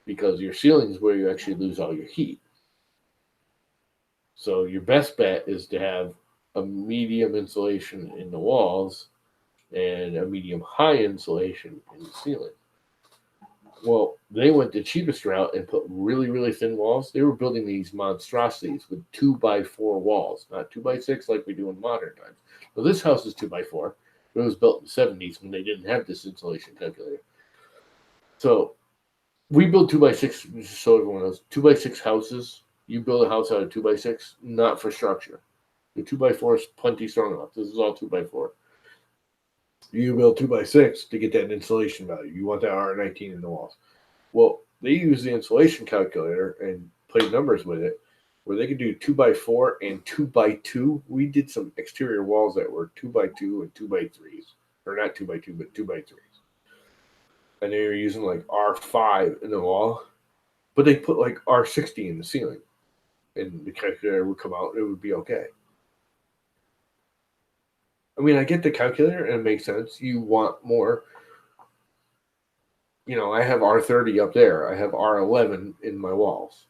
because your ceiling is where you actually lose all your heat. So your best bet is to have a medium insulation in the walls and a medium high insulation in the ceiling. Well, they went the cheapest route and put really, really thin walls. They were building these monstrosities with 2x4 walls, not 2x6 like we do in modern times. Well, this house is 2x4. It was built in the 70s when they didn't have this insulation calculator. So we build 2x6, just so everyone knows, 2x6 houses. You build a house out of 2x6, not for structure. The 2x4 is plenty strong enough. This is all 2x4. You build 2x6 to get that insulation value. You want that R19 in the walls. Well, they use the insulation calculator and played numbers with it, where they could do 2x4 and 2x2. We did some exterior walls that were 2x2 and 2x3s, or not 2x2, but 2x3s. And they were using like R5 in the wall, but they put like R60 in the ceiling, and the calculator would come out. It would be okay. I mean, I get the calculator, and it makes sense. You want more. You know, I have R30 up there. I have R11 in my walls.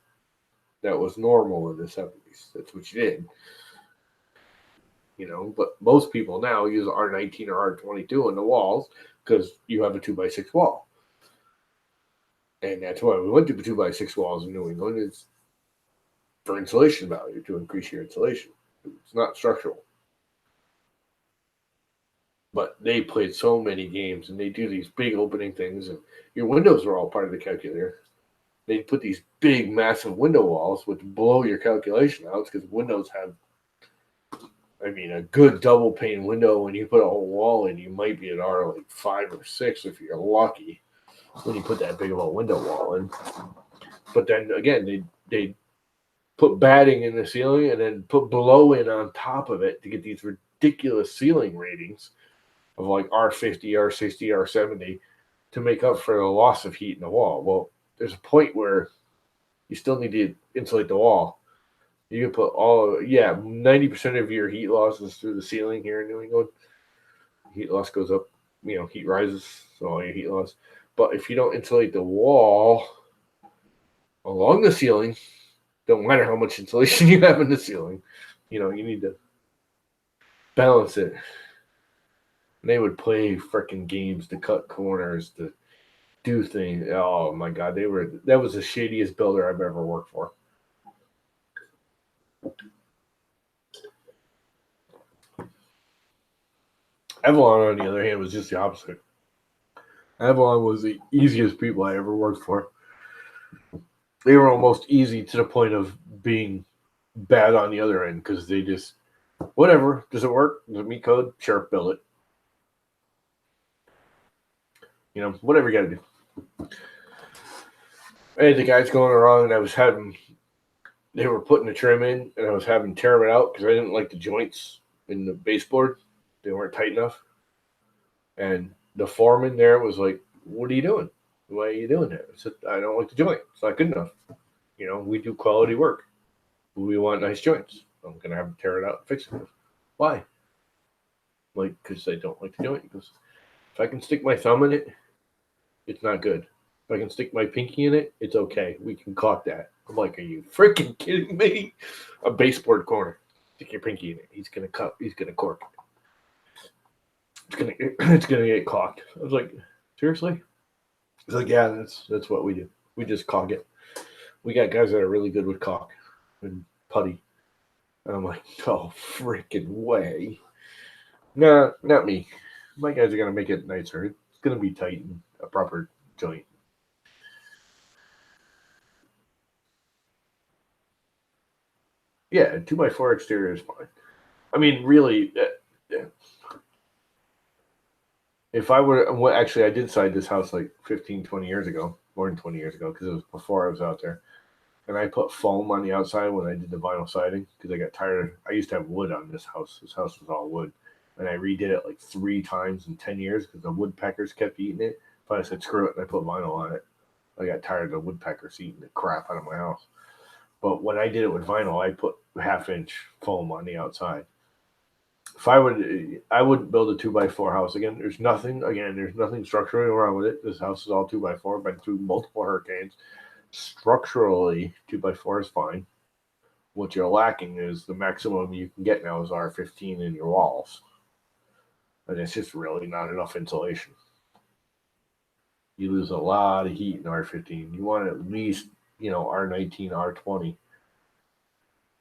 That was normal in the 70s. That's what you did. You know, but most people now use R19 or R22 in the walls because you have a 2x6 wall. And that's why we went to the 2x6 walls in New England, is for insulation value, to increase your insulation. It's not structural. But they played so many games, and they do these big opening things, and your windows are all part of the calculator. They put these big, massive window walls, which blow your calculation out, because windows have, I mean, a good double pane window. When you put a whole wall in, you might be at R like 5 or 6 if you're lucky, when you put that big of a window wall in. But then again, they put batting in the ceiling and then put blow in on top of it to get these ridiculous ceiling ratings of like R50, R60, R70 to make up for the loss of heat in the wall. Well, there's a point where you still need to insulate the wall. You can put 90% of your heat loss is through the ceiling here in New England. Heat loss goes up, heat rises, so all your heat loss. But if you don't insulate the wall along the ceiling, don't matter how much insulation you have in the ceiling, you need to balance it. And they would play freaking games to cut corners, to do things. Oh my God, that was the shadiest builder I've ever worked for. Avalon, on the other hand, was just the opposite. Avalon was the easiest people I ever worked for. They were almost easy to the point of being bad on the other end, because they just, whatever, does it work? Does it meet code? Sure, build it. Whatever you got to do. I had the guys going around, and they were putting the trim in, and I was having to tear it out because I didn't like the joints in the baseboard. They weren't tight enough. And the foreman there was like, "What are you doing? Why are you doing that?" I said, "I don't like the joint. It's not good enough. We do quality work. We want nice joints. I'm going to have to tear it out and fix it." He goes, "Why?" I'm like, "Because I don't like the joint." He goes, "If I can stick my thumb in it, it's not good. If I can stick my pinky in it, it's okay. We can caulk that." I'm like, "Are you freaking kidding me?" A baseboard corner. Stick your pinky in it. He's going to cork it. It's gonna get caulked. I was like, "Seriously?" He's like, "Yeah, that's what we do. We just caulk it. We got guys that are really good with caulk and putty." And I'm like, "Oh, freaking way. Nah, not me. My guys are gonna make it nicer. It's gonna be tight and a proper joint." Yeah, 2x4 exterior is fine. I mean, really, if I were, actually, I did side this house like 15, 20 years ago, more than 20 years ago, because it was before I was out there. And I put foam on the outside when I did the vinyl siding, because I got tired. I used to have wood on this house. This house was all wood. And I redid it like 3 times in 10 years because the woodpeckers kept eating it. But I said, screw it, and I put vinyl on it. I got tired of the woodpeckers eating the crap out of my house. But when I did it with vinyl, I put 1/2-inch foam on the outside. If I would build a 2x4 house again. There's nothing structurally wrong with it. This house is all 2x4. Been through multiple hurricanes. Structurally, 2x4 is fine. What you're lacking is the maximum you can get now is R15 in your walls. And it's just really not enough insulation. You lose a lot of heat in R15. You want at least, R19, R20.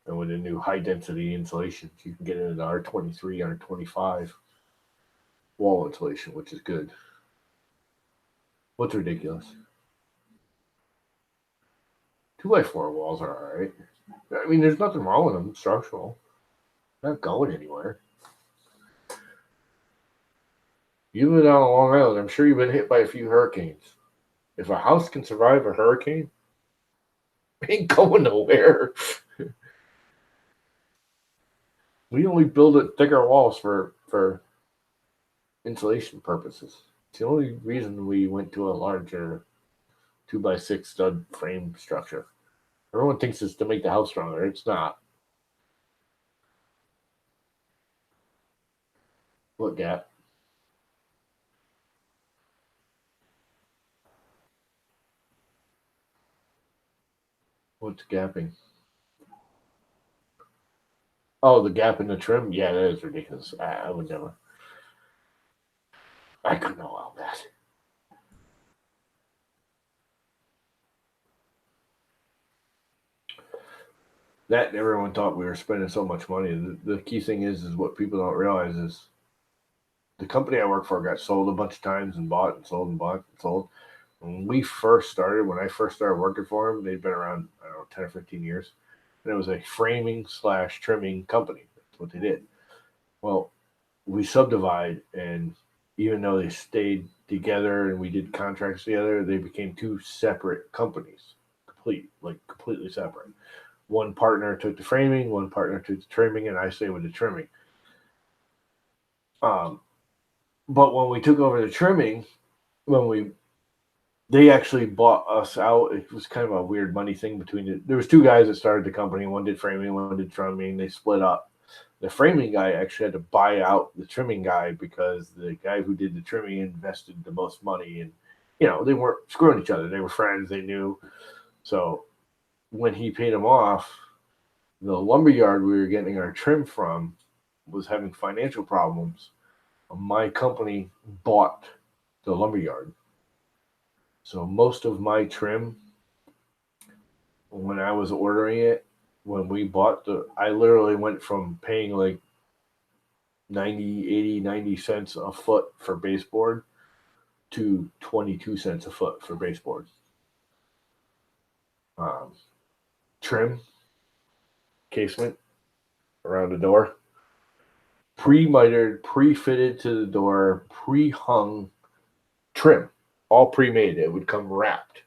And with the new high density insulation, you can get into R23, R25 wall insulation, which is good. What's ridiculous? 2x4 walls are all right. I mean, there's nothing wrong with them, structural. They're not going anywhere. You live down on Long Island, I'm sure you've been hit by a few hurricanes. If a house can survive a hurricane, it ain't going nowhere. We only build it thicker walls for insulation purposes. It's the only reason we went to a larger 2x6 stud frame structure. Everyone thinks it's to make the house stronger. It's not. What gap? What's gapping? Oh, the gap in the trim? Yeah, that is ridiculous. I would never. I couldn't allow that. That everyone thought we were spending so much money. The key thing is what people don't realize is the company I work for got sold a bunch of times and bought and sold and bought and sold. When I first started working for them, they'd been around, 10 or 15 years. And it was a framing / trimming company. That's what they did. Well, we subdivide, and even though they stayed together and we did contracts together, they became two separate companies, completely separate. One partner took the framing, one partner took the trimming, and I stayed with the trimming. But when we took over the trimming, they actually bought us out. It was kind of a weird money thing there was two guys that started the company. One did framing, one did trimming. They split up. The framing guy actually had to buy out the trimming guy because the guy who did the trimming invested the most money, and they weren't screwing each other. They were friends. They knew. So when he paid him off, the lumberyard we were getting our trim from was having financial problems. My company bought the lumberyard. So most of my trim, when I was ordering it, when we bought I literally went from paying like 90 cents a foot for baseboard to 22 cents a foot for baseboard. Trim, casement around the door, pre-mitered, pre-fitted to the door, pre-hung trim, all pre-made. It would come wrapped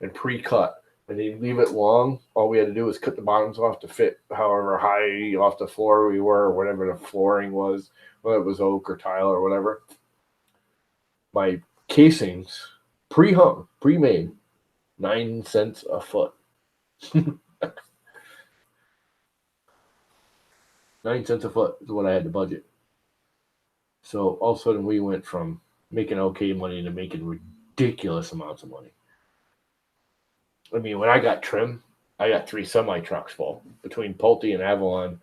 and pre-cut, and they'd leave it long. All we had to do was cut the bottoms off to fit however high off the floor we were, or whatever the flooring was, whether it was oak or tile or whatever. My casings, pre-hung, pre-made, 9 cents a foot. 9 cents a foot is what I had to budget. So all of a sudden we went from making okay money to making ridiculous amounts of money. I mean, when I got trim, I got 3 semi trucks full between Pulte and Avalon.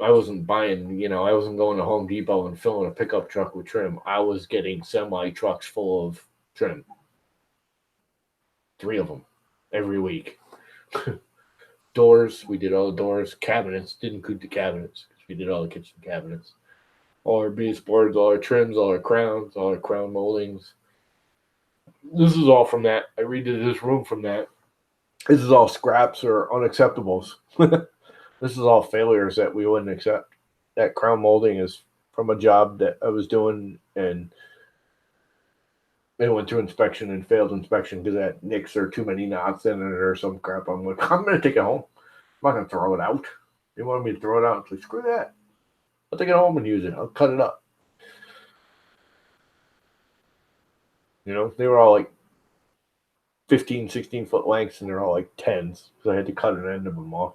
I wasn't buying, I wasn't going to Home Depot and filling a pickup truck with trim. I was getting semi trucks full of trim. 3 of them every week. Doors, we did all the doors. Cabinets, didn't include the cabinets because we did all the kitchen cabinets. All our baseboards, all our trims, all our crowns, all our crown moldings. This is all from that. I redid this room from that. This is all scraps or unacceptables. This is all failures that we wouldn't accept. That crown molding is from a job that I was doing, and it went through inspection and failed inspection because that nicks or too many knots in it or some crap. I'm like, I'm going to take it home. I'm not going to throw it out. They wanted me to throw it out. It's like, screw that. I'll take it home and use it. I'll cut it up. They were all like 15, 16-foot lengths, and they're all like 10s because I had to cut an end of them off.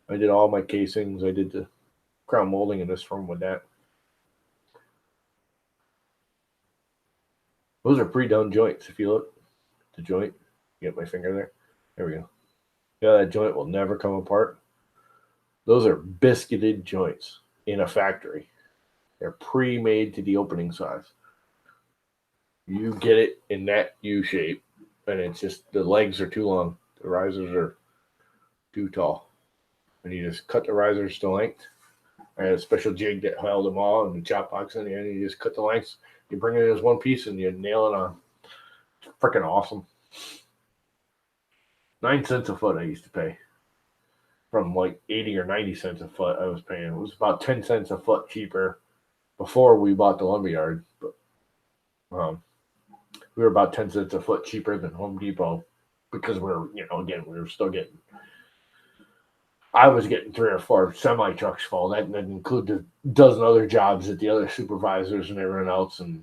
I did all my casings. I did the crown molding in this room with that. Those are pre-done joints. If you look, the joint, you get my finger there. There we go. Yeah, that joint will never come apart. Those are biscuited joints in a factory. They're pre-made to the opening size. You get it in that U shape, and it's just the legs are too long. The risers are too tall. And you just cut the risers to length. I had a special jig that held them all and the chop box in the end. You just cut the lengths. You bring it as one piece and you nail it on. It's freaking awesome. 9 cents a foot I used to pay. From like 80 or 90 cents a foot I was paying. It was about 10 cents a foot cheaper before we bought the lumberyard. But we were about 10 cents a foot cheaper than Home Depot because we're, again, we were still getting, I was getting 3 or 4 semi trucks full. That didn't include the dozen other jobs that the other supervisors and everyone else. And,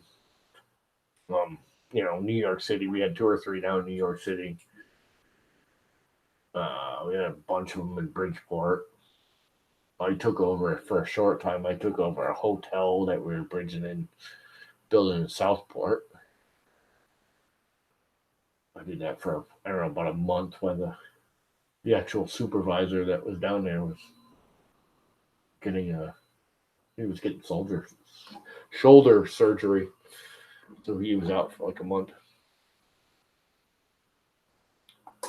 New York City, we had 2 or 3 down in New York City. We had a bunch of them in Bridgeport. I took over for a short time. I took over a hotel that we were building in Southport. I did that for, I don't know, about a month when the actual supervisor that was down there was getting shoulder surgery. So he was out for like a month.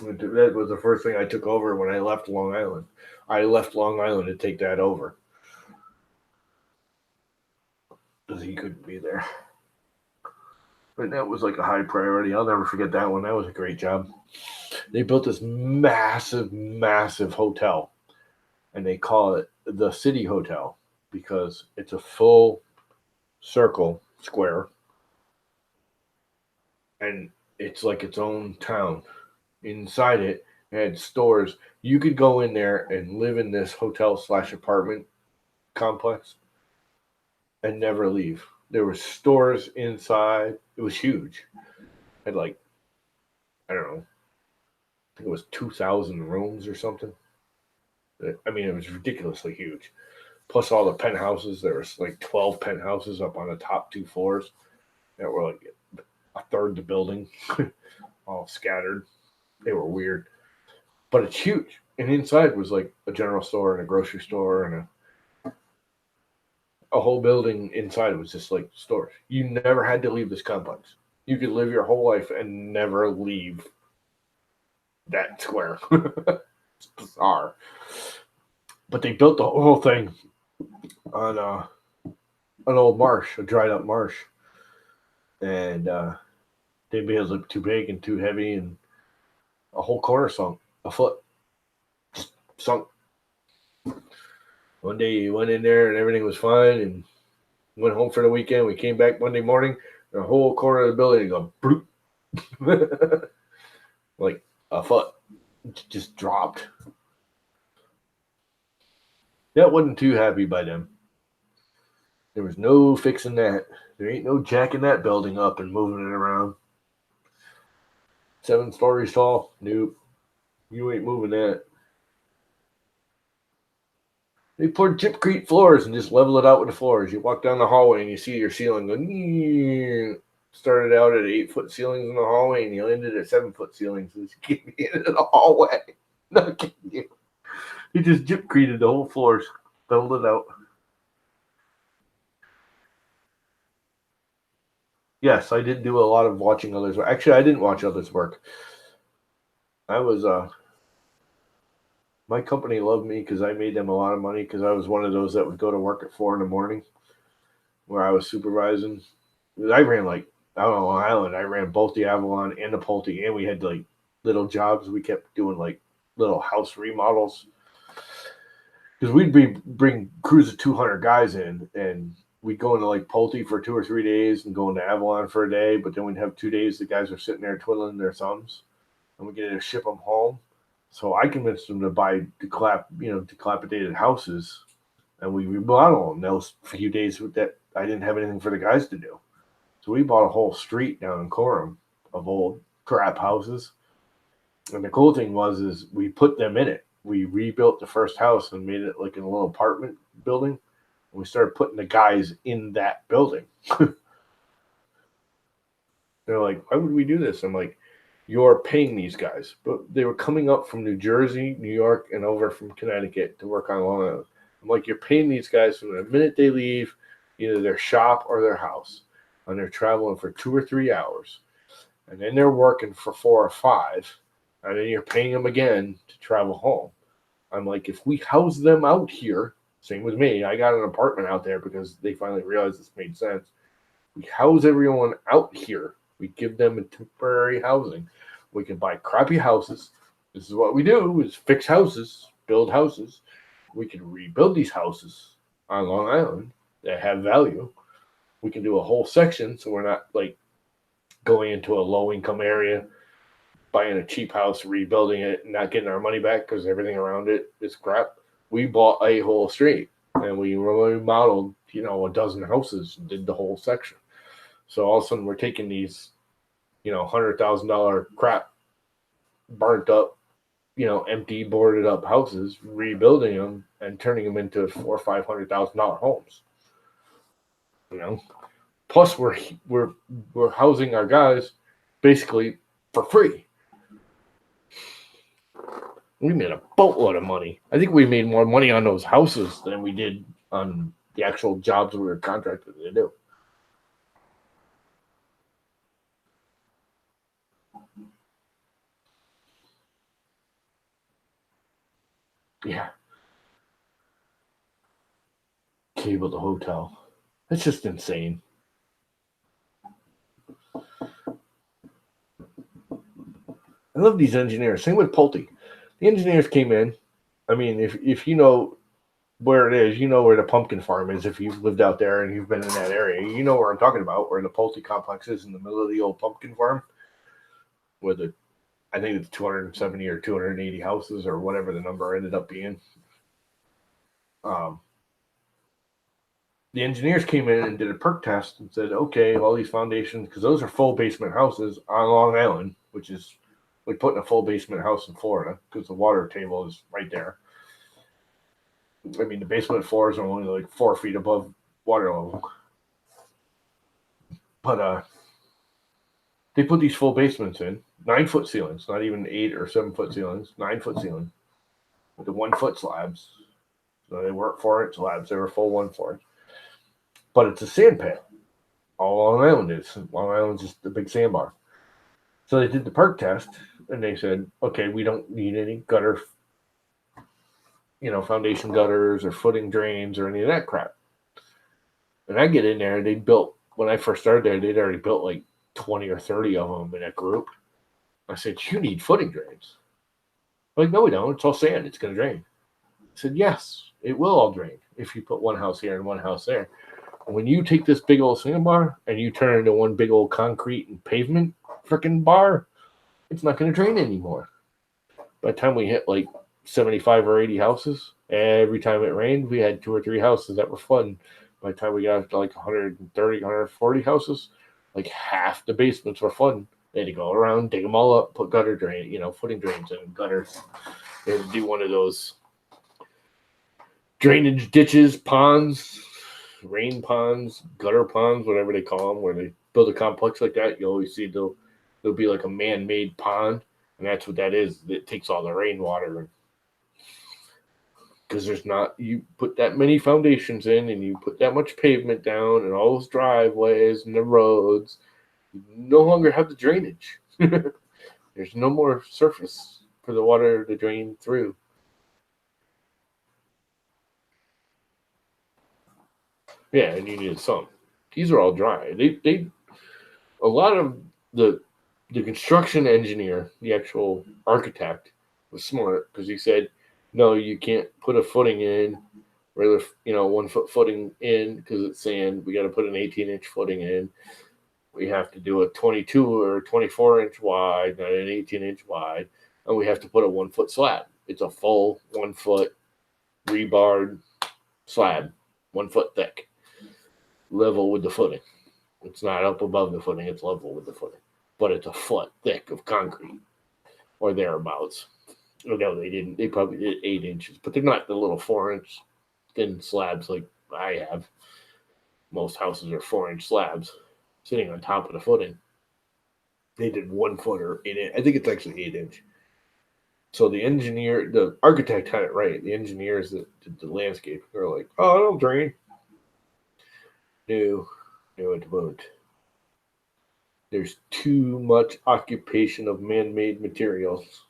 That was the first thing I took over when I left Long Island. I left Long Island to take that over because he couldn't be there. But that was like a high priority. I'll never forget that one. That was a great job. They built this massive, massive hotel, and they call it the City Hotel because it's a full circle square, and it's like its own town. Inside it had stores. You could go in there and live in this hotel/apartment complex and never leave. There were stores inside. It was huge. It had like, I don't know, I think it was 2,000 rooms or something. I mean, it was ridiculously huge. Plus all the penthouses. There was like 12 penthouses up on the top 2 floors that were like a third the building, all scattered. They were weird, but it's huge. And inside was like a general store and a grocery store and a whole building inside was just like stores. You never had to leave this complex. You could live your whole life and never leave that square. It's bizarre. But they built the whole thing on an old marsh, a dried up marsh. And they made it look too big and too heavy, and a whole corner sunk a foot. Just sunk. One day you went in there and everything was fine and went home for the weekend. We came back Monday morning, the whole corner of the building go bloop. Like a foot. Just dropped. That wasn't too happy by them. There was no fixing that. There ain't no jacking that building up and moving it around. 7 stories tall? Nope. You ain't moving that. They poured gypcrete floors and just level it out with the floors. You walk down the hallway and you see your ceiling go. Started out at 8-foot ceilings in the hallway and you ended at 7-foot ceilings. So you get into the hallway. Not kidding you. He just gypcreted the whole floors, leveled it out. Yes, I did do a lot of watching others work. Actually, I didn't watch others work. I was my company loved me because I made them a lot of money because I was one of those that would go to work at 4 in the morning where I was supervising. I ran like out on Long Island. I ran both the Avalon and the Pulte, and we had like little jobs. We kept doing like little house remodels because we'd bring crews of 200 guys in, and we'd go into like Pulte for 2 or 3 days and go into Avalon for a day. But then we'd have 2 days the guys are sitting there twiddling their thumbs, and we get to ship them home. So I convinced them to buy dilapidated houses, and we remodel them. Those few days that I didn't have anything for the guys to do, so we bought a whole street down in Coram of old crap houses. And the cool thing is we put them in it. We rebuilt the first house and made it like a little apartment building. And we started putting the guys in that building. They're like, "Why would we do this?" I'm like, you're paying these guys, but they were coming up from New Jersey, New York, and over from Connecticut to work on Long Island. I'm like, you're paying these guys from the minute they leave either their shop or their house, and they're traveling for 2 or 3 hours, and then they're working for 4 or 5, and then you're paying them again to travel home. I'm like, if we house them out here, same with me, I got an apartment out there because they finally realized this made sense. We house everyone out here. We give them a temporary housing. We can buy crappy houses. This is what we do: is fix houses, build houses. We can rebuild these houses on Long Island that have value. We can do a whole section so we're not like going into a low income area, buying a cheap house, rebuilding it, and not getting our money back because everything around it is crap. We bought a whole street and we remodeled, a dozen houses and did the whole section. So all of a sudden we're taking these, $100,000 crap, burnt up, empty, boarded up houses, rebuilding them and turning them into $400,000 or $500,000 homes. Plus we're housing our guys basically for free. We made a boatload of money. I think we made more money on those houses than we did on the actual jobs we were contracted to do. Yeah. Cable the hotel. It's just insane. I love these engineers. Same with Pulte. The engineers came in. I mean, if you know where it is, you know where the pumpkin farm is. If you've lived out there and you've been in that area, you know where I'm talking about, where the Pulte complex is in the middle of the old pumpkin farm, where I think it's 270 or 280 houses or whatever the number ended up being. The engineers came in and did a perk test and said, okay, all these foundations, because those are full basement houses on Long Island, which is like putting a full basement house in Florida because the water table is right there. I mean, the basement floors are only like 4 feet above water level. But they put these full basements in, 9-foot ceilings, not even 8 or 7-foot ceilings, 9-foot ceiling with the 1-foot slabs. So they weren't 4-inch slabs, they were full 1-4. But it's a sand pit. All Long Island is. Long Island's just a big sandbar. So they did the perk test, and they said, okay, we don't need any gutter, foundation gutters or footing drains or any of that crap. And I get in there, they built, when I first started there, they'd already built like 20 or 30 of them in that group. I said, you need footing drains. Like, no, we don't. It's all sand. It's going to drain. I said, yes, it will all drain if you put one house here and one house there. When you take this big old sandbar and you turn it into one big old concrete and pavement freaking bar, it's not going to drain anymore. By the time we hit like 75 or 80 houses, every time it rained, we had 2 or 3 houses that were flooding. By the time we got to like 130, 140 houses, like half the basements were flooding. They had to go around, dig them all up, put gutter drain, footing drains in gutters. They had to do one of those drainage ditches, ponds, rain ponds, gutter ponds, whatever they call them, where they build a complex like that. You always see there'll be like a man-made pond, and that's what that is. It takes all the rainwater, because there's not, you put that many foundations in and you put that much pavement down and all those driveways and the roads, you no longer have the drainage. There's no more surface for the water to drain through. Yeah, and you need some. These are all dry. They a lot of the construction engineer, the actual architect, was smart because he said, no, you can't put a footing in, regular 1-foot footing in because it's sand. We got to put an 18-inch footing in. We have to do a 22 or 24-inch wide, not an 18-inch wide, and we have to put a 1-foot slab. It's a full 1-foot rebarred slab, 1 foot thick, level with the footing. It's not up above the footing, it's level with the footing. But it's a foot thick of concrete or thereabouts. No, they didn't. They probably did 8 inches, but they're not the little 4-inch thin slabs like I have. Most houses are 4-inch slabs sitting on top of the footing. They did 1 footer in it. I think it's actually 8-inch. So the architect had it right. The engineers that did the landscape, they're like, "Oh, it'll drain." No, it won't. There's too much occupation of man-made materials.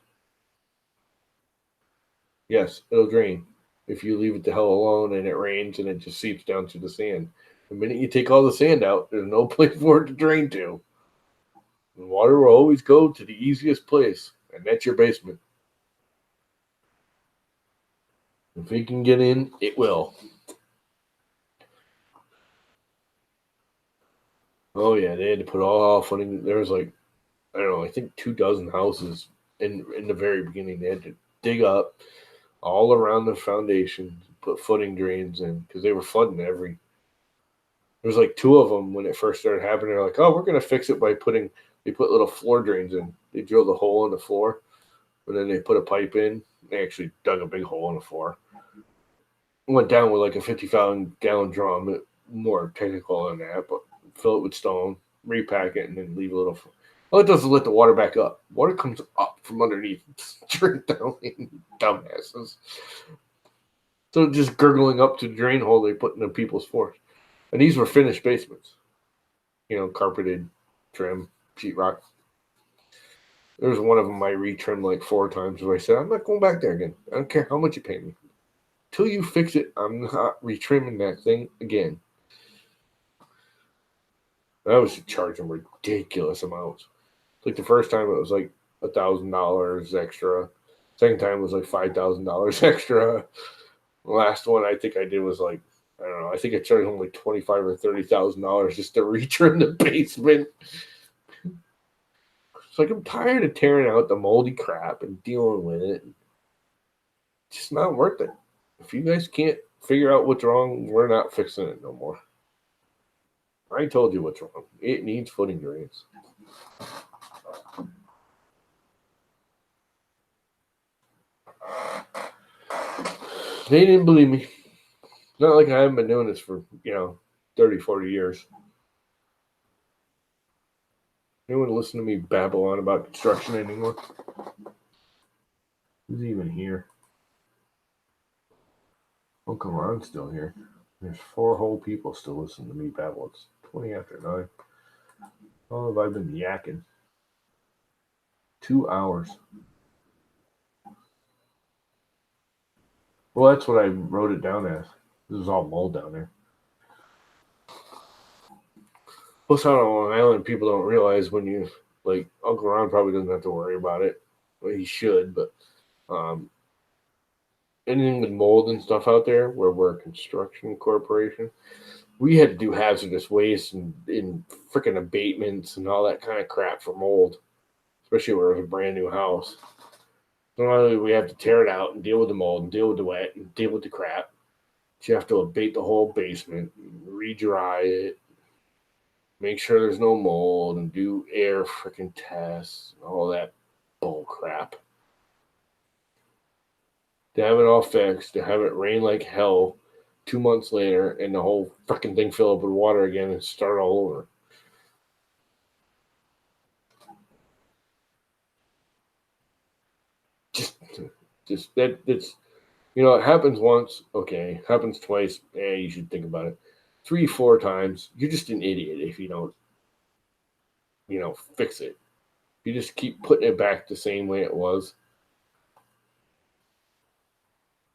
Yes, it'll drain if you leave it the hell alone and it rains and it just seeps down through the sand. The minute you take all the sand out, there's no place for it to drain to. And water will always go to the easiest place, and that's your basement. If it can get in, it will. Oh yeah, they had to put all funding. There was like, I don't know, I think 24 houses in the very beginning. They had to dig up all around the foundation, put footing drains in because they were flooding every. There was like 2 of them when it first started happening. They're like, "Oh, we're gonna fix it by putting." They put little floor drains in. They drilled a hole in the floor, and then they put a pipe in. They actually dug a big hole in the floor. Went down with like a 50,000-gallon drum. More technical than that, but fill it with stone, repack it, and then leave a little. All it does is let the water back up. Water comes up from underneath, straight down. Dumbasses. So just gurgling up to the drain hole they put in the people's floors. And these were finished basements. Carpeted, trim, sheetrock. There was one of them I retrimmed like 4 times where I said, "I'm not going back there again. I don't care how much you pay me. Till you fix it, I'm not retrimming that thing again." I was charging ridiculous amounts. Like the first time it was like $1,000 extra. Second time was like $5,000 extra. The last one I think I did was like, I don't know. I think I charged them like $25,000 or $30,000 just to retrim the basement. It's like I'm tired of tearing out the moldy crap and dealing with it. It's just not worth it. If you guys can't figure out what's wrong, we're not fixing it no more. I told you what's wrong. It needs footing drains. They didn't believe me. Not like I haven't been doing this for, 30, 40 years. Anyone listen to me babble on about construction anymore? Who's even here? Uncle Ron's still here. There's 4 whole people still listening to me babble. It's 20 after 9. How long have I been yakking? 2 hours. Well, that's what I wrote it down as. This is all mold down there. Plus, out on Long Island, people don't realize when you, like, Uncle Ron probably doesn't have to worry about it. Well, he should, but anything with mold and stuff out there, where we're a construction corporation, we had to do hazardous waste and in freaking abatements and all that kind of crap for mold, especially where it was a brand new house. So not only do we have to tear it out and deal with the mold and deal with the wet and deal with the crap, but you have to abate the whole basement, re-dry it, make sure there's no mold, and do air freaking tests and all that bull crap. To have it all fixed, to have it rain like hell 2 months later, and the whole freaking thing fill up with water again and start all over. Just that's it happens once, okay. Happens twice, you should think about it. 3, 4 times, you're just an idiot if you don't, fix it. You just keep putting it back the same way it was.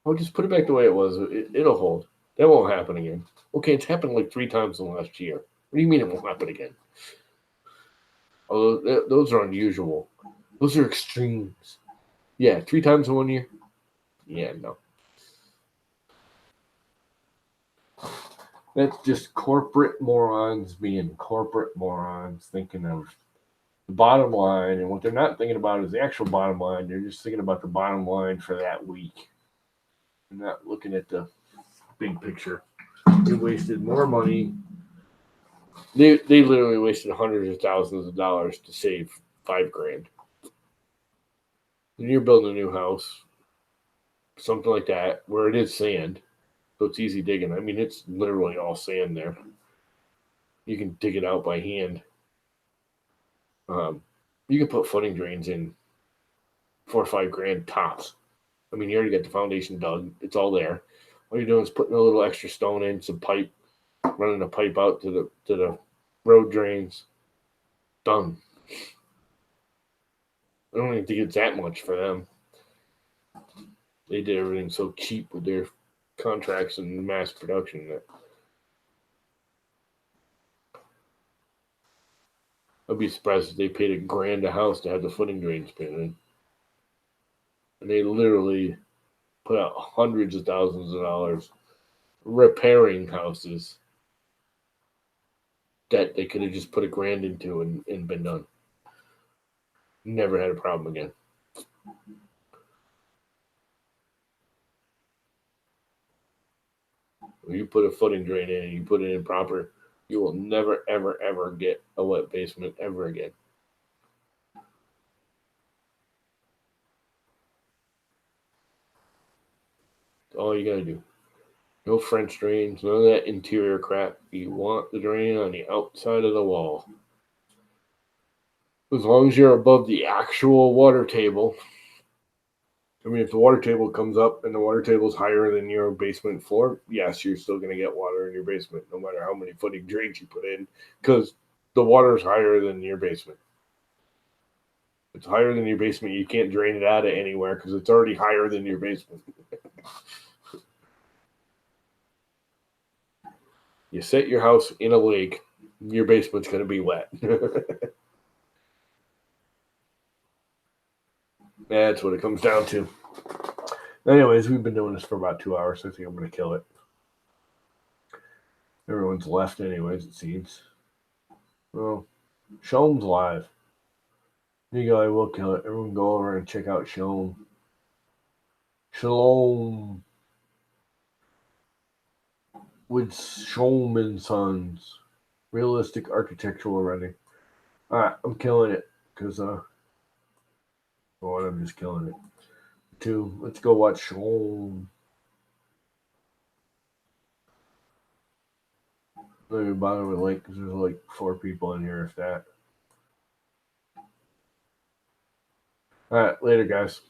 Oh, just put it back the way it was. It'll hold. That won't happen again. Okay, it's happened like 3 times in the last year. What do you mean it won't happen again? Although those are unusual. Those are extremes. Yeah, 3 times in 1 year? Yeah, no. That's just corporate morons being corporate morons, thinking of the bottom line. And what they're not thinking about is the actual bottom line. They're just thinking about the bottom line for that week. They're not looking at the big picture. They wasted more money. They literally wasted hundreds of thousands of dollars to save $5,000. When you're building a new house, something like that, where it is sand, so it's easy digging. I mean, it's literally all sand there. You can dig it out by hand. You can put footing drains in 4 or 5 grand tops. I mean, you already got the foundation dug. It's all there. All you're doing is putting a little extra stone in, some pipe, running a pipe out to the road drains. Done. I don't even think it's that much for them. They did everything so cheap with their contracts and mass production that I'd be surprised if they paid $1,000 a house to have the footing drains put in. And they literally put out hundreds of thousands of dollars repairing houses that they could have just put $1,000 into and been done. Never had a problem again. When you put a footing drain in and you put it in proper, you will never, ever, ever get a wet basement ever again. That's all you gotta do. No French drains, none of that interior crap. You want the drain on the outside of the wall. As long as you're above the actual water table. I mean, if the water table comes up and the water table is higher than your basement floor, yes, you're still going to get water in your basement, no matter how many footing drains you put in, because the water is higher than your basement. If it's higher than your basement, you can't drain it out of anywhere because it's already higher than your basement. You set your house in a lake, your basement's going to be wet. That's what it comes down to. Anyways, we've been doing this for about 2 hours. So I think I'm going to kill it. Everyone's left anyways, it seems. Well, Shalom's live. There you go, I will kill it. Everyone go over and check out Shalom. Shalom. With Shalom and Sons. Realistic architectural rendering. Alright, I'm killing it. Because, one, I'm just killing it. 2, let's go watch Shalom. Let me bother with link because there's like 4 people in here, if that. Alright, later, guys.